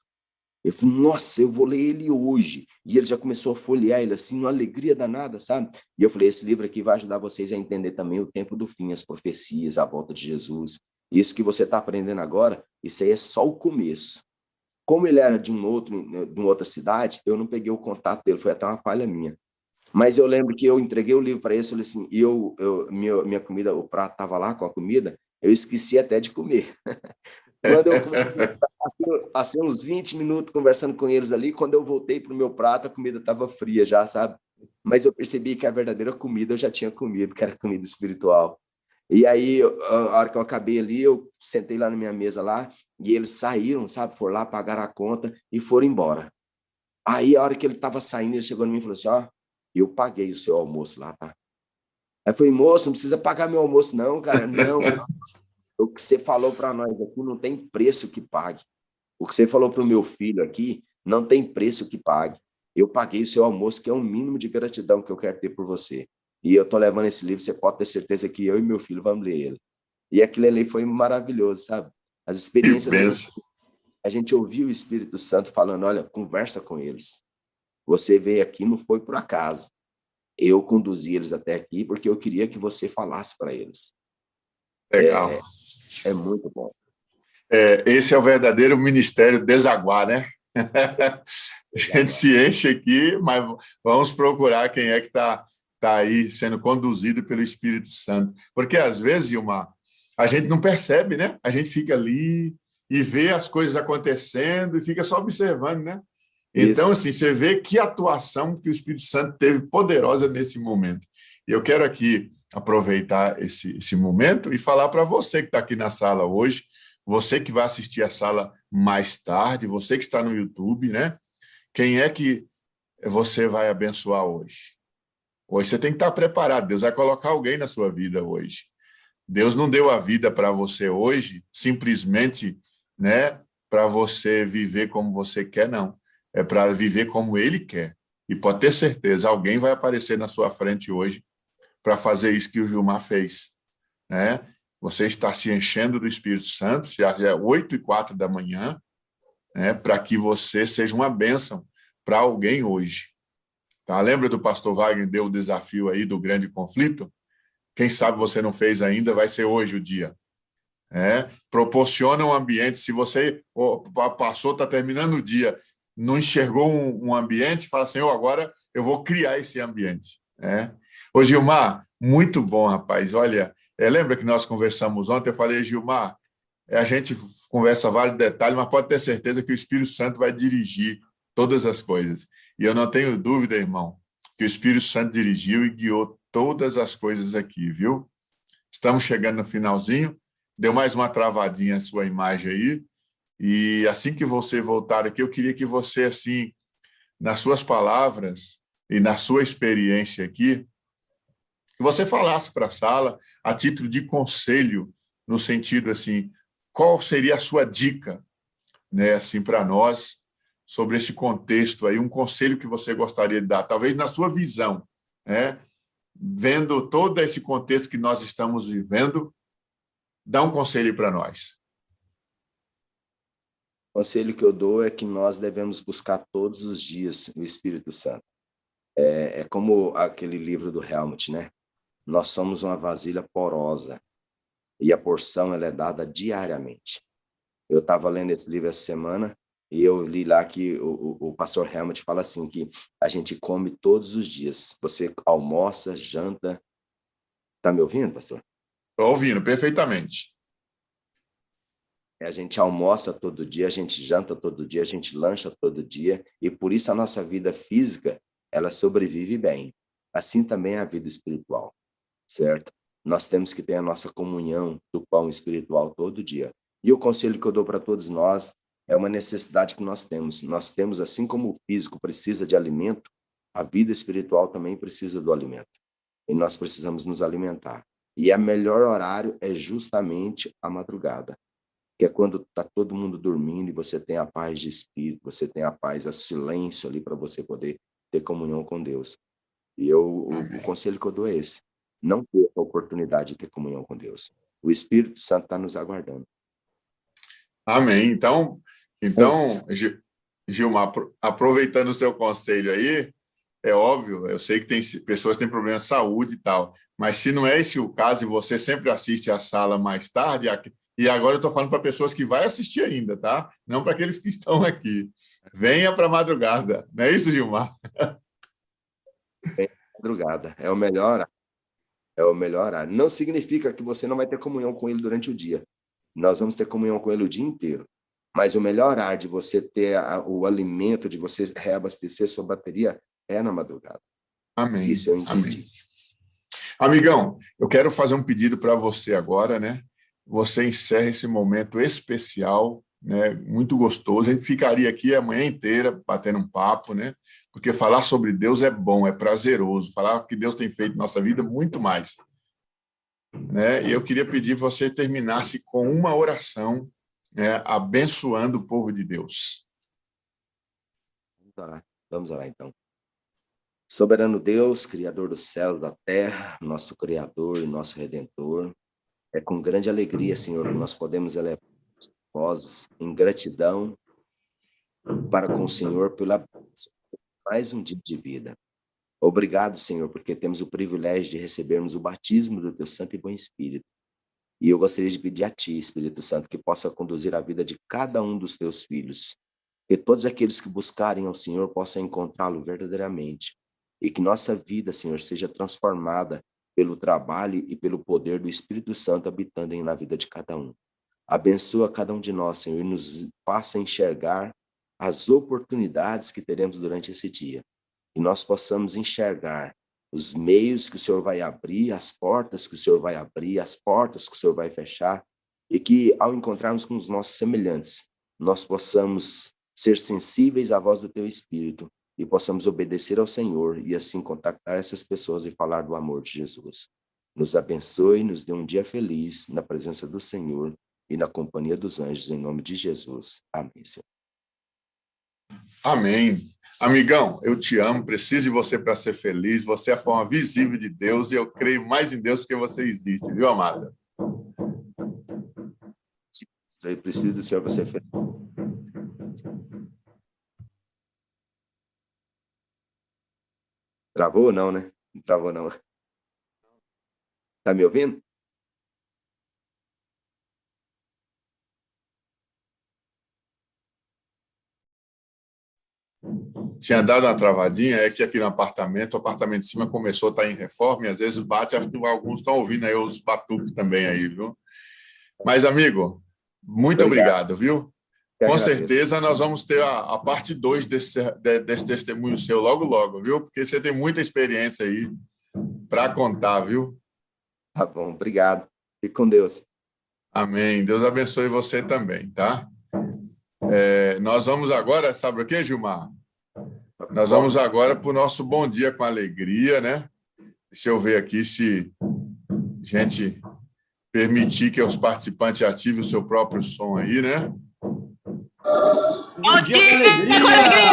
Eu falei, nossa, eu vou ler ele hoje. E ele já começou a folhear ele assim, uma alegria danada, sabe? E eu falei, esse livro aqui vai ajudar vocês a entender também o tempo do fim, as profecias, a volta de Jesus. Isso que você está aprendendo agora, isso aí é só o começo. Como ele era de uma outra cidade, eu não peguei o contato dele, foi até uma falha minha. Mas eu lembro que eu entreguei o livro para ele, falei assim, e minha comida, o prato estava lá com a comida, eu esqueci até de comer. Quando eu passei uns 20 minutos conversando com eles ali, quando eu voltei para o meu prato, a comida estava fria já, sabe? Mas eu percebi que a verdadeira comida eu já tinha comido, que era comida espiritual. E aí, a hora que eu acabei ali, eu sentei lá na minha mesa lá, e eles saíram, sabe? Foram lá, pagaram a conta e foram embora. Aí, a hora que ele estava saindo, ele chegou em mim e falou assim, ó, eu paguei o seu almoço lá, tá? Aí eu falei, moço, não precisa pagar meu almoço não, cara. Não, o que você falou para nós aqui não tem preço que pague. O que você falou para o meu filho aqui não tem preço que pague. Eu paguei o seu almoço, que é o mínimo de gratidão que eu quero ter por você. E eu estou levando esse livro, você pode ter certeza que eu e meu filho vamos ler ele. E aquilo ali foi maravilhoso, sabe? As experiências a gente ouviu o Espírito Santo falando, olha, conversa com eles. Você veio aqui, não foi por acaso. Eu conduzi eles até aqui porque eu queria que você falasse para eles. Legal. É muito bom. Esse é o verdadeiro ministério desaguar, né? A gente se enche aqui, mas vamos procurar quem é que está aí sendo conduzido pelo Espírito Santo. Porque, às vezes, Gilmar, a gente não percebe, né? A gente fica ali e vê as coisas acontecendo e fica só observando, né? Então, assim, você vê que atuação que o Espírito Santo teve poderosa nesse momento. E eu quero aqui aproveitar esse momento e falar para você que está aqui na sala hoje, você que vai assistir a sala mais tarde, você que está no YouTube, né? Quem é que você vai abençoar hoje? Hoje você tem que estar preparado. Deus vai colocar alguém na sua vida hoje. Deus não deu a vida para você hoje simplesmente, né, para você viver como você quer, não. É para viver como Ele quer. E pode ter certeza, alguém vai aparecer na sua frente hoje para fazer isso que o Gilmar fez, né? Você está se enchendo do Espírito Santo, já é 8h04 da manhã, né, para que você seja uma bênção para alguém hoje. Tá? Lembra do pastor Wagner deu o desafio aí do grande conflito? Quem sabe você não fez ainda, vai ser hoje o dia. Proporciona um ambiente, se você passou, está terminando o dia, não enxergou um ambiente, fala assim, agora eu vou criar esse ambiente. Ô, Gilmar, muito bom, rapaz. Olha, lembra que nós conversamos ontem, eu falei, Gilmar, a gente conversa vários detalhes, mas pode ter certeza que o Espírito Santo vai dirigir todas as coisas. E eu não tenho dúvida, irmão, que o Espírito Santo dirigiu e guiou todas as coisas aqui, viu? Estamos chegando no finalzinho, deu mais uma travadinha a sua imagem aí, e assim que você voltar aqui, eu queria que você, assim, nas suas palavras e na sua experiência aqui, que você falasse para a sala a título de conselho, no sentido assim, qual seria a sua dica, né, assim, para nós, sobre esse contexto aí, um conselho que você gostaria de dar, talvez na sua visão, né, vendo todo esse contexto que nós estamos vivendo, dá um conselho para nós. O conselho que eu dou é que nós devemos buscar todos os dias o Espírito Santo. É como aquele livro do Helmut, né? Nós somos uma vasilha porosa e a porção ela é dada diariamente. Eu estava lendo esse livro essa semana e eu li lá que o pastor Helmut fala assim, que a gente come todos os dias. Você almoça, janta. Está me ouvindo, pastor? Estou ouvindo perfeitamente. A gente almoça todo dia, a gente janta todo dia, a gente lancha todo dia, e por isso a nossa vida física, ela sobrevive bem. Assim também é a vida espiritual, certo? Nós temos que ter a nossa comunhão do pão espiritual todo dia. E o conselho que eu dou para todos nós é uma necessidade que nós temos. Nós temos, assim como o físico precisa de alimento, a vida espiritual também precisa do alimento. E nós precisamos nos alimentar. E o melhor horário é justamente a madrugada, que é quando está todo mundo dormindo e você tem a paz de espírito, você tem a paz, o silêncio ali para você poder ter comunhão com Deus. E o conselho que eu dou é esse: não ter a oportunidade de ter comunhão com Deus. O Espírito Santo está nos aguardando. Amém. Então, Gilmar, aproveitando o seu conselho aí, é óbvio, eu sei que tem pessoas que têm problema de saúde e tal, mas se não é esse o caso e você sempre assiste a sala mais tarde, e agora eu estou falando para pessoas que vão assistir ainda, tá? Não para aqueles que estão aqui. Venha para a madrugada. Não é isso, Gilmar? Madrugada. É o melhor horário. Não significa que você não vai ter comunhão com ele durante o dia. nós vamos ter comunhão com Ele o dia inteiro. Mas o melhor ar de você ter o alimento, de você reabastecer sua bateria, é na madrugada. Amém. Isso eu entendi. Amém. Amigão, eu quero fazer um pedido para você agora, né? Você encerra esse momento especial, né? Muito gostoso. A gente ficaria aqui a manhã inteira batendo um papo, né? Porque falar sobre Deus é bom, é prazeroso. Falar o que Deus tem feito na nossa vida, muito mais. Né? E eu queria pedir que você terminasse com uma oração, né? Abençoando o povo de Deus. Vamos orar então. Soberano Deus, Criador do céu e da terra, nosso Criador e nosso Redentor, é com grande alegria, Senhor, que nós podemos elevar os vozes em gratidão para com o Senhor pela mais um dia de vida. Obrigado, Senhor, porque temos o privilégio de recebermos o batismo do Teu Santo e Bom Espírito. E eu gostaria de pedir a Ti, Espírito Santo, que possa conduzir a vida de cada um dos Teus filhos, que todos aqueles que buscarem ao Senhor possam encontrá-lo verdadeiramente, e que nossa vida, Senhor, seja transformada pelo trabalho e pelo poder do Espírito Santo habitando na vida de cada um. Abençoa cada um de nós, Senhor, e nos faça enxergar as oportunidades que teremos durante esse dia. Que nós possamos enxergar os meios que o Senhor vai abrir, as portas que o Senhor vai abrir, as portas que o Senhor vai fechar, e que, ao encontrarmos com os nossos semelhantes, nós possamos ser sensíveis à voz do Teu Espírito e possamos obedecer ao Senhor e assim contactar essas pessoas e falar do amor de Jesus. Nos abençoe e nos dê um dia feliz na presença do Senhor e na companhia dos anjos, em nome de Jesus. Amém, Senhor. Amém. Amigão, eu te amo, preciso de você para ser feliz, você é a forma visível de Deus e eu creio mais em Deus do que você existe, viu, amada? Eu preciso do Senhor para ser feliz. Travou ou não, né? Não travou, não. Tá me ouvindo? Tinha dado uma travadinha, é que aqui no apartamento, o apartamento de cima começou a estar em reforma e às vezes bate, acho que alguns estão ouvindo aí os batuques também aí, viu? Mas, amigo, muito obrigado, viu? Com certeza nós vamos ter a parte 2 desse testemunho seu logo, viu? Porque você tem muita experiência aí para contar, viu? Tá bom, obrigado. Fique com Deus. Amém. Deus abençoe você também, tá? Nós vamos agora, sabe o que, Gilmar? Nós vamos agora para o nosso Bom Dia com Alegria, né? Deixa eu ver aqui se a gente permitir que os participantes ativem o seu próprio som aí, né? Bom dia com alegria!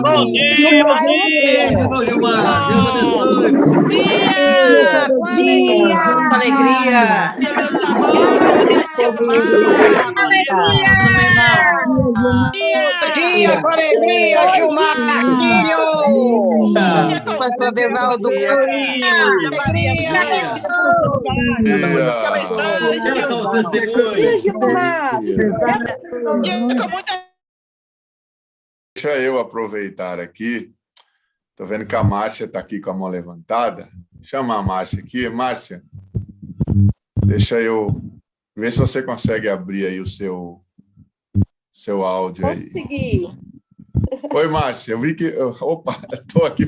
Bom dia, bom dia! Bom Gilmar! Deus abençoe! Bom dia! Bom dia! Com alegria! Bom dia, com alegria, Gilmar! Pastor Devaldo! Deixa eu aproveitar aqui. Estou vendo que a Márcia está aqui com a mão levantada. Chama a Márcia aqui. Márcia, deixa eu ver se você consegue abrir aí o seu áudio aí. Consegui. Oi, Márcia. Eu vi que... Opa, estou aqui.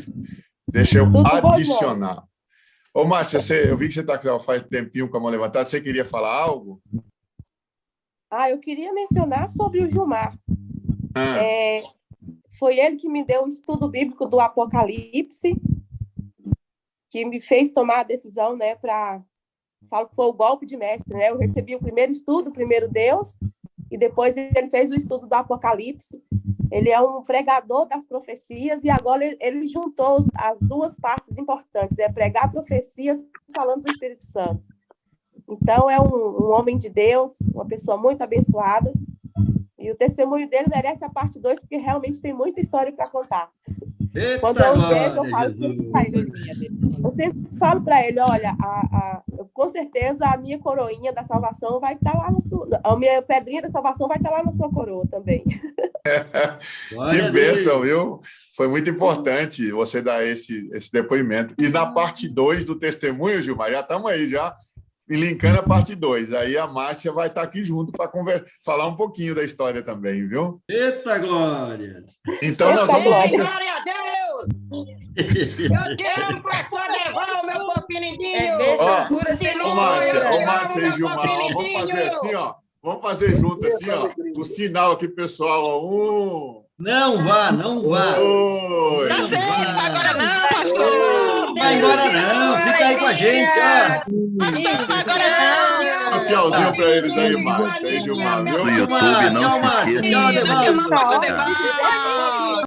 Deixa eu adicionar. Ô, Márcia, eu vi que você está faz tempinho com a mão levantada. Você queria falar algo? Eu queria mencionar sobre o Gilmar. Foi ele que me deu o estudo bíblico do Apocalipse, que me fez tomar a decisão, né, falo que foi o golpe de mestre, né? Eu recebi o primeiro estudo, o primeiro Deus, e depois ele fez o estudo do Apocalipse. Ele é um pregador das profecias e agora ele juntou as duas partes importantes, pregar profecias falando do Espírito Santo. Então, é um homem de Deus, uma pessoa muito abençoada, e o testemunho dele merece a parte 2, porque realmente tem muita história para contar. Quando eu vejo, eu falo sempre para ele. Eu sempre falo para ele, olha, com certeza a minha coroinha da salvação vai estar lá a minha pedrinha da salvação vai estar lá na sua coroa também. Que bênção, viu? Foi muito importante você dar esse depoimento. E na parte 2 do testemunho, Gilmar, já estamos aí, já em Lincana, parte 2. Aí a Márcia vai estar aqui junto para falar um pouquinho da história também, viu? Eita, Glória! Então, nós vamos... Glória a Deus! Eu te amo, pastor Deval, meu popinindinho! Ô, Márcia e Gilmar, vamos fazer assim, ó. Vamos fazer junto assim, ó. O sinal aqui, pessoal, ó. Não vá. Dois. Não vai agora não, pastor! Vai embora não, fica aí com a gente, ó. Pastor, vai agora não! Um tchauzinho para eles aí, Márcia e Gilmar, viu? No YouTube, não se esqueça. Tchau, Deval.